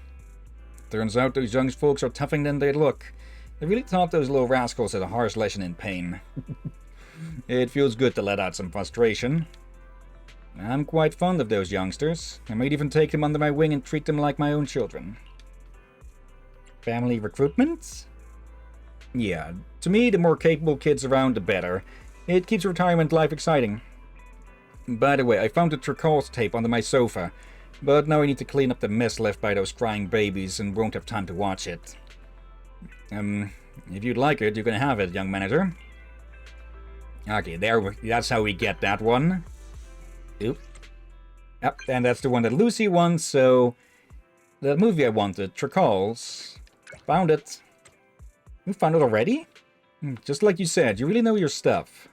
Turns out those young folks are tougher than they look. They really taught those little rascals a harsh lesson in pain. It feels good to let out some frustration. I'm quite fond of those youngsters. I might even take them under my wing and treat them like my own children. Family recruitment? Yeah, to me, the more capable kids around, the better. It keeps retirement life exciting. By the way, I found the Trical's tape under my sofa, but now I need to clean up the mess left by those crying babies and won't have time to watch it. If you'd like it, you can have it, young manager. Okay, that's how we get that one. Oop. Yep, and that's the one that Lucy wants, so... That movie I wanted, Trical's. Found it. You found it already? Just like you said, you really know your stuff.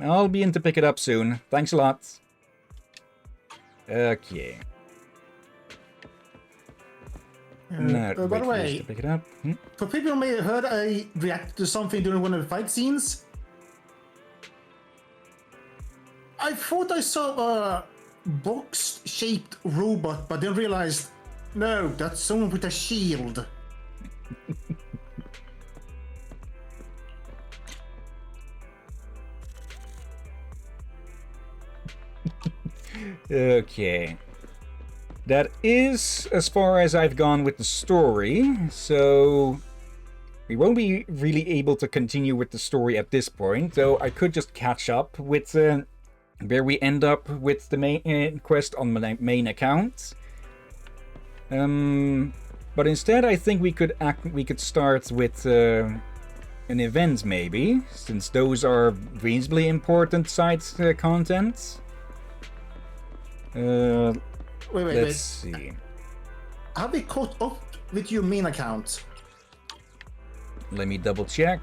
I'll be in to pick it up soon. Thanks a lot. Okay. By the way, pick it up. for people who may have heard I reacted to something during one of the fight scenes, I thought I saw a box-shaped robot, but then realized, no, that's someone with a shield. Okay. That is as far as I've gone with the story, so we won't be really able to continue with the story at this point, though I could just catch up with where we end up with the main quest on my main account. But instead I think we could start with an event maybe, since those are reasonably important side content. Let's see. Have we caught up with your main account? Let me double check.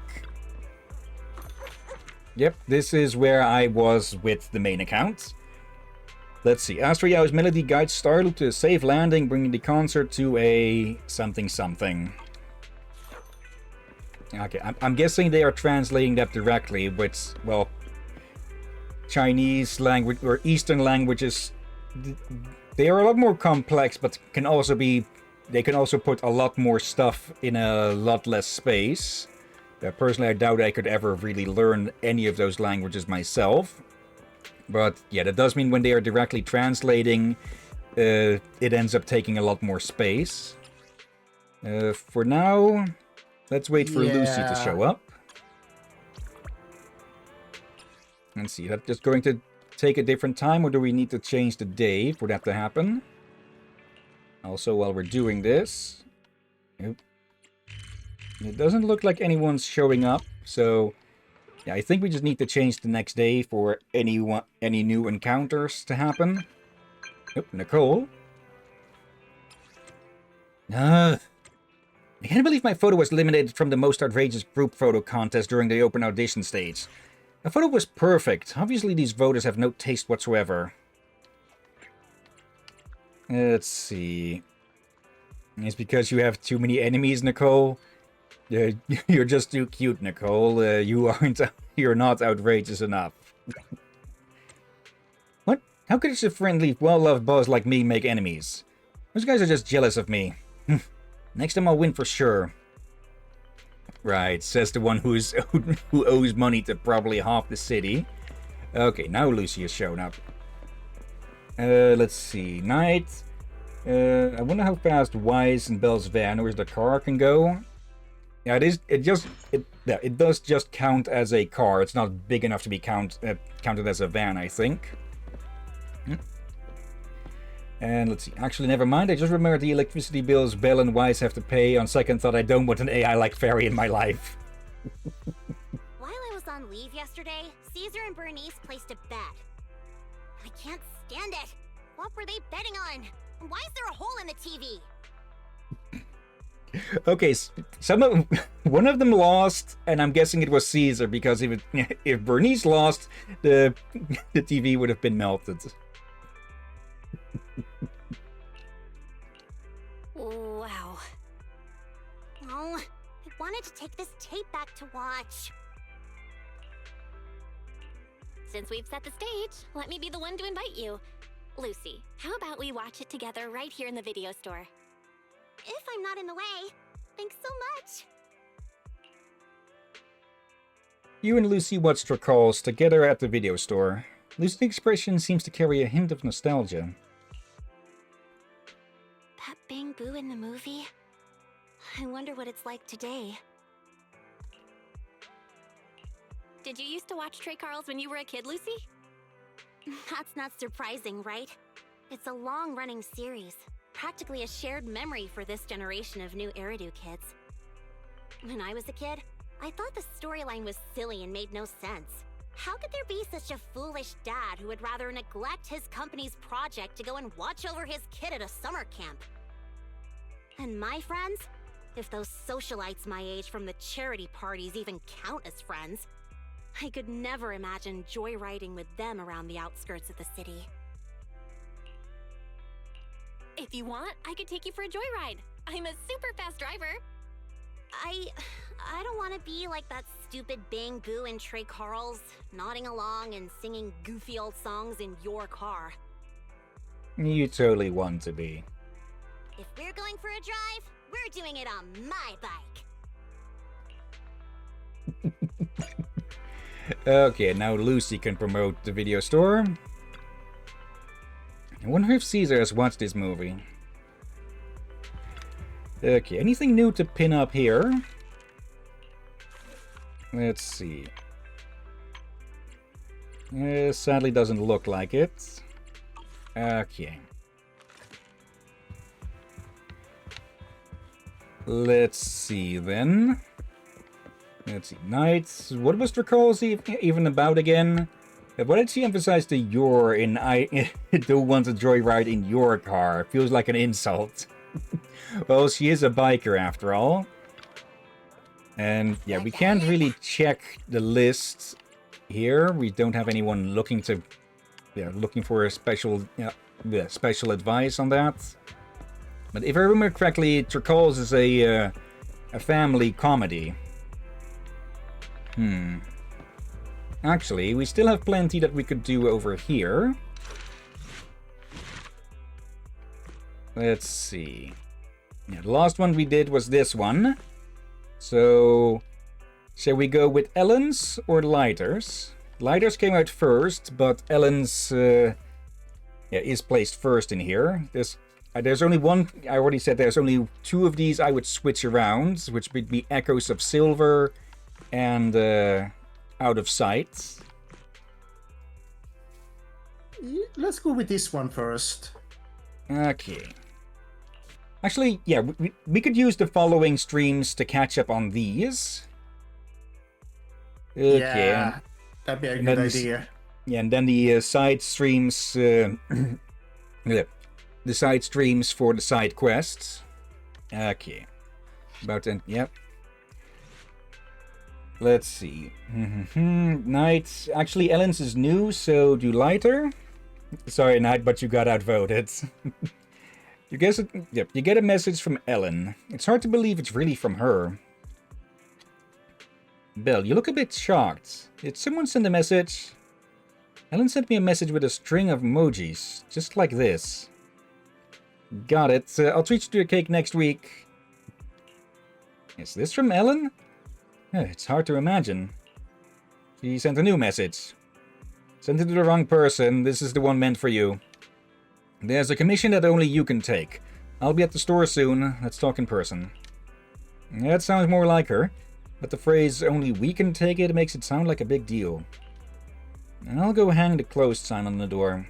Yep, this is where I was with the main account. Let's see. Astro Yao's melody guides Starloop to a safe landing, bringing the concert to a something. Okay, I'm guessing they are translating that directly, with, well, Chinese language or Eastern languages. They are a lot more complex, but they can also put a lot more stuff in a lot less space. Personally, I doubt I could ever really learn any of those languages myself. But yeah, that does mean when they are directly translating, it ends up taking a lot more space. For now, let's wait for Lucy to show up. Let's see, that's just going to take a different time, or do we need to change the day for that to happen? Also, while we're doing this... Nope. It doesn't look like anyone's showing up, so... Yeah, I think we just need to change the next day for any new encounters to happen. Oh, Nicole. I can't believe my photo was eliminated from the most outrageous group photo contest during the open audition stage. The photo was perfect. Obviously, these voters have no taste whatsoever. Let's see. It's because you have too many enemies, Nicole. You're just too cute, Nicole. You're not outrageous enough. What? How could a friendly, well-loved boss like me make enemies? Those guys are just jealous of me. Next time I'll win for sure. Right, says the one who owes money to probably half the city. Okay, now Lucy has shown up. Let's see. Night. I wonder how fast Wise and Belle's van or the car can go. Yeah, it does just count as a car. It's not big enough to be counted as a van, I think. And let's see. Actually, never mind. I just remembered the electricity bills Belle and Wise have to pay. On second thought, I don't want an AI like Fairy in my life. While I was on leave yesterday, Caesar and Bernice placed a bet. I can't stand it. What were they betting on? And why is there a hole in the TV? Okay, one of them lost, and I'm guessing it was Caesar, because if Bernice lost, the TV would have been melted. Wow. Oh, I wanted to take this tape back to watch. Since we've set the stage, let me be the one to invite you. Lucy, how about we watch it together right here in the video store? If I'm not in the way. Thanks so much. You and Lucy watched Recalls together at the video store. Lucy's expression seems to carry a hint of nostalgia. That Bang Boo in the movie? I wonder what it's like today. Did you used to watch Trey Carls when you were a kid, Lucy? That's not surprising, right? It's a long-running series. Practically a shared memory for this generation of new Eridu kids. When I was a kid, I thought the storyline was silly and made no sense. How could there be such a foolish dad who would rather neglect his company's project to go and watch over his kid at a summer camp? And my friends? If those socialites my age from the charity parties even count as friends, I could never imagine joyriding with them around the outskirts of the city. If you want, I could take you for a joyride. I'm a super fast driver. I don't want to be like that stupid Bang Boo and Trey Carls, nodding along and singing goofy old songs in your car. You totally want to be. If we're going for a drive, we're doing it on my bike. Okay, now Lucy can promote the video store. I wonder if Caesar has watched this movie. Okay, anything new to pin up here? Let's see. Sadly doesn't look like it. Okay. Let's see then. Let's see. Knights. What was Recalls even about again? Why did she emphasize the your in I don't want a joyride in your car? Feels like an insult. Well, she is a biker after all. And yeah, we can't really check the list here. We don't have anyone looking for a special special advice on that. But if I remember correctly, Recalls is a family comedy. Actually, we still have plenty that we could do over here. Let's see. Yeah, the last one we did was this one. So, shall we go with Ellen's or Lighters? Lighters came out first, but Ellen's is placed first in here. There's only one, I already said there's only two of these I would switch around, which would be Echoes of Silver and Out of Sight. Let's go with this one first. Okay. Actually, yeah, we could use the following streams to catch up on these. Okay. Yeah, that'd be a good idea. Yeah, and then the side streams, the side streams for the side quests. Okay. About then, yep. Let's see. Knight. Actually, Ellen's is new, so do Lighter. Sorry, Knight, but you got outvoted. You get a message from Ellen. It's hard to believe it's really from her. Belle, you look a bit shocked. Did someone send a message? Ellen sent me a message with a string of emojis, just like this. Got it. I'll treat you to a cake next week. Is this from Ellen? It's hard to imagine. She sent a new message. Sent it to the wrong person. This is the one meant for you. There's a commission that only you can take. I'll be at the store soon. Let's talk in person. That sounds more like her. But the phrase, only we can take it, makes it sound like a big deal. I'll go hang the closed sign on the door.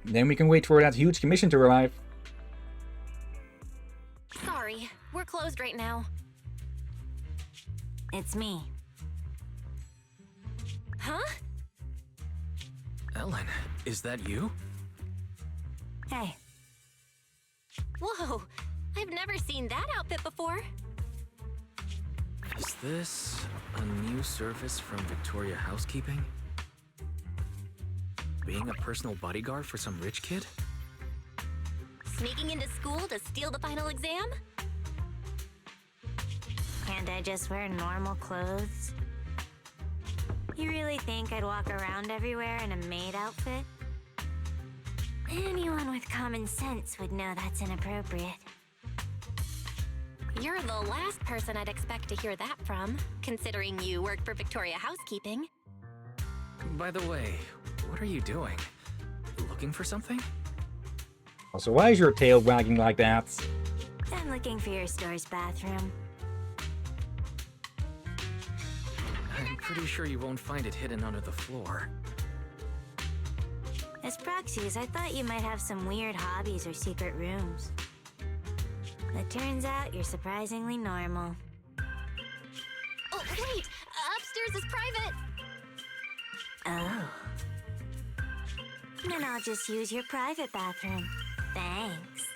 Then we can wait for that huge commission to arrive. Sorry, we're closed right now. It's me. Huh? Ellen, is that you? Hey. Whoa, I've never Never seen that outfit before. Is this a new service from Victoria Housekeeping? Being a personal bodyguard for some rich kid? Sneaking into school to steal the final exam? Can't I just wear normal clothes? You really think I'd walk around everywhere in a maid outfit? Anyone with common sense would know that's inappropriate. You're the last person I'd expect to hear that from, considering you work for Victoria Housekeeping. By the way, what are you doing? Looking for something? Also, why is your tail wagging like that? I'm looking for your store's bathroom. I'm pretty sure you won't find it hidden under the floor. As proxies, I thought you might have some weird hobbies or secret rooms. It turns out you're surprisingly normal. Oh, wait! Upstairs is private! Oh. Then I'll just use your private bathroom. Thanks.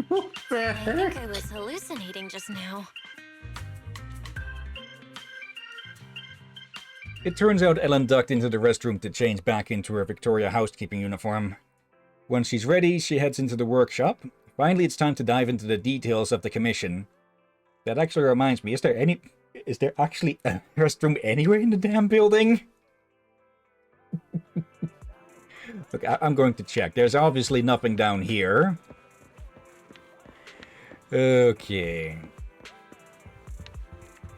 What the I heck? think I was hallucinating just now. It turns out Ellen ducked into the restroom to change back into her Victoria Housekeeping uniform. Once she's ready, she heads into the workshop. Finally, it's time to dive into the details of the commission. That actually reminds me, is there actually a restroom anywhere in the damn building? Look, I'm going to check. There's obviously nothing down here. Okay.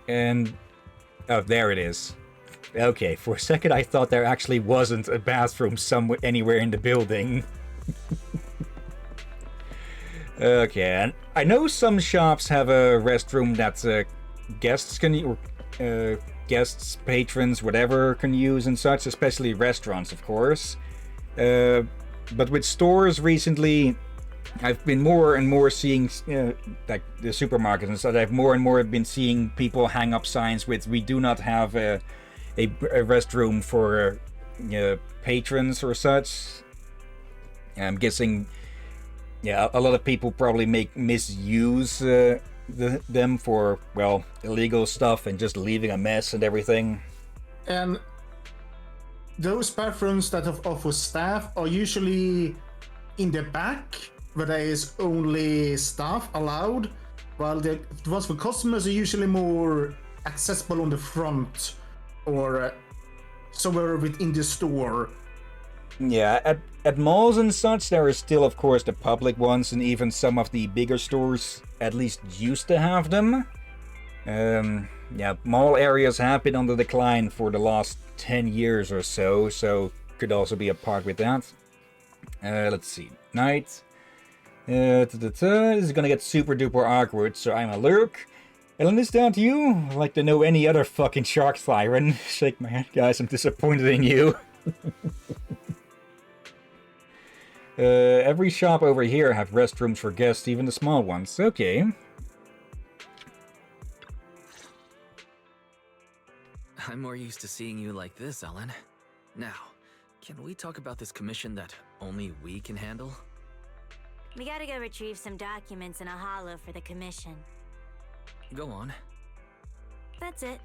And... oh, there it is. Okay, for a second I thought there actually wasn't a bathroom somewhere anywhere in the building. Okay, and I know some shops have a restroom that guests can guests, patrons, whatever can use and such, especially restaurants, of course. But with stores recently, I've been more and more seeing, like the supermarkets and stuff, I've more and more been seeing people hang up signs with, "We do not have a restroom for patrons" or such. I'm guessing, yeah, a lot of people probably misuse them for, well, illegal stuff and just leaving a mess and everything. And those bathrooms that are for staff are usually in the back, where there is only staff allowed, while the ones for customers are usually more accessible on the front or somewhere within the store. Yeah, at malls and such, there is still, of course, the public ones, and even some of the bigger stores at least used to have them. Yeah, mall areas have been on the decline for the last 10 years or so could also be a part with that. Let's see. Night. This is gonna get super duper awkward, so I'm a lurk. Ellen, it's down to you. I'd like to know any other fucking shark siren. Shake my head, guys, I'm disappointed in you. Every shop over here have restrooms for guests, even the small ones. Okay. I'm more used to seeing you like this, Ellen. Now, can we talk about this commission that only we can handle? We gotta go retrieve some documents in a hollow for the commission. Go on. That's it.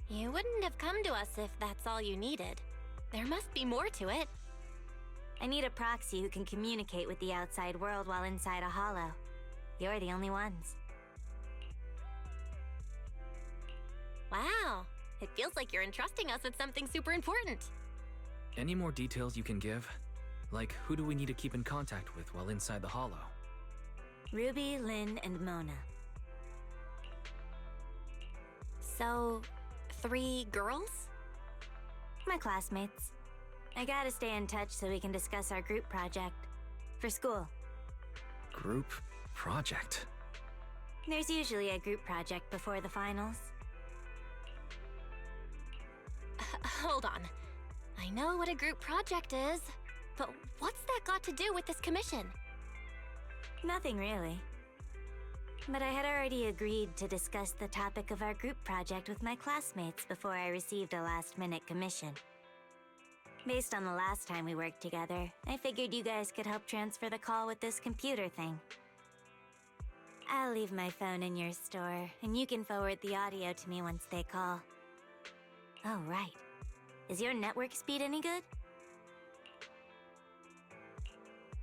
You wouldn't have come to us if that's all you needed. There must be more to it. I need a proxy who can communicate with the outside world while inside a hollow. You're the only ones. Wow, it feels like you're entrusting us with something super important. Any more details you can give? Like, who do we need to keep in contact with while inside the hollow? Ruby, Lynn, and Mona. So, 3 girls? My classmates. I gotta stay in touch so we can discuss our group project. For school. Group project? There's usually a group project before the finals. Hold on. I know what a group project is, but what's that got to do with this commission? Nothing really. but I had already agreed to discuss the topic of our group project with my classmates before I received a last-minute commission. Based on the last time we worked together, I figured you guys could help transfer the call with this computer thing. I'll leave my phone in your store, and you can forward the audio to me once they call. Oh, right. Is your network speed any good?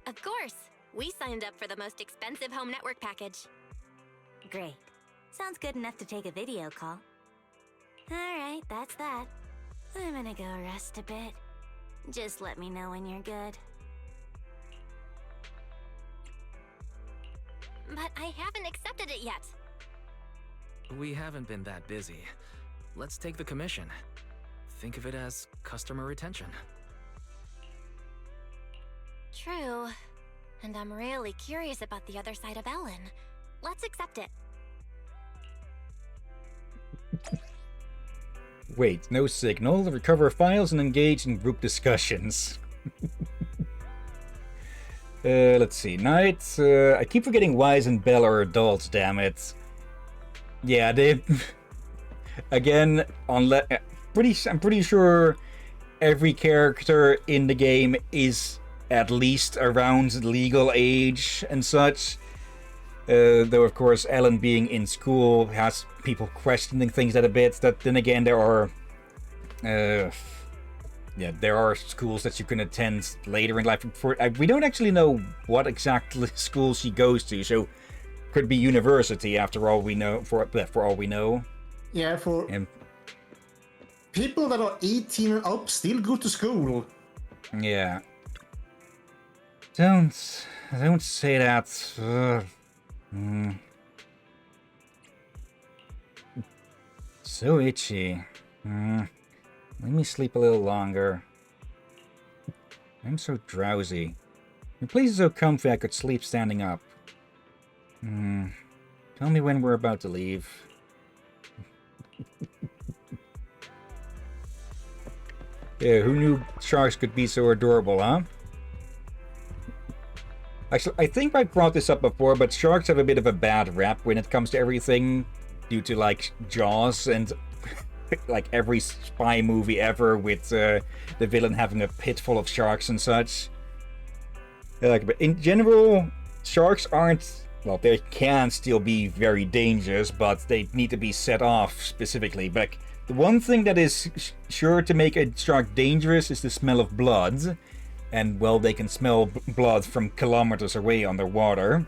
Of course! We signed up for the most expensive home network package. Great. Sounds good enough to take a video call. Alright, that's that. I'm gonna go rest a bit. Just let me know when you're good. But I haven't accepted it yet. We haven't been that busy. Let's take the commission. Think of it as customer retention. True. And I'm really curious about the other side of Ellen. Let's accept it. Wait, no signal. Recover files and engage in group discussions. Let's see. Night. I keep forgetting Wise and Belle are adults, damn it. Yeah, they... Again, I'm pretty sure every character in the game is at least around legal age and such. Though, of course, Ellen being in school has people questioning things that a bit. That then again, there are schools that you can attend later in life. We don't actually know what exactly school she goes to, so could be university after all we know. For all we know. Yeah, people that are 18 and up still go to school. Yeah. Don't say that. So itchy. Let me sleep a little longer. I'm so drowsy. Your place is so comfy I could sleep standing up. Tell me when we're about to leave. Yeah, who knew sharks could be so adorable, huh? Actually, I think I brought this up before, but sharks have a bit of a bad rap when it comes to everything, due to, like, Jaws and, like, every spy movie ever with the villain having a pit full of sharks and such. Like, but in general, sharks aren't... Well, they can still be very dangerous, but they need to be set off specifically. But the one thing that is sure to make a shark dangerous is the smell of blood. And, well, they can smell blood from kilometers away underwater.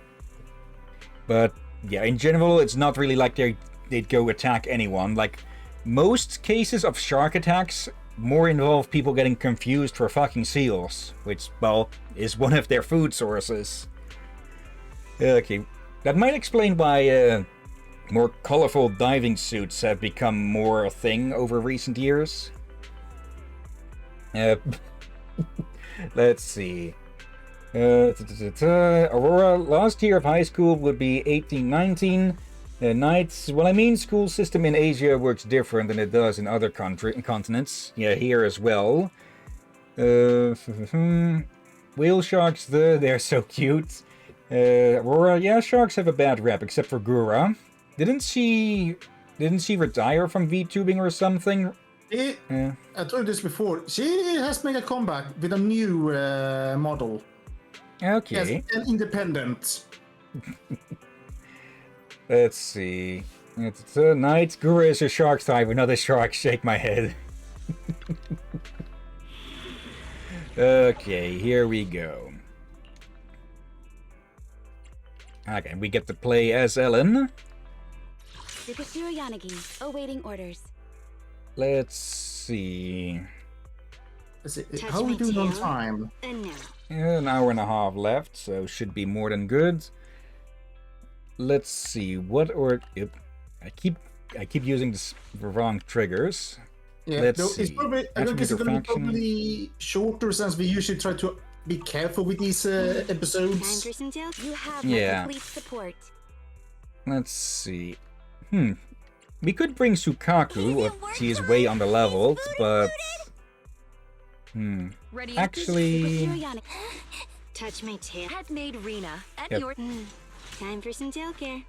But, yeah, in general, it's not really like they'd go attack anyone. Like, most cases of shark attacks more involve people getting confused for fucking seals. Which, well, is one of their food sources. Okay, that might explain why more colorful diving suits have become more a thing over recent years. Let's see. Aurora, last year of high school would be 1819. Nights, well, I mean, school system in Asia works different than it does in other continents. Yeah, here as well. Whale sharks, they're so cute. Aurora, yeah, sharks have a bad rep, except for Gura. Didn't she retire from VTubing or something? I told you this before. She has made a comeback with a new model. Okay. Yes, and independent. Let's see. It's a night. Gura is a shark type. Another shark. Shake my head. Okay, here we go. Okay, we get to play as Ellen. Superhero Yanagi, awaiting orders. Let's see. How are we doing on time? An hour and a half left, so should be more than good. Let's see what Yep, I keep using the wrong triggers. Yeah, Let's see. It's probably, I don't guess it's going to be probably shorter since we usually try to be careful with these episodes. You have Yeah. complete support. Let's see. We could bring Sukaku if she is way underleveled, but actually, Touch my tail. Had made Rena at Yep. your Time for some tail care.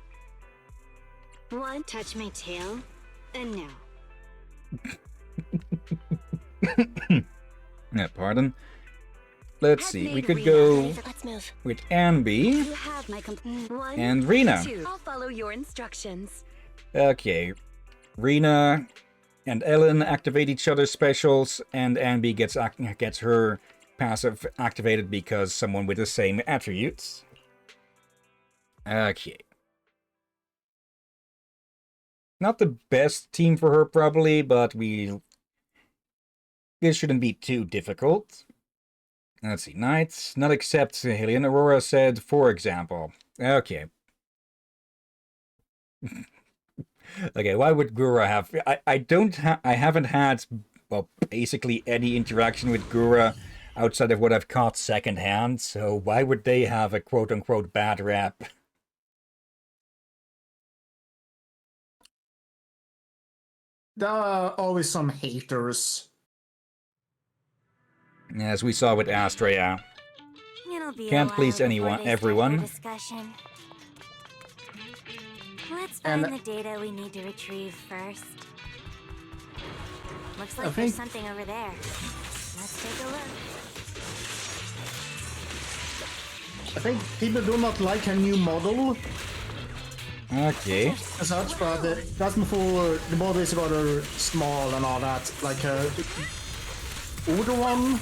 One, touch my tail, and no. Yeah, pardon. Let's see, we could go with Anby You have my one, and Rena. two. I'll follow your instructions. Okay, Rena and Ellen activate each other's specials, and Anby gets her passive activated because someone with the same attributes. Okay. Not the best team for her, probably, but this shouldn't be too difficult. Let's see, Knights, not except Hillyan. Aurora said, for example. Okay. Okay, why would Gura have... I haven't had, well, basically any interaction with Gura outside of what I've caught secondhand, so why would they have a quote-unquote bad rap? There are always some haters. As we saw with Astra, yeah. It'll be Can't a please while anyone, before they start everyone. their discussion. Let's find the data we need to retrieve first. Looks like there's something over there. Let's take a look. I think people do not like a new model Okay. as such, but that's before the model is rather small and all that. Like a older one.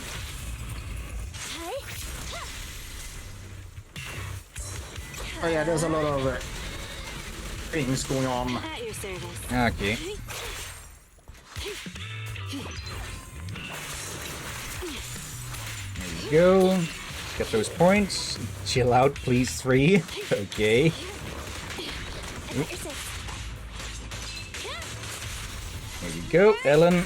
Oh yeah, there's a lot of things going on. At your service. Okay. There we go. Get those points. Chill out, please, 3. Okay. There we go, Ellen.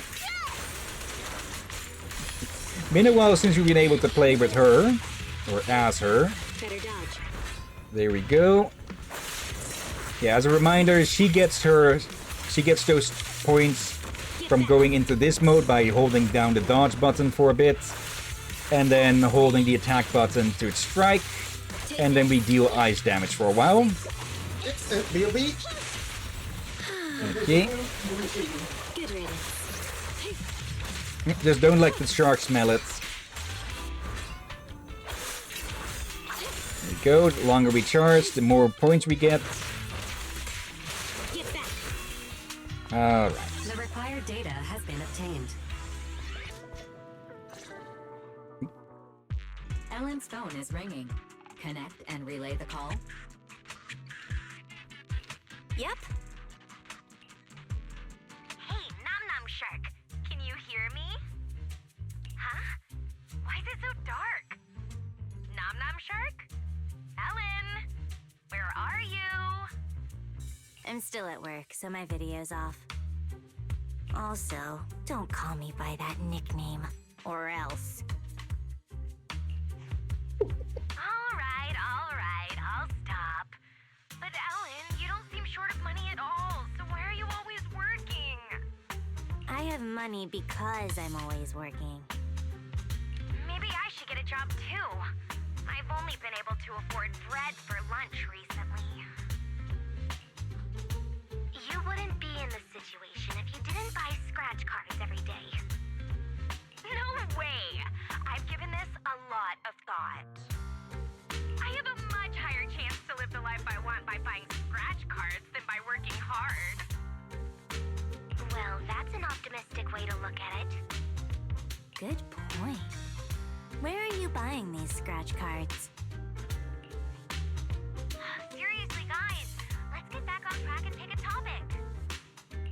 Been a while since we've been able to play with her, or as her. There we go. Yeah, as a reminder, she gets those points from going into this mode by holding down the dodge button for a bit, and then holding the attack button to strike, and then we deal ice damage for a while. BOB. Okay. Just don't let the shark smell it. There we go. The longer we charge, the more points we get. Alright. The required data has been obtained. Ellen's phone is ringing. Connect and relay the call. Yep. Hey, Nom Nom Shark, can you hear me? Huh? Why is it so dark? Nom Nom Shark? Ellen, where are you? I'm still at work, so my video's off. Also, don't call me by that nickname, or else. All right, I'll stop. But Ellen, you don't seem short of money at all, so why are you always working? I have money because I'm always working. Maybe I should get a job too. I've only been able to afford bread for lunch recently. You wouldn't be in this situation if you didn't buy scratch cards every day. No way! I've given this a lot of thought. I have a much higher chance to live the life I want by buying scratch cards than by working hard. Well, that's an optimistic way to look at it. Good point. Where are you buying these scratch cards? Seriously, guys, let's get back on track and pick a topic.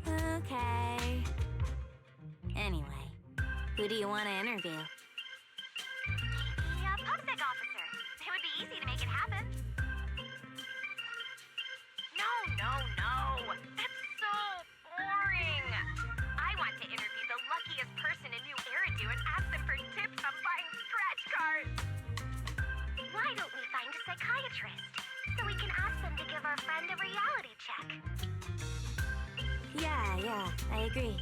Okay. Anyway, who do you want to interview? The PubSec officer. It would be easy to make it happen. No. That's so boring. I want to interview the luckiest person in New Eridu and ask them for tips on buying scratch cards. Why don't we find a psychiatrist so we can ask them to give our friend a reality check? Yeah, I agree.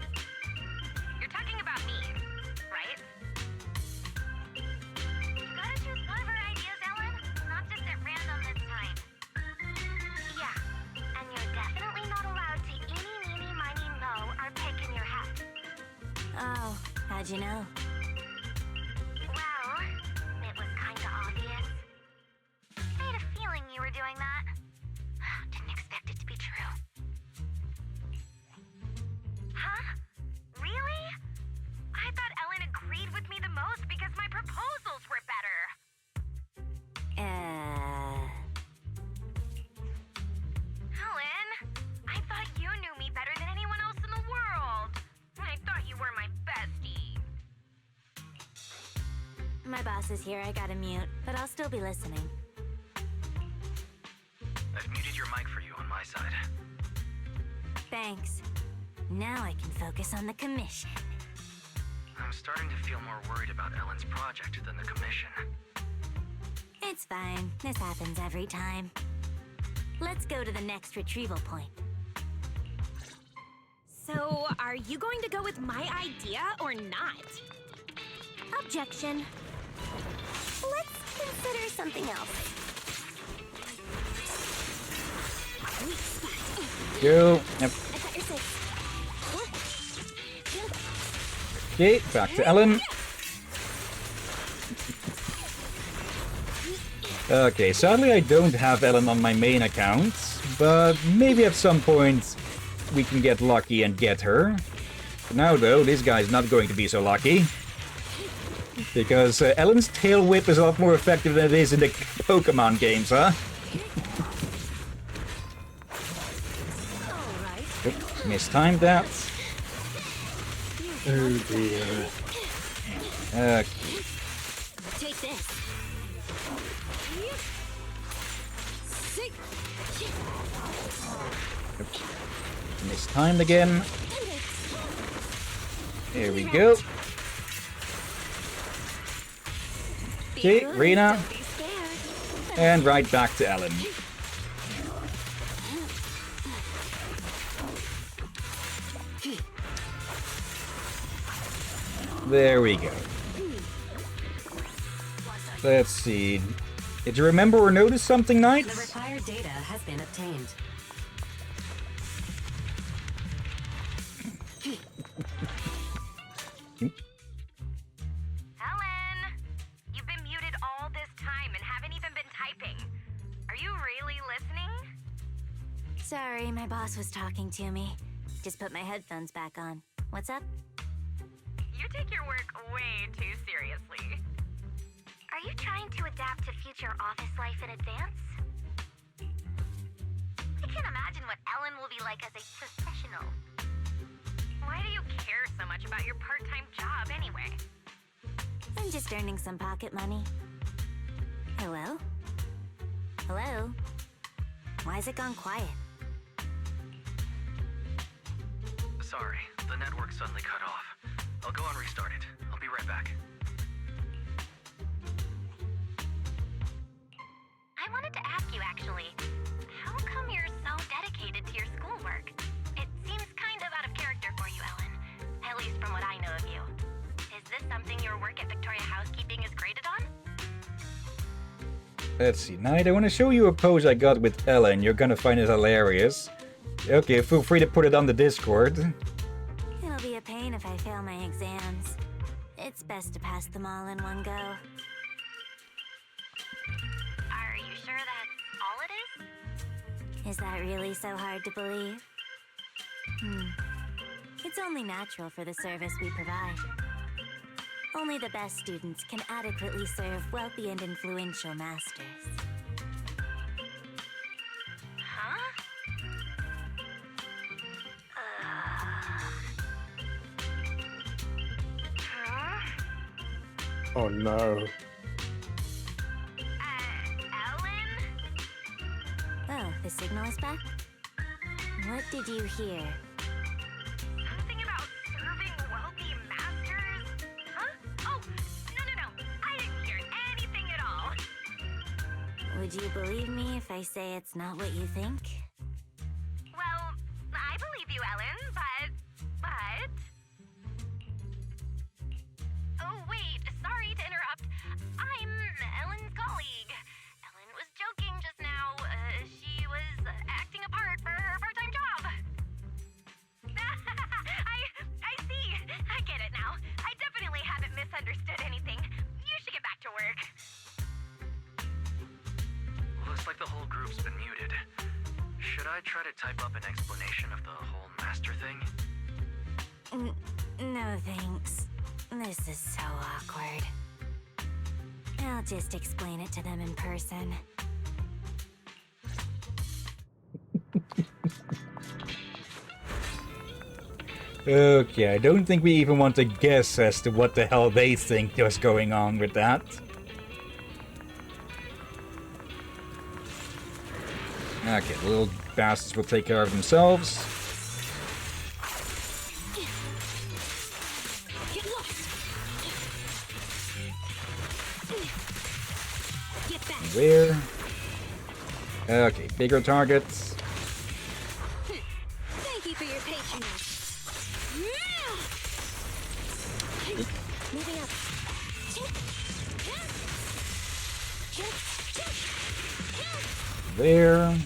You're talking about me, right? Gotta choose one of our ideas, Ellen. Not just at random this time. Yeah, and you're definitely not allowed Oh, how'd you know? Well, it was kinda obvious. I had a feeling you were doing that. Didn't expect it to be true. Huh? Really? I thought Ellen agreed with me the most because my proposals were better. Ellen, I thought you knew me better than anyone else in the world. I thought you were my bestie. My boss is here, I gotta mute, but I'll still be listening. I've muted your mic for you on my side. Thanks. Now I can focus on the commission. I'm starting to feel more worried about Ellen's project than the commission. It's fine. This happens every time. Let's go to the next retrieval point. So, are you going to go with my idea or not? Objection. Let's consider something else. Go. Yep. I got your six. Okay, back to Ellen. Okay, sadly I don't have Ellen on my main account, but maybe at some point we can get lucky and get her. For now though, this guy's not going to be so lucky. Because Ellen's tail whip is a lot more effective than it is in the Pokemon games, huh? Oop, mistimed that. Oh dear. Take this. Mistimed again. There we go. Okay, Rena. And right back to Ellen. There we go. Let's see. Did you remember or notice something, Knights? The required data has been obtained. Ellen, you've been muted all this time and haven't even been typing. Are you really listening? Sorry, my boss was talking to me. Just put my headphones back on. What's up? You take your work way too seriously. Are you trying to adapt to future office life in advance? I can't imagine what Ellen will be like as a professional. Why do you care so much about your part-time job anyway? I'm just earning some pocket money. Hello? Hello? Why's it gone quiet? Sorry, the network suddenly cut off. I'll go and restart it. I'll be right back. I wanted to ask you actually, how come you're so dedicated to your schoolwork? It seems kind of out of character for you, Ellen. At least from what I know of you. Is this something your work at Victoria Housekeeping is graded on? Let's see, Knight, I want to show you a pose I got with Ellen. You're gonna find it hilarious. Okay, feel free to put it on the Discord. It'll be a pain if I fail my exams. It's best to pass them all in one go. Are you sure that's all it is? Is that really so hard to believe? It's only natural for the service we provide. Only the best students can adequately serve wealthy and influential masters. Huh? Oh no. Ellen? Oh, the signal is back? What did you hear? Something about serving wealthy masters? Huh? Oh, no. I didn't hear anything at all. Would you believe me if I say it's not what you think? Well, I believe you, Ellen, but... Oh, wait, sorry to interrupt. I'm Ellen's colleague. Ellen was joking just now. She was acting a part for her part-time job. I see. I get it try to type up an explanation of the whole master thing? No thanks. This is so awkward. I'll just explain it to them in person. Okay, I don't think we even want to guess as to what the hell they think was going on with that. Okay, the little bastards will take care of themselves. Get lost. Get back. Where? Okay, bigger targets. Thank you for your patronage. Moving up. There.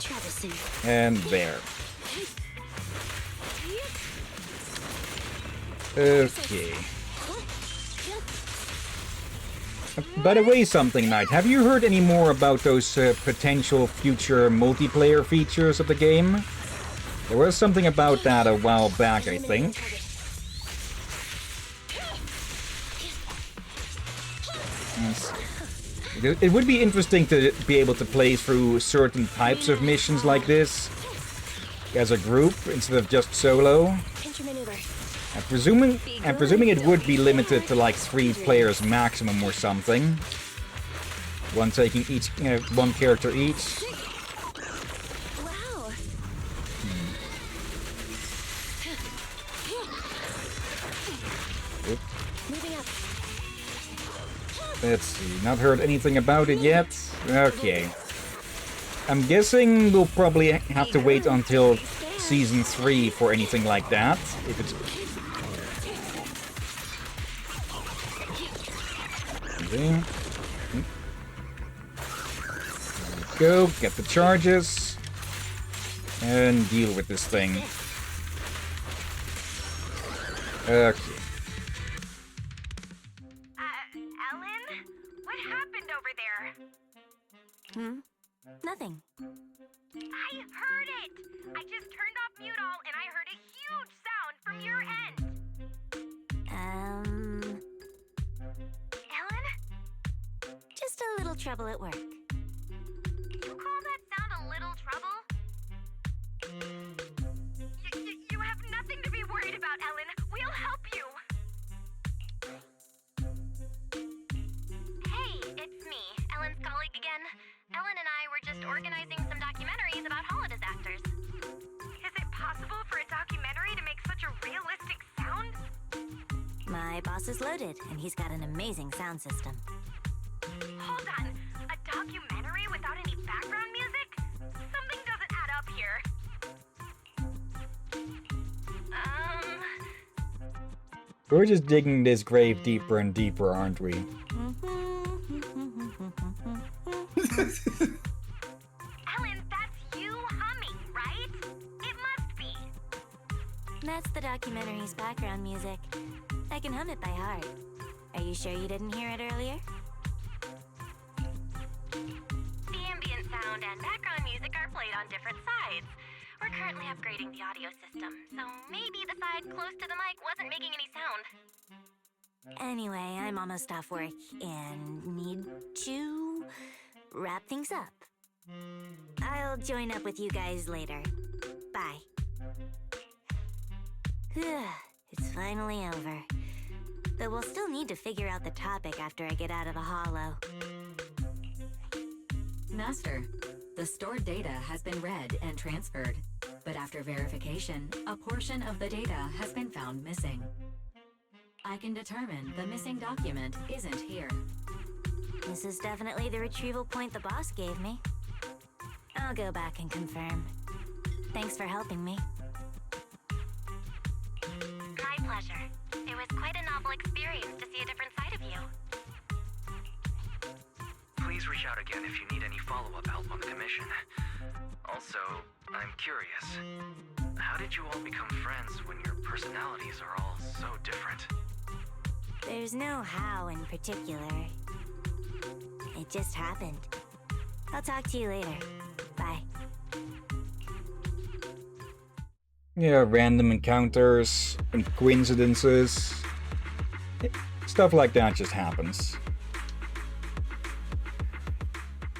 Traversing. And there. Okay. By the way, Something Knight, have you heard any more about those potential future multiplayer features of the game? There was something about that a while back, I think. It would be interesting to be able to play through certain types of missions like this as a group instead of just solo. I'm presuming it would be limited to like 3 players maximum or something. One taking each, one character each. Wow. Moving up. Let's see, not heard anything about it yet. Okay. I'm guessing we'll probably have to wait until Season 3 for anything like that. If it's... Okay. Go, get the charges. And deal with this thing. Okay. Ellen? What happened over there? Nothing. I heard it! I just turned off mute all and I heard a huge sound from your end! Ellen? Just a little trouble at work. You call that sound a little trouble? You have nothing to be worried about, Ellen. We'll help you. Hey, it's me, Ellen's colleague again. Ellen and I were just organizing some documentaries about holo disasters. Is it possible for a documentary to make such a realistic sound? My boss is loaded, and he's got an amazing sound system. Hold on, a documentary without any background music? Something doesn't add up here. We're just digging this grave deeper and deeper, aren't we? Ellen, that's you humming, right? It must be. That's the documentary's background music. I can hum it by heart. Are you sure you didn't hear it earlier? The ambient sound and background music are played on different sides. We're currently upgrading the audio system, so maybe the side close to the mic wasn't making any sound. Anyway, I'm almost off work and need to wrap things up. I'll join up with you guys later. Bye. It's finally over. Though we'll still need to figure out the topic after I get out of the holo. Master, the stored data has been read and transferred, but after verification, a portion of the data has been found missing. I can determine the missing document isn't here. This is definitely the retrieval point the boss gave me. I'll go back and confirm. Thanks for helping me. My pleasure. It was quite a novel experience to see a different side of you. Please reach out again if you need any follow-up help on the commission. Also, I'm curious. How did you all become friends when your personalities are all so different? There's no how in particular. It just happened. I'll talk to you later. Bye. Yeah, random encounters and coincidences. Stuff like that just happens.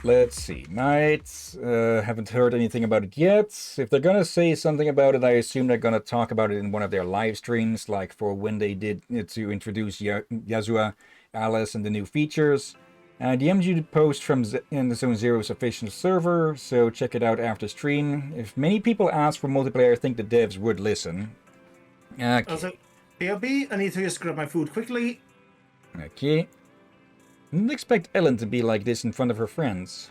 Let's see. Knights. Haven't heard anything about it yet. If they're gonna say something about it, I assume they're gonna talk about it in one of their live streams, like for when they did to introduce Yasua, Alice, and the new features. DM'd you the post from in the Zone Zero's official server, so check it out after stream. If many people ask for multiplayer, I think the devs would listen. Okay. Also, BRB, I need to just grab my food quickly. Okay. Didn't expect Ellen to be like this in front of her friends.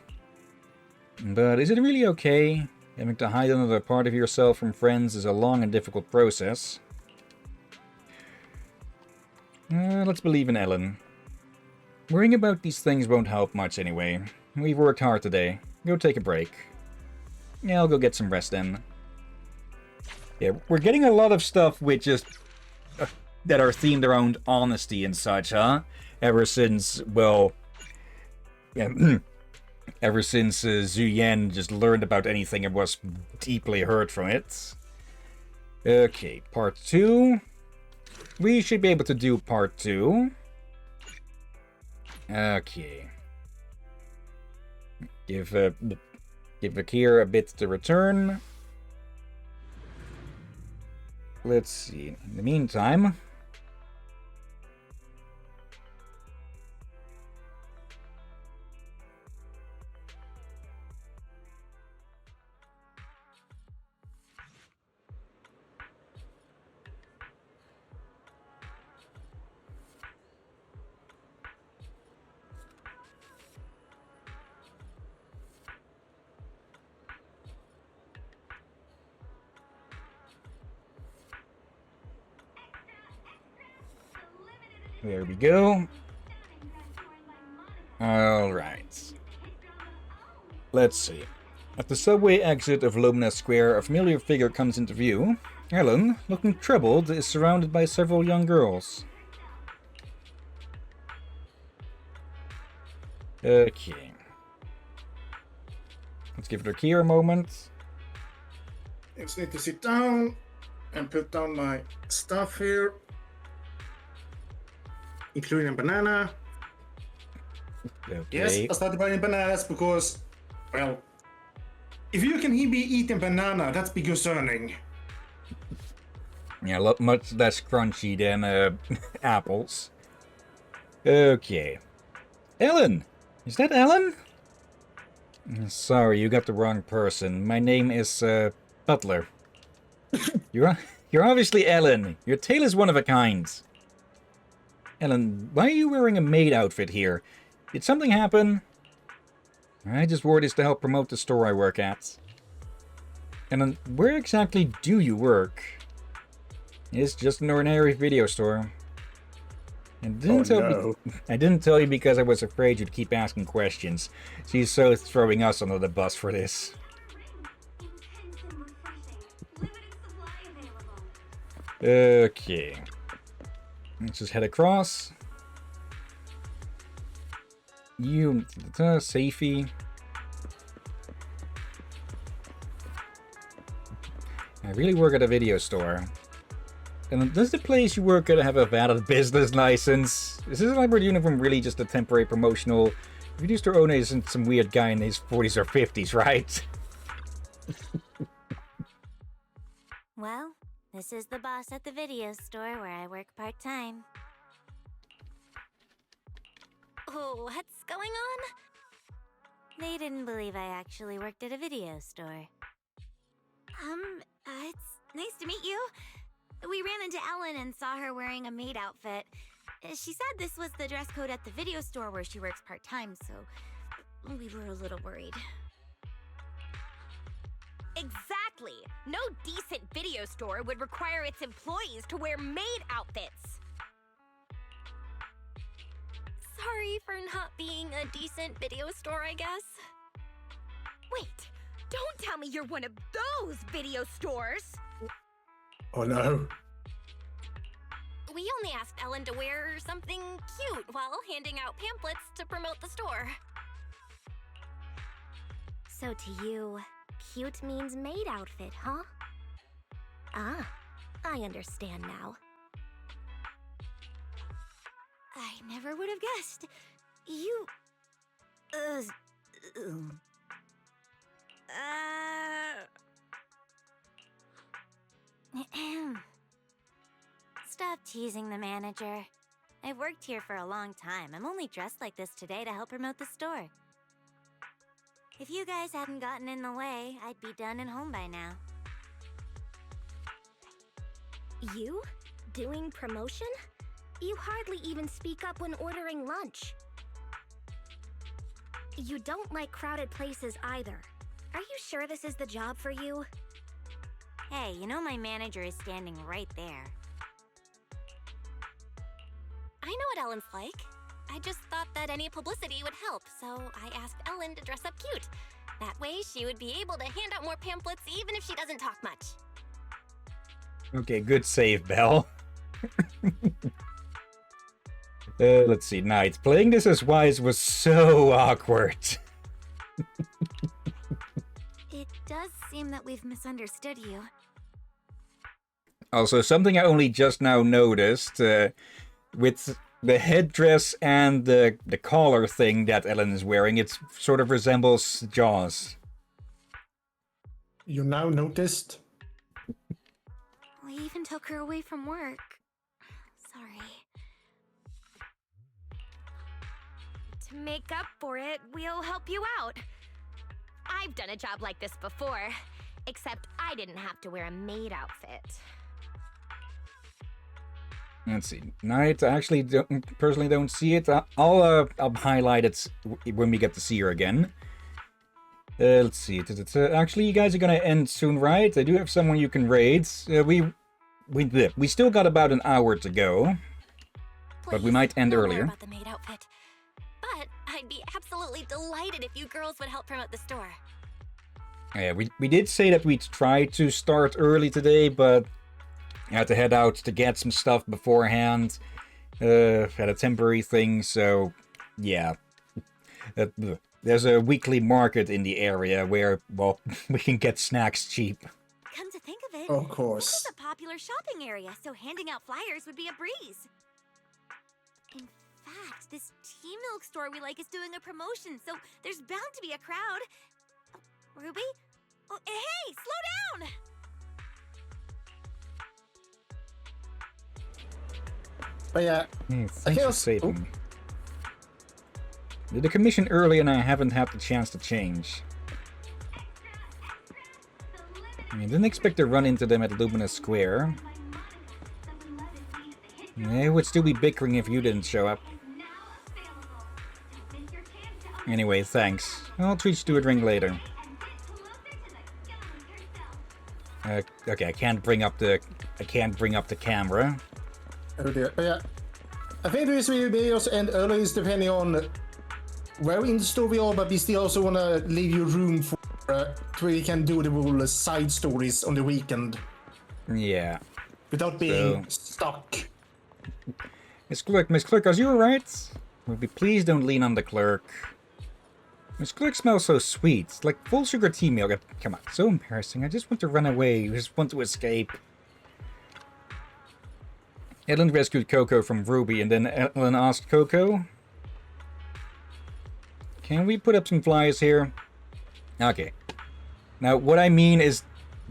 But is it really okay? Having to hide another part of yourself from friends is a long and difficult process. Let's believe in Ellen. Worrying about these things won't help much anyway. We've worked hard today. Go take a break. Yeah, I'll go get some rest then. Yeah, we're getting a lot of stuff with just... that are themed around honesty and such, huh? Ever since, well... Yeah, ever since Zuyen just learned about anything and was deeply hurt from it. Okay, part 2. We should be able to do part 2. Okay. Give Akira a bit to return. Let's see. In the meantime... There we go. Alright. Let's see. At the subway exit of Lumina Square, a familiar figure comes into view. Ellen, looking troubled, is surrounded by several young girls. Okay. Let's give Akira a moment. I just need to sit down and put down my stuff here. Including a banana. Okay. Yes, I started buying bananas because, well, if you can be eating banana, that's be concerning. Yeah, much less crunchy than apples. Okay. Ellen! Is that Ellen? Sorry, you got the wrong person. My name is Butler. You're obviously Ellen. Your tail is one of a kind. Ellen, why are you wearing a maid outfit here? Did something happen? I just wore this to help promote the store I work at. Ellen, where exactly do you work? It's just an ordinary video store. I didn't tell you because I was afraid you'd keep asking questions. She's so throwing us under the bus for this. Okay. Let's just head across. You, Safety. I really work at a video store. And does the place you work at have a valid business license? Is this Library uniform really just a temporary promotional? Video store owner isn't some weird guy in his 40s or 50s, right? Well, this is the boss at the video store where I work part-time. Oh, what's going on? They didn't believe I actually worked at a video store. It's nice to meet you. We ran into Ellen and saw her wearing a maid outfit. She said this was the dress code at the video store where she works part-time, so we were a little worried. Exactly! No decent video store would require its employees to wear maid outfits. Sorry for not being a decent video store, I guess. Wait, don't tell me you're one of those video stores! Oh no. We only asked Ellen to wear something cute while handing out pamphlets to promote the store. So to you, cute means maid outfit, huh? Ah, I understand now. I never would have guessed. You... Stop teasing the manager. I've worked here for a long time. I'm only dressed like this today to help promote the store. If you guys hadn't gotten in the way, I'd be done and home by now. You? Doing promotion? You hardly even speak up when ordering lunch. You don't like crowded places either. Are you sure this is the job for you? Hey, you know my manager is standing right there. I know what Ellen's like. I just thought that any publicity would help, so I asked Ellen to dress up cute. That way, she would be able to hand out more pamphlets even if she doesn't talk much. Okay, good save, Belle. Let's see, Knight. Playing this as Wise was so awkward. It does seem that we've misunderstood you. Also, something I only just now noticed, with the headdress and the collar thing that Ellen is wearing, it sort of resembles Jaws. You now noticed? We even took her away from work. Sorry. To make up for it, we'll help you out. I've done a job like this before, except I didn't have to wear a maid outfit. Let's see. Knight, I actually personally don't see it. I'll highlight it when we get to see her again. Let's see. Actually, you guys are gonna end soon, right? I do have someone you can raid. We still got about an hour to go, but we might end earlier. About the maid outfit. But I'd be absolutely delighted if you girls would help promote the store. Yeah, we did say that we'd try to start early today, but I had to head out to get some stuff beforehand. Had a temporary thing, so yeah. There's a weekly market in the area where, well, we can get snacks cheap. Come to think of it, Of course. this is a popular shopping area, so handing out flyers would be a breeze. In fact, this tea milk store we like is doing a promotion, so there's bound to be a crowd. Oh, Ruby? Oh, hey, slow down! But yeah, Thanks for saving me. Did the commission early and I haven't had the chance to change. I didn't expect to run into them at Luminous Square. They would still be bickering if you didn't show up. Anyway, thanks. I'll treat you to a drink later. Okay, I can't bring up the camera. Oh dear. But yeah, I think this will be also end early is depending on where in the store we are, but we still also want to leave you room for where you can do the whole side stories on the weekend. Yeah. Without being stuck. Miss Clerk, are you alright? Ruby, please don't lean on the clerk. Miss Clerk smells so sweet. It's like full sugar tea milk. Come on, so embarrassing. I just want to run away. I just want to escape. Ellen rescued Coco from Ruby, and then Ellen asked Coco, can we put up some flyers here? Okay. Now, what I mean is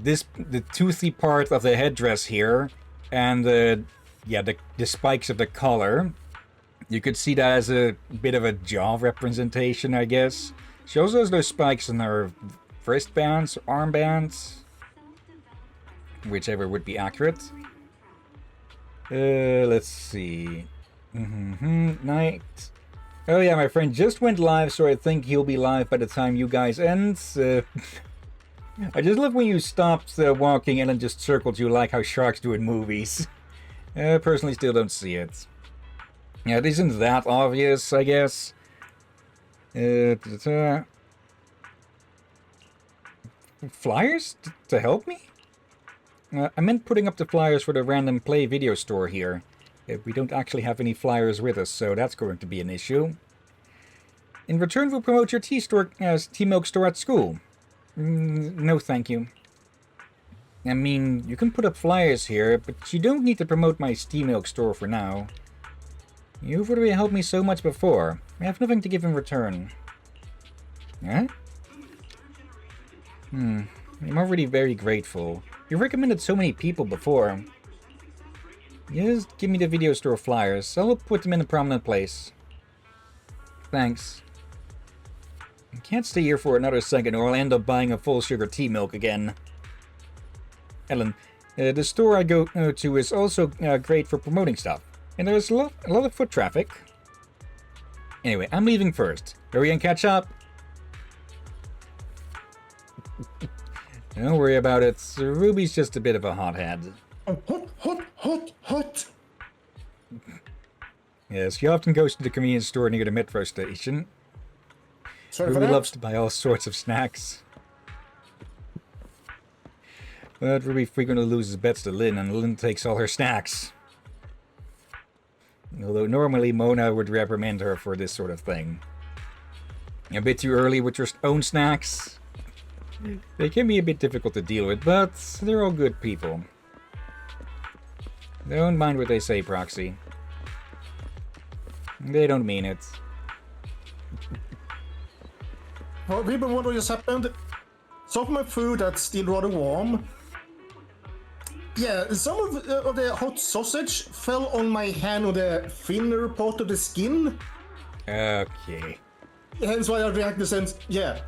the toothy part of the headdress here, and the spikes of the collar. You could see that as a bit of a jaw representation, I guess. She also has those spikes in her wristbands, armbands, whichever would be accurate. Let's see. Night. Oh yeah, my friend just went live, so I think he'll be live by the time you guys end. I just love when you stopped walking and then just circled you like how sharks do in movies. Personally still don't see it. Yeah, it isn't that obvious, I guess. Flyers? To help me? I meant putting up the flyers for the random play video store here. We don't actually have any flyers with us, so that's going to be an issue. In return, we'll promote your tea milk store at school. No, thank you. I mean, you can put up flyers here, but you don't need to promote my tea milk store for now. You've already helped me so much before. I have nothing to give in return. Huh? I'm already very grateful. You recommended so many people before. Just give me the video store flyers. I'll put them in a prominent place. Thanks. I can't stay here for another second or I'll end up buying a full sugar tea milk again. Ellen, the store I go to is also great for promoting stuff. And there's a lot of foot traffic. Anyway, I'm leaving first. Hurry and catch up. Don't worry about it. Ruby's just a bit of a hothead. Hot. Yes, she often goes to the convenience store near the metro station. Sorry Ruby for that. loves to buy all sorts of snacks. But Ruby frequently loses bets to Lynn, and Lynn takes all her snacks. Although normally Mona would reprimand her for this sort of thing. A bit too early with your own snacks. They can be a bit difficult to deal with, but they're all good people. Don't mind what they say, Proxy. They don't mean it. Well, people, what just happened? Some of my food that's still rather warm. Yeah, some of the hot sausage fell on my hand on the thinner part of the skin. Okay. Hence why I reacted since, yeah,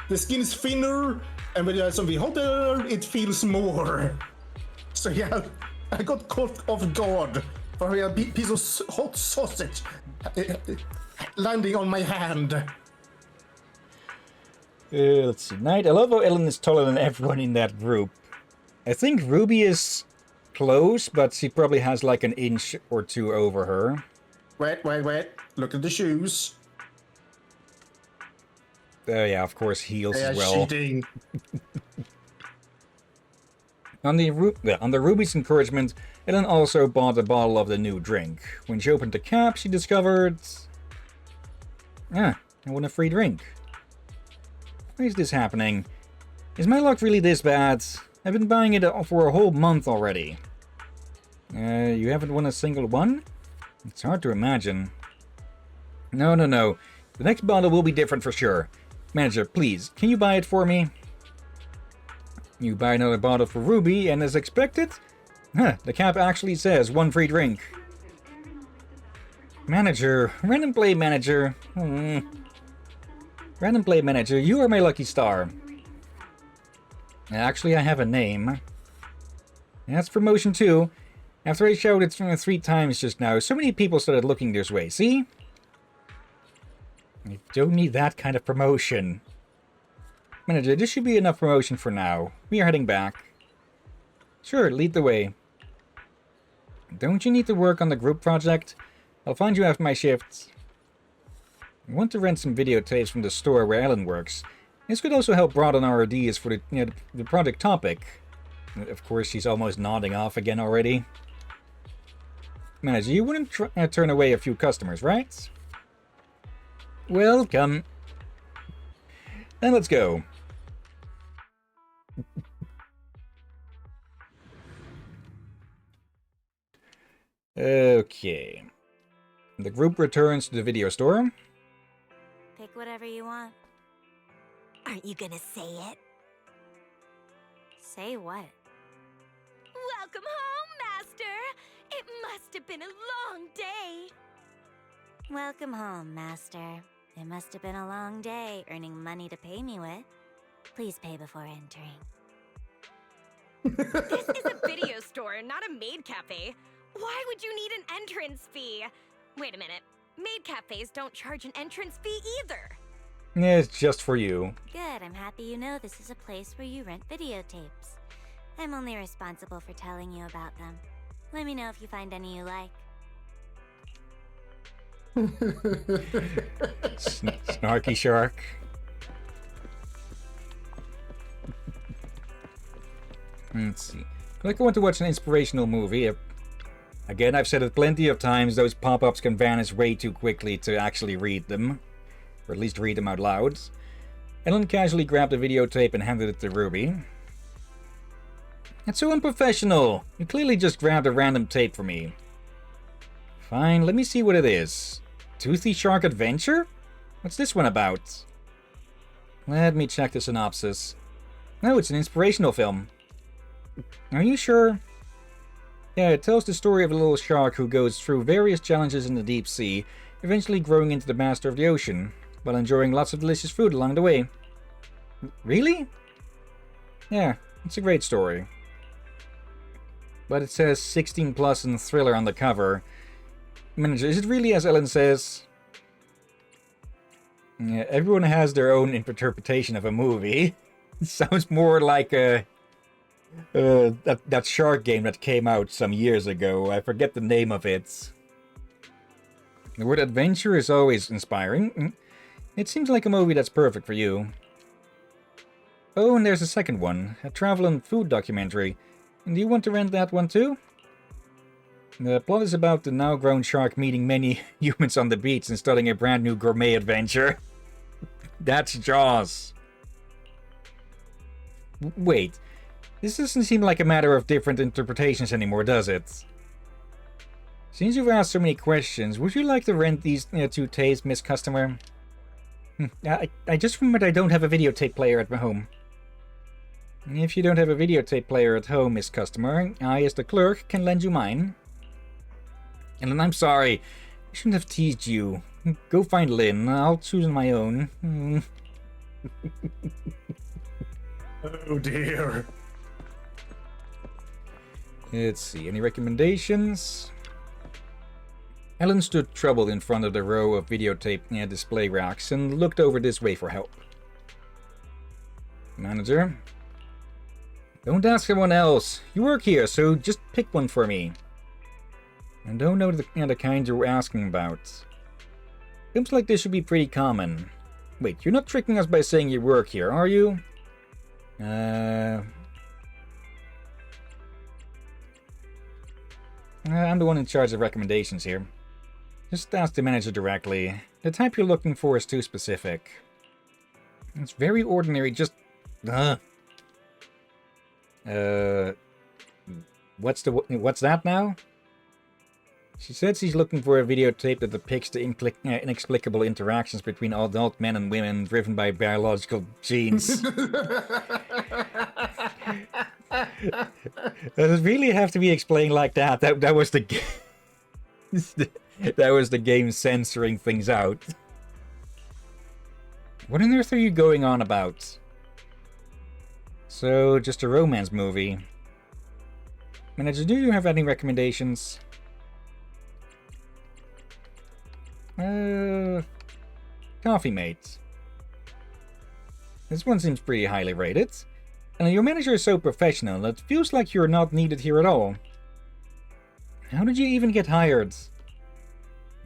the skin is thinner, and when you have something hotter, it feels more. So yeah, I got caught off guard for a piece of hot sausage landing on my hand. Let's see. Knight, I love how Ellen is taller than everyone in that group. I think Ruby is close, but she probably has like an inch or two over her. Wait. Look at the shoes. Oh yeah, of course, heels as well. Cheating. On the Ruby's encouragement, Ellen also bought a bottle of the new drink. When she opened the cap, she discovered... I won a free drink. Why is this happening? Is my luck really this bad? I've been buying it for a whole month already. You haven't won a single one? It's hard to imagine. No. The next bottle will be different for sure. Manager, please, can you buy it for me? You buy another bottle for Ruby, and as expected? The cap actually says 1 free drink. Manager, random play manager. Random play manager, you are my lucky star. Actually, I have a name. That's promotion 2. After I shouted it 3 times just now, so many people started looking this way, see? I don't need that kind of promotion. Manager, this should be enough promotion for now. We are heading back. Sure, lead the way. Don't you need to work on the group project? I'll find you after my shifts. I want to rent some videotapes from the store where Ellen works. This could also help broaden our ideas for the project topic. Of course, she's almost nodding off again already. Manager, you wouldn't turn away a few customers, right? Welcome. Then let's go. Okay. The group returns to the video store. Pick whatever you want. Aren't you gonna say it? Say what? Welcome home, Master! It must have been a long day. Welcome home, Master. It must have been a long day earning money to pay me with. Please pay before entering. This is a video store, not a maid cafe. Why would you need an entrance fee? Wait a minute. Maid cafes don't charge an entrance fee either. It's just for you. Good, I'm happy you know this is a place where you rent videotapes. I'm only responsible for telling you about them. Let me know if you find any you like. Snarky shark. Let's see. Like I want to watch an inspirational movie. Again, I've said it plenty of times, those pop-ups can vanish way too quickly to actually read them. or at least read them out loud. Ellen casually grabbed a videotape and handed it to Ruby. That's so unprofessional! You clearly just grabbed a random tape for me. Fine, let me see what it is. Toothy Shark Adventure? What's this one about? Let me check the synopsis. No, it's an inspirational film. Are you sure? Yeah, it tells the story of a little shark who goes through various challenges in the deep sea, eventually growing into the master of the ocean, while enjoying lots of delicious food along the way. Really? Yeah, it's a great story. But it says 16 plus and thriller on the cover. Manager, is it really as Ellen says? Yeah, everyone has their own interpretation of a movie. It sounds more like that shark game that came out some years ago. I forget the name of it. The word adventure is always inspiring. It seems like a movie that's perfect for you. Oh, and there's a second one. A travel and food documentary. Do you want to rent that one too? The plot is about the now-grown shark meeting many humans on the beach and starting a brand new gourmet adventure. That's Jaws. Wait, this doesn't seem like a matter of different interpretations anymore, does it? Since you've asked so many questions, would you like to rent these two tapes, Miss Customer? I just remembered I don't have a videotape player at my home. If you don't have a videotape player at home, Miss Customer, I, as the clerk, can lend you mine. And I'm sorry, I shouldn't have teased you. Go find Lynn, I'll choose on my own. Oh dear. Let's see, any recommendations? Ellen stood troubled in front of the row of videotape display racks and looked over this way for help. Manager? Don't ask someone else. You work here, so just pick one for me. I don't know the kind you're asking about. Seems like this should be pretty common. Wait, you're not tricking us by saying you work here, are you? I'm the one in charge of recommendations here. Just ask the manager directly. The type you're looking for is too specific. It's very ordinary, just... What's that now? She said she's looking for a videotape that depicts the inexplicable interactions between adult men and women driven by biological genes. Does it really have to be explained like that? That was the that was the game censoring things out. What on earth are you going on about? So, just a romance movie. Manager, do you have any recommendations? Coffee Mate. This one seems pretty highly rated. And your manager is so professional, it feels like you're not needed here at all. How did you even get hired?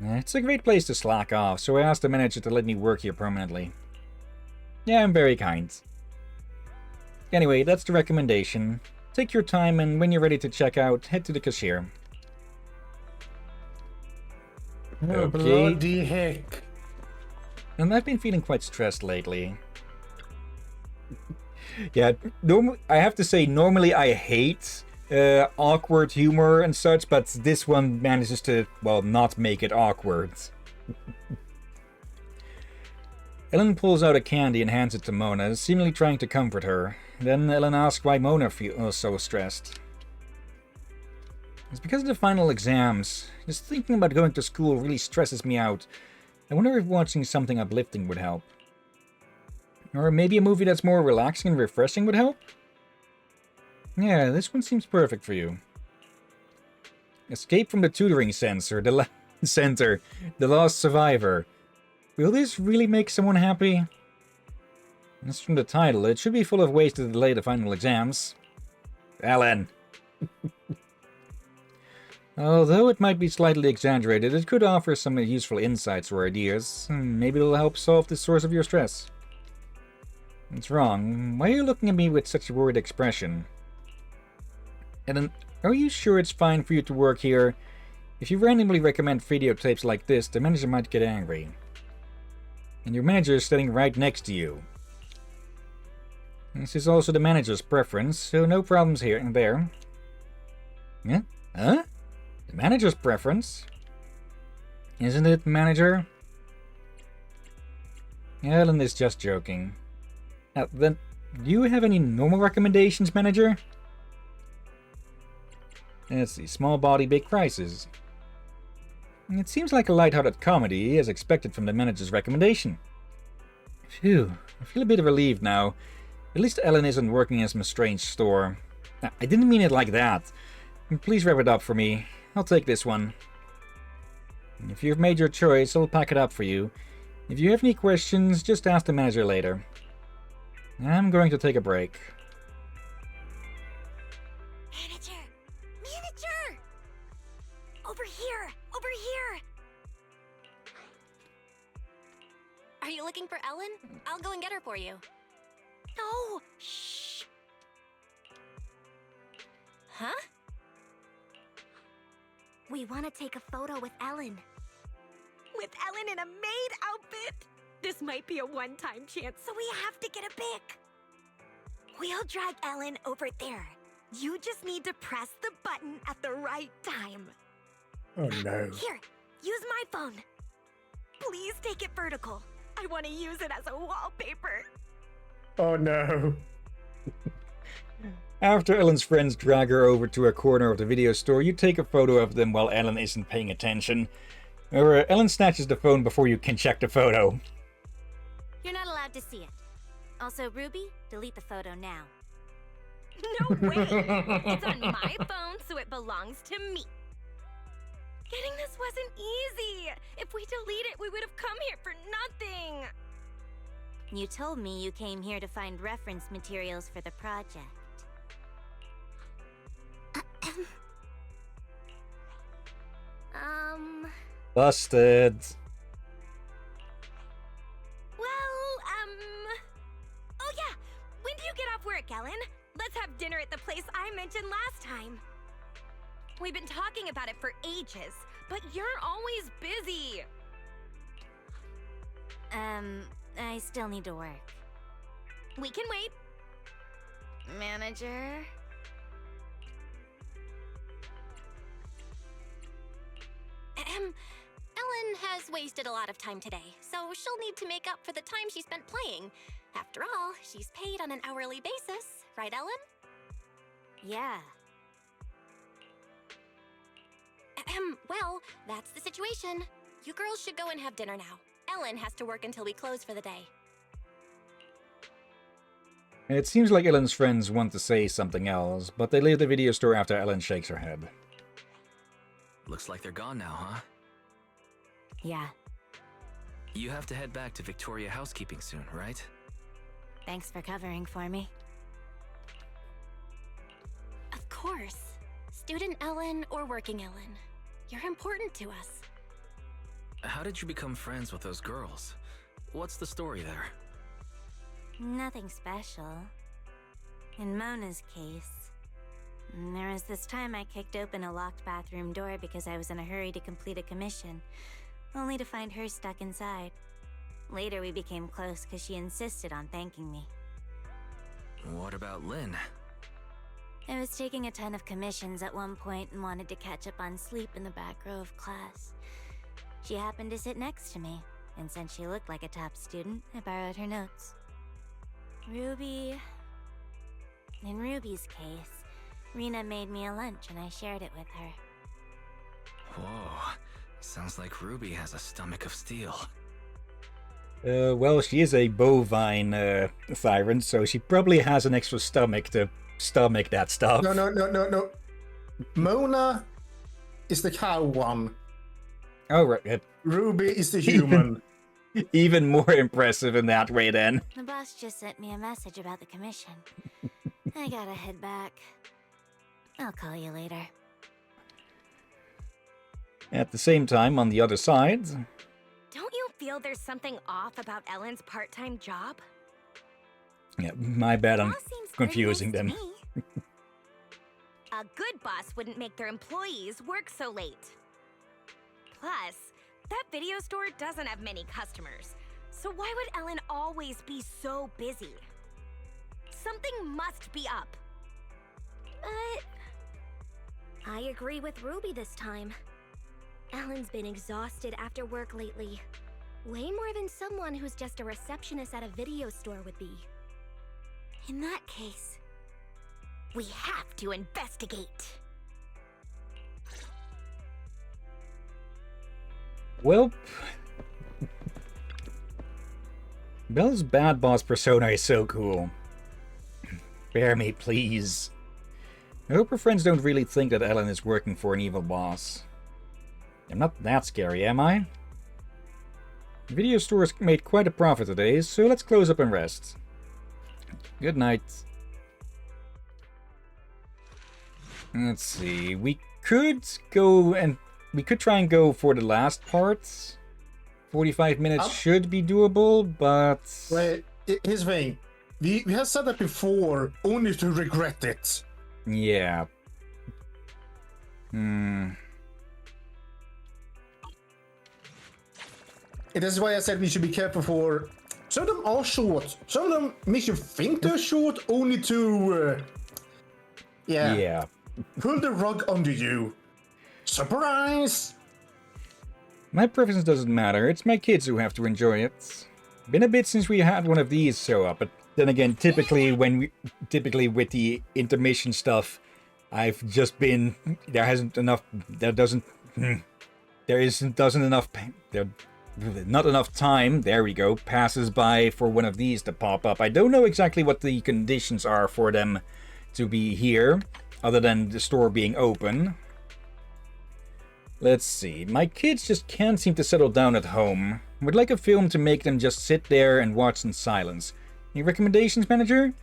It's a great place to slack off, so I asked the manager to let me work here permanently. Yeah, I'm very kind. Anyway, that's the recommendation. Take your time, and when you're ready to check out, head to the cashier. Oh, bloody heck. And I've been feeling quite stressed lately. Yeah, I have to say, normally I hate awkward humor and such, but this one manages to, well, not make it awkward. Ellen pulls out a candy and hands it to Mona, seemingly trying to comfort her. Then Ellen asks why Mona feels so stressed. It's because of the final exams. Just thinking about going to school really stresses me out. I wonder if watching something uplifting would help. Or maybe a movie that's more relaxing and refreshing would help? Yeah, this one seems perfect for you. Escape from the tutoring center, the lost survivor. Will this really make someone happy? That's from the title. It should be full of ways to delay the final exams. Alan! Although it might be slightly exaggerated, it could offer some useful insights or ideas. Maybe it'll help solve the source of your stress. It's wrong. Why are you looking at me with such a worried expression? And then, are you sure it's fine for you to work here? If you randomly recommend videotapes like this, the manager might get angry. And your manager is standing right next to you. This is also the manager's preference, so no problems here and there. Yeah? Huh? The manager's preference? Isn't it, manager? Ellen is just joking. Then, do you have any normal recommendations, manager? Let's see, small body, big prices. It seems like a light-hearted comedy, as expected from the manager's recommendation. Phew, I feel a bit relieved now. At least Ellen isn't working in some strange store. I didn't mean it like that. Please wrap it up for me. I'll take this one. If you've made your choice, I'll pack it up for you. If you have any questions, just ask the manager later. I'm going to take a break. Manager! Manager! Over here! Over here! Are you looking for Ellen? I'll go and get her for you. No! Shh! Huh? We want to take a photo with Ellen. With Ellen in a maid outfit? This might be a one-time chance, so we have to get a pic. We'll drag Ellen over there. You just need to press the button at the right time. Oh no. Here, use my phone. Please take it vertical. I want to use it as a wallpaper. Oh no. After Ellen's friends drag her over to a corner of the video store, you take a photo of them while Ellen isn't paying attention. However, Ellen snatches the phone before you can check the photo. You're not allowed to see it. Also, Ruby, delete the photo now. No way! It's on my phone, so it belongs to me. Getting this wasn't easy. If we delete it, we would have come here for nothing. You told me you came here to find reference materials for the project. Busted. Oh yeah, when do you get off work, Ellen? Let's have dinner at the place I mentioned last time. We've been talking about it for ages, but you're always busy. I still need to work. We can wait. Manager? Ellen has wasted a lot of time today, so she'll need to make up for the time she spent playing. After all, she's paid on an hourly basis, right, Ellen? Yeah. Well, that's the situation. You girls should go and have dinner now. Ellen has to work until we close for the day. It seems like Ellen's friends want to say something else, but they leave the video store after Ellen shakes her head. Looks like they're gone now, huh? Yeah. You have to head back to Victoria Housekeeping soon, right? Thanks for covering for me. Of course. Student Ellen or working Ellen. You're important to us. How did you become friends with those girls? What's the story there? Nothing special. In Mona's case, there was this time I kicked open a locked bathroom door because I was in a hurry to complete a commission, only to find her stuck inside. Later we became close because she insisted on thanking me. What about Lynn? I was taking a ton of commissions at one point and wanted to catch up on sleep in the back row of class. She happened to sit next to me, and since she looked like a top student, I borrowed her notes. Ruby... In Ruby's case, Rena made me a lunch and I shared it with her. Whoa, sounds like Ruby has a stomach of steel. Well, she is a bovine siren, so she probably has an extra stomach to stomach that stuff. No. Mona is the cow one. Oh, right. Ruby is the human. Even more impressive in that way, then. The boss just sent me a message about the commission. I gotta head back. I'll call you later. At the same time, on the other side... Don't you feel there's something off about Ellen's part-time job? Yeah, my bad, I'm confusing nice them. A good boss wouldn't make their employees work so late. Plus, that video store doesn't have many customers, So why would Ellen always be so busy? Something must be up. But I agree with Ruby this time. Ellen's been exhausted after work lately. Way more than someone who's just a receptionist at a video store would be. In that case, we have to investigate. Well, Belle's bad boss persona is so cool. Spare me, please. I hope her friends don't really think that Ellen is working for an evil boss. I'm not that scary, am I? The video store's made quite a profit today, so let's close up and rest. Good night. Let's see, we could try and go for the last part. 45 minutes should be doable, but... Wait, here's the thing. We have said that before, only to regret it. Yeah. It is why I said we should be careful for... Some of them are short. Some of them make you think they're short, only to... Yeah. Pull the rug under you. Surprise! My preference doesn't matter, it's my kids who have to enjoy it. Been a bit since we had one of these show up, but then again, typically with the intermission stuff, I've just been... not enough time, there we go, passes by for one of these to pop up. I don't know exactly what the conditions are for them to be here, other than the store being open. Let's see, my kids just can't seem to settle down at home. Would like a film to make them just sit there and watch in silence. Any recommendations, manager?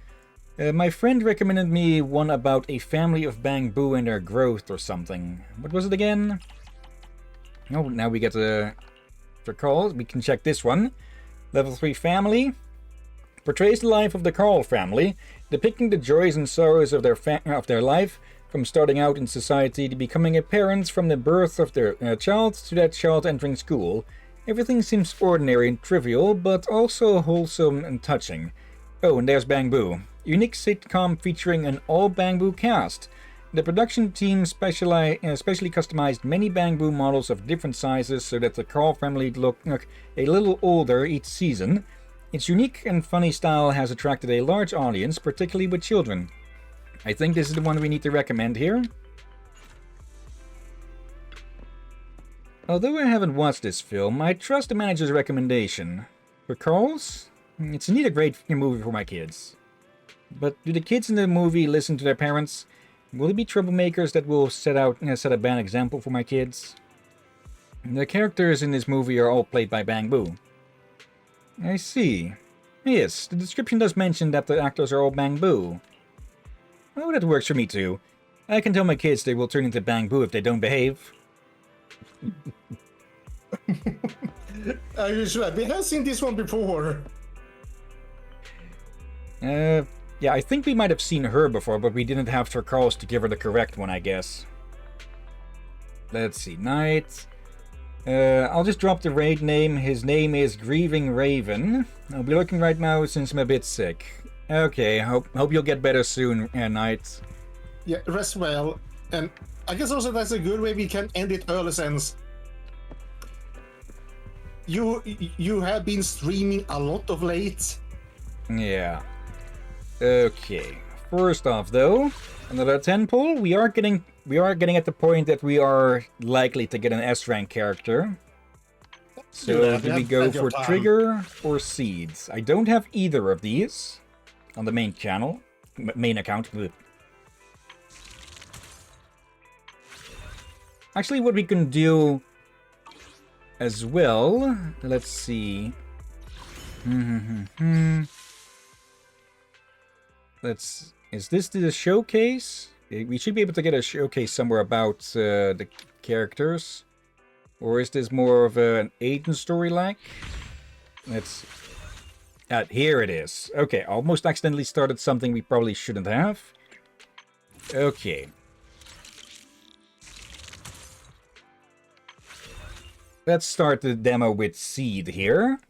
My friend recommended me one about a family of bamboo and their growth or something. What was it again? Oh, now we get the calls. We can check this one. Level 3 family. Portrays the life of the Carl family, depicting the joys and sorrows of their life, from starting out in society to becoming a parent, from the birth of their child to that child entering school. Everything seems ordinary and trivial, but also wholesome and touching. Oh, and there's Bamboo. Unique sitcom featuring an all-Bamboo cast. The production team specially customized many Bamboo models of different sizes so that the Carl family look a little older each season. Its unique and funny style has attracted a large audience, particularly with children. I think this is the one we need to recommend here. Although I haven't watched this film, I trust the manager's recommendation. For Carl's? It's indeed a great movie for my kids. But do the kids in the movie listen to their parents? Will there be troublemakers that will set a bad example for my kids? The characters in this movie are all played by Bamboo. I see. Yes, the description does mention that the actors are all Bamboo. Oh, that works for me too. I can tell my kids they will turn into Bamboo if they don't behave. Are you sure? We have seen this one before. Yeah, I think we might have seen her before, but we didn't have Sir Carl's to give her the correct one, I guess. Let's see, Knight. I'll just drop the raid name. His name is Grieving Raven. I'll be looking right now since I'm a bit sick. Okay, hope you'll get better soon, Knight. Yeah, rest well. And I guess also that's a good way we can end it early, since you have been streaming a lot of late. Yeah. Okay. First off, though, another 10 pull. We are getting at the point that we are likely to get an S rank character. So do we go for Trigger or Seeds? I don't have either of these on the main channel, main account. Actually, what we can do as well, let's see. Is this the showcase? We should be able to get a showcase somewhere about the characters. Or is this more of an Aiden story like? Let's... here it is. Okay, almost accidentally started something we probably shouldn't have. Okay. Let's start the demo with Seed here.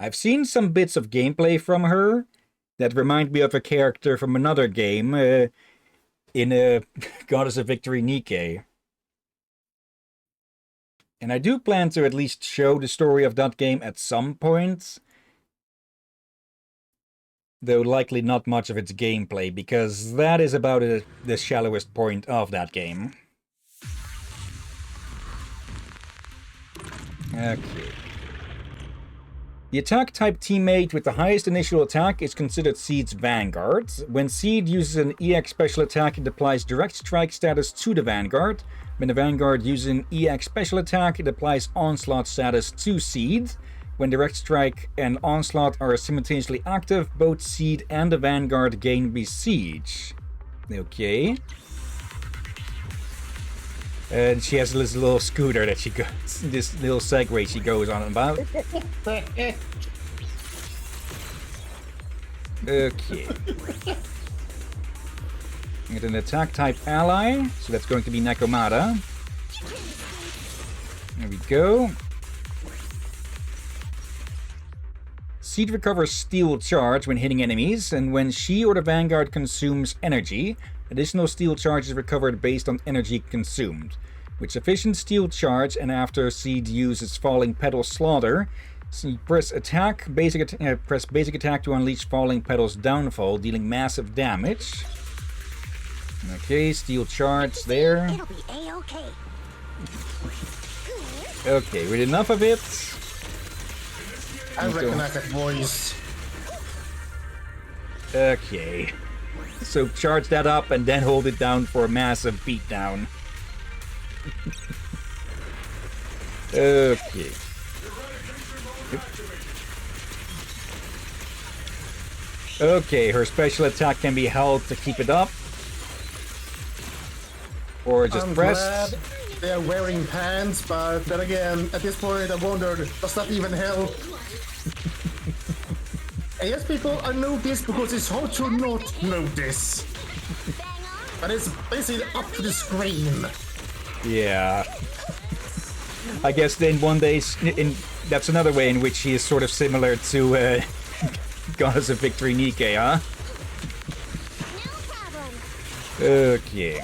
I've seen some bits of gameplay from her that remind me of a character from another game in Goddess of Victory Nikke. And I do plan to at least show the story of that game at some point. Though likely not much of its gameplay, because that is about the shallowest point of that game. Okay. The attack type teammate with the highest initial attack is considered Seed's Vanguard. When Seed uses an EX special attack, it applies direct strike status to the Vanguard. When the Vanguard uses an EX special attack, it applies onslaught status to Seed. When direct strike and onslaught are simultaneously active, both Seed and the Vanguard gain Besiege. Okay. And she has this little scooter that she goes, this little Segway she goes on about. Okay. Get an attack type ally, so that's going to be Nekomata. There we go. Seed recovers steel charge when hitting enemies, and when she or the Vanguard consumes energy, additional steel charge is recovered based on energy consumed. With sufficient steel charge, and after Seed uses Falling Petal Slaughter, press basic attack to unleash Falling Petal's downfall, dealing massive damage. Okay, steel charge there. It'll be A-okay. Okay, with enough of it. I recognize that voice. Okay. So charge that up and then hold it down for a massive beatdown. Okay. Okay, her special attack can be held to keep it up. Or just press. I'm glad they're wearing pants, but then again, at this point I wondered, does that even help? And yes, people, I know this because it's hard to not know this. But it's basically up to the screen. Yeah. I guess then one day, that's another way in which she is sort of similar to Goddess of Victory Nikke, huh? Okay.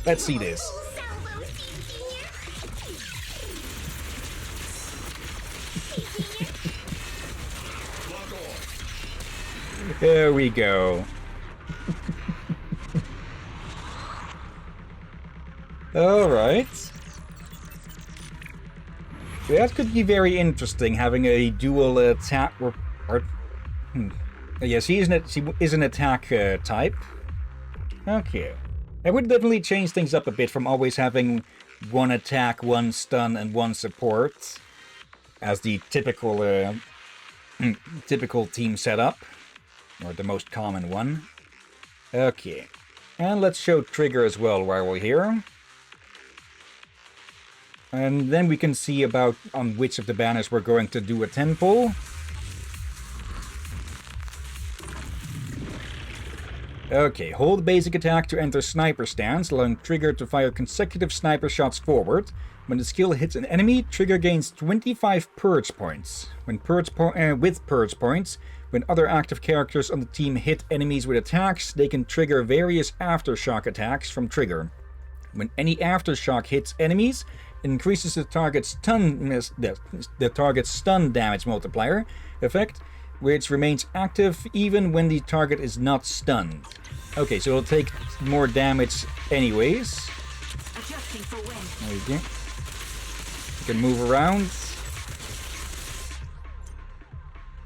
Let's see this. There we go. Alright. That could be very interesting, having a dual attack Yes, she is an attack type. Okay. That would definitely change things up a bit from always having one attack, one stun, and one support as the typical typical team setup, or the most common one. Okay. And let's show Trigger as well while we're here. And then we can see about on which of the banners we're going to do a 10 pull. Okay, hold basic attack to enter sniper stance, allowing Trigger to fire consecutive sniper shots forward. When the skill hits an enemy, Trigger gains 25 purge points. With purge points, when other active characters on the team hit enemies with attacks, they can trigger various aftershock attacks from Trigger. When any aftershock hits enemies, it increases the target's stun damage multiplier effect, which remains active even when the target is not stunned. Okay, so it'll take more damage anyways. There you go. You can move around.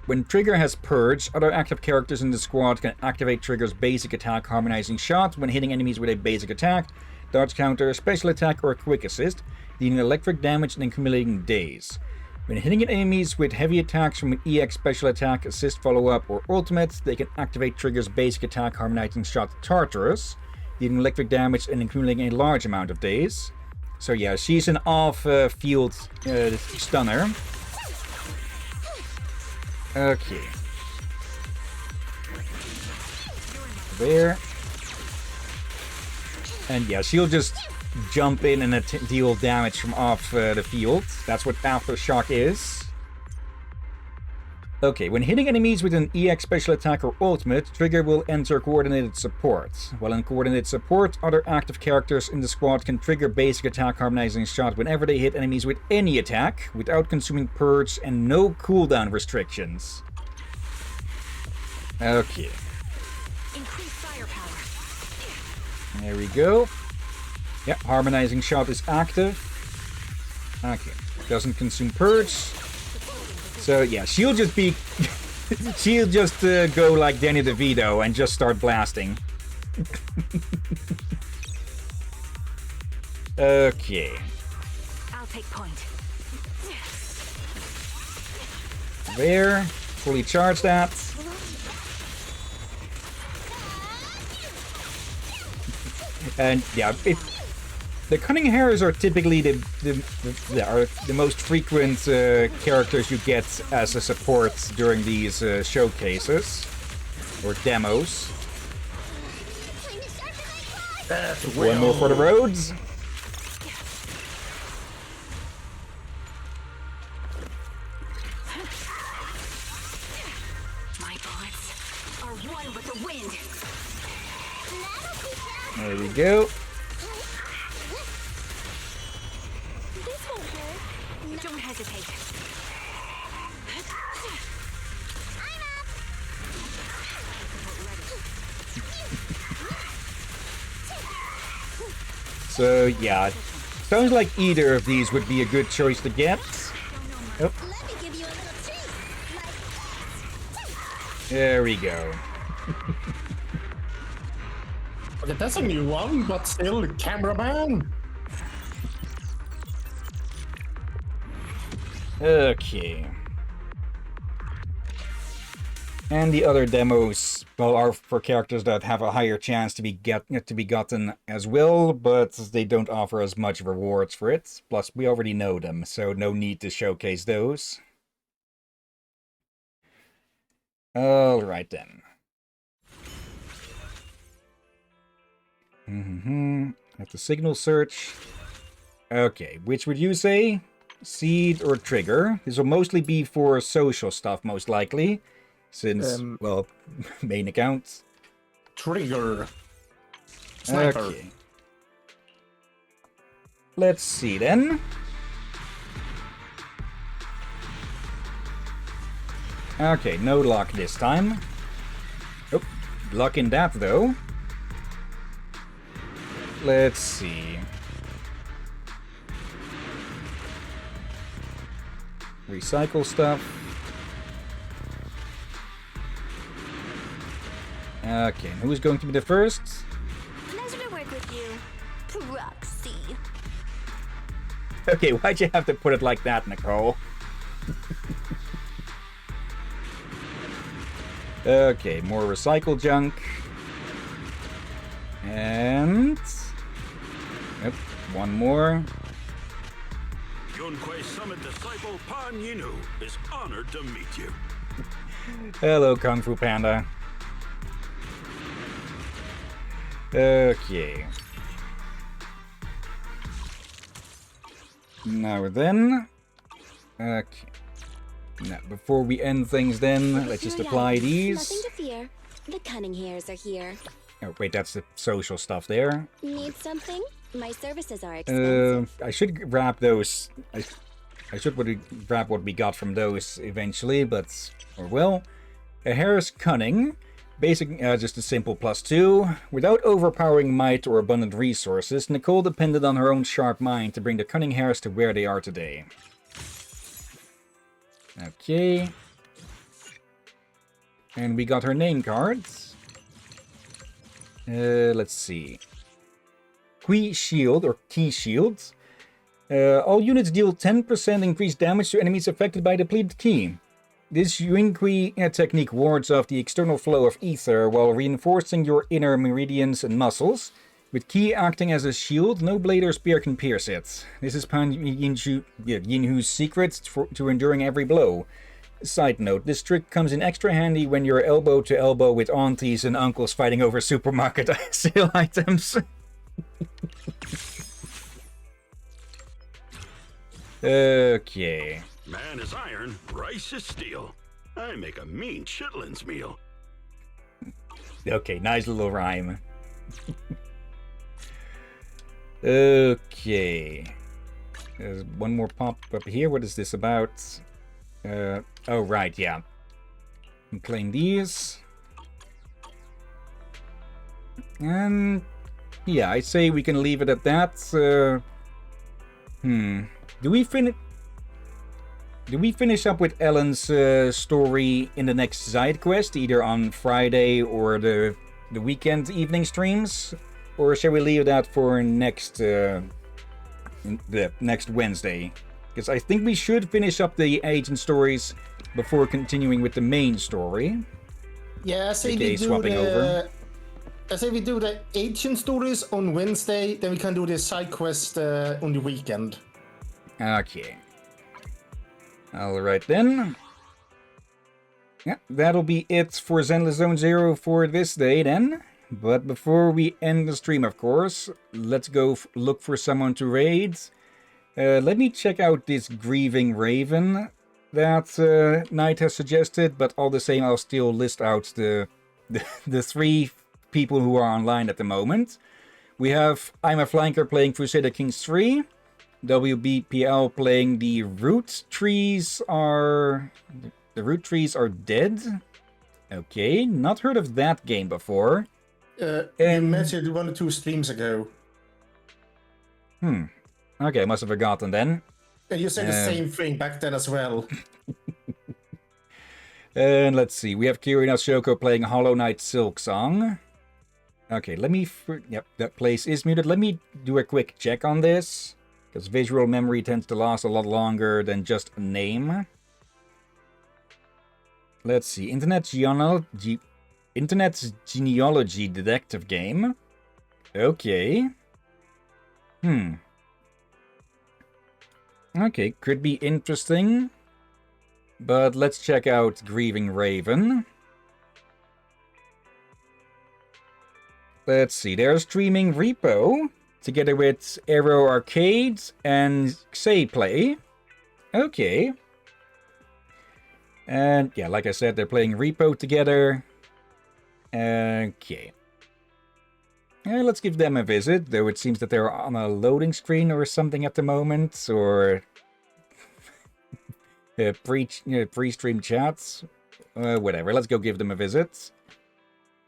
When Trigger has Purge, other active characters in the squad can activate Trigger's basic attack Harmonizing Shot when hitting enemies with a basic attack, dodge counter, special attack, or quick assist, dealing electric damage and accumulating days. When hitting enemies with heavy attacks from an EX special attack, assist follow-up, or ultimate, they can activate Trigger's basic attack Harmonizing Shot Tartarus, dealing electric damage and accumulating a large amount of days. So yeah, she's an off-field stunner. Okay. There. And yeah, she'll just jump in and deal damage from off the field. That's what Aftershock is. Okay, when hitting enemies with an EX special attack or ultimate, Trigger will enter coordinated support. While in coordinated support, other active characters in the squad can trigger basic attack harmonizing shot whenever they hit enemies with any attack, without consuming purge and no cooldown restrictions. Okay. Increase firepower. There we go. Yeah, harmonizing shot is active. Okay. Doesn't consume purge. So yeah, she'll just be... she'll just go like Danny DeVito and just start blasting. Okay. I'll take point. There. Fully charge that. And yeah, the Cunning Hares are typically the most frequent characters you get as a support during these showcases or demos. One more for the roads. My bullets are one with the wind. There we go. Don't hesitate. So yeah, sounds like either of these would be a good choice to get. Oh. There we go. Okay, that's a new one, but still, cameraman. Okay. And the other demos, well, are for characters that have a higher chance to be gotten as well, but they don't offer as much rewards for it. Plus, we already know them, so no need to showcase those. Alright then. At the signal search. Okay, which would you say? Seed or Trigger? This will mostly be for social stuff, most likely. Since, well, main account. Trigger. Sniper. Okay. Let's see then. Okay, no luck this time. Oh, luck in that though. Let's see. Recycle stuff. Okay, and who's going to be the first? Pleasure to work with you, Proxy. Okay, why'd you have to put it like that, Nicole? Okay, more recycle junk. And... Yep, one more. Yunquei Summit disciple Pan Yinu is honored to meet you. Hello, Kung Fu Panda. Okay. Now then... Okay. Now, before we end things then, let's just apply these. Nothing to fear. The Cunning Hares are here. Oh, wait, that's the social stuff there. Need something? My services are expensive. I should grab those. I should grab what we got from those eventually, but... Or well. A Hare's Cunning. Basic, just a simple +2. Without overpowering might or abundant resources, Nicole depended on her own sharp mind to bring the Cunning Hares to where they are today. Okay. And we got her name cards. Let's see. Key Shield, or Key Shield. All units deal 10% increased damage to enemies affected by depleted Ki. This Yunkui technique wards off the external flow of ether while reinforcing your inner meridians and muscles. With Ki acting as a shield, no blade or spear can pierce it. This is Pan Yinhu's secret to enduring every blow. Side note, this trick comes in extra handy when you're elbow to elbow with aunties and uncles fighting over supermarket sale items. Okay. Man is iron, rice is steel. I make a mean chitlins meal. Okay, nice little rhyme. Okay. There's one more pop up here. What is this about? Oh, right, yeah. Claim these. And yeah, I say we can leave it at that. Do we finish up with Ellen's story in the next side quest, either on Friday or the weekend evening streams, or shall we leave that for next next Wednesday? Because I think we should finish up the agent stories before continuing with the main story. Yeah, I say AKA we do swapping over. I say we do the agent stories on Wednesday, then we can do the side quest on the weekend. Okay. Alright then. Yeah, that'll be it for Zenless Zone Zero for this day then. But before we end the stream, of course, let's go look for someone to raid. Let me check out this Grieving Raven that Knight has suggested, but all the same I'll still list out the 3 people who are online at the moment. We have I'm a Flanker playing Crusader Kings 3. WBPL playing The Root Trees Are Dead. Okay, not heard of that game before. You mentioned it 1 or 2 streams ago. Okay, must have forgotten then. And you said the same thing back then as well. And let's see, we have Kirina Shoko playing Hollow Knight Silk Song. Okay, let me... Yep, that place is muted. Let me do a quick check on this, because visual memory tends to last a lot longer than just a name. Let's see, Internet's Genealogy Detective Game. Okay. Okay, could be interesting. But let's check out Grieving Raven. Let's see, they're streaming Repo together with Aero Arcade and Xayplay. Okay. And yeah, like I said, they're playing Repo together. Okay. Let's give them a visit, though it seems that they're on a loading screen or something at the moment, or pre-stream chats. Whatever, let's go give them a visit.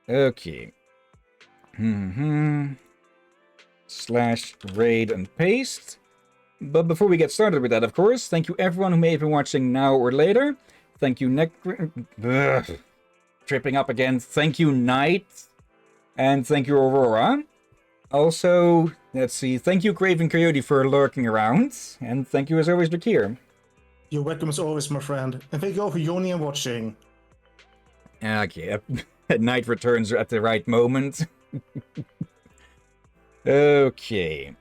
Okay. /raid and paste. But before we get started with that, of course, thank you everyone who may have been watching now or later. Thank you, tripping up again. Thank you, Knight. And thank you, Aurora. Also, let's see, thank you, Craven Coyote, for lurking around. And thank you, as always, Drakir. You're welcome as always, my friend. And thank you all for joining and watching. Okay, Knight returns at the right moment. Okay.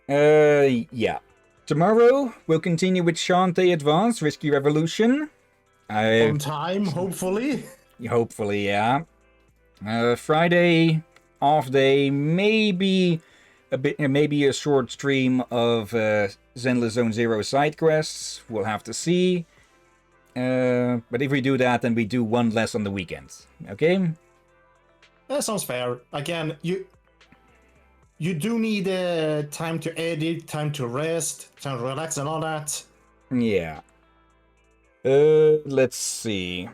Yeah. Tomorrow, we'll continue with Shantae Advance, Risky Revolution. On time, hopefully. Hopefully, yeah. Friday, off day, maybe a short stream of Zenless Zone Zero side quests. We'll have to see. But if we do that, then we do one less on the weekends. Okay? That sounds fair. Again, you do need time to edit, time to rest, time to relax and all that. Yeah. Let's see.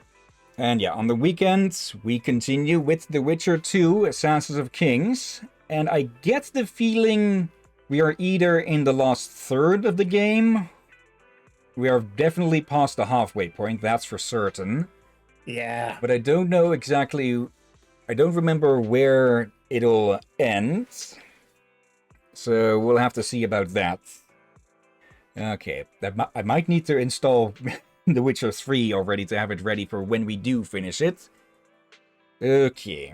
And yeah, on the weekends, we continue with The Witcher 2, Assassins of Kings. And I get the feeling we are either in the last third of the game. We are definitely past the halfway point, that's for certain. Yeah. But I don't know exactly... I don't remember where it'll end. So we'll have to see about that. Okay, I might need to install The Witcher 3 already to have it ready for when we do finish it. Okay.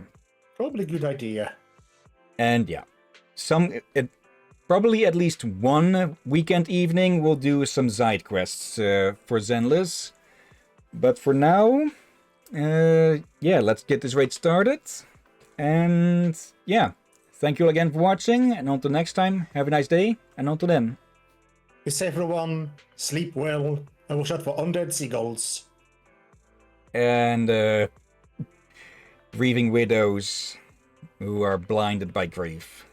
Probably a good idea. And yeah, probably at least one weekend evening we'll do some side quests for Zenless. But for now, yeah, let's get this raid started. And yeah, thank you all again for watching, and until next time, have a nice day, and until then. Is everyone sleep well and watch out for undead seagulls. And grieving widows who are blinded by grief.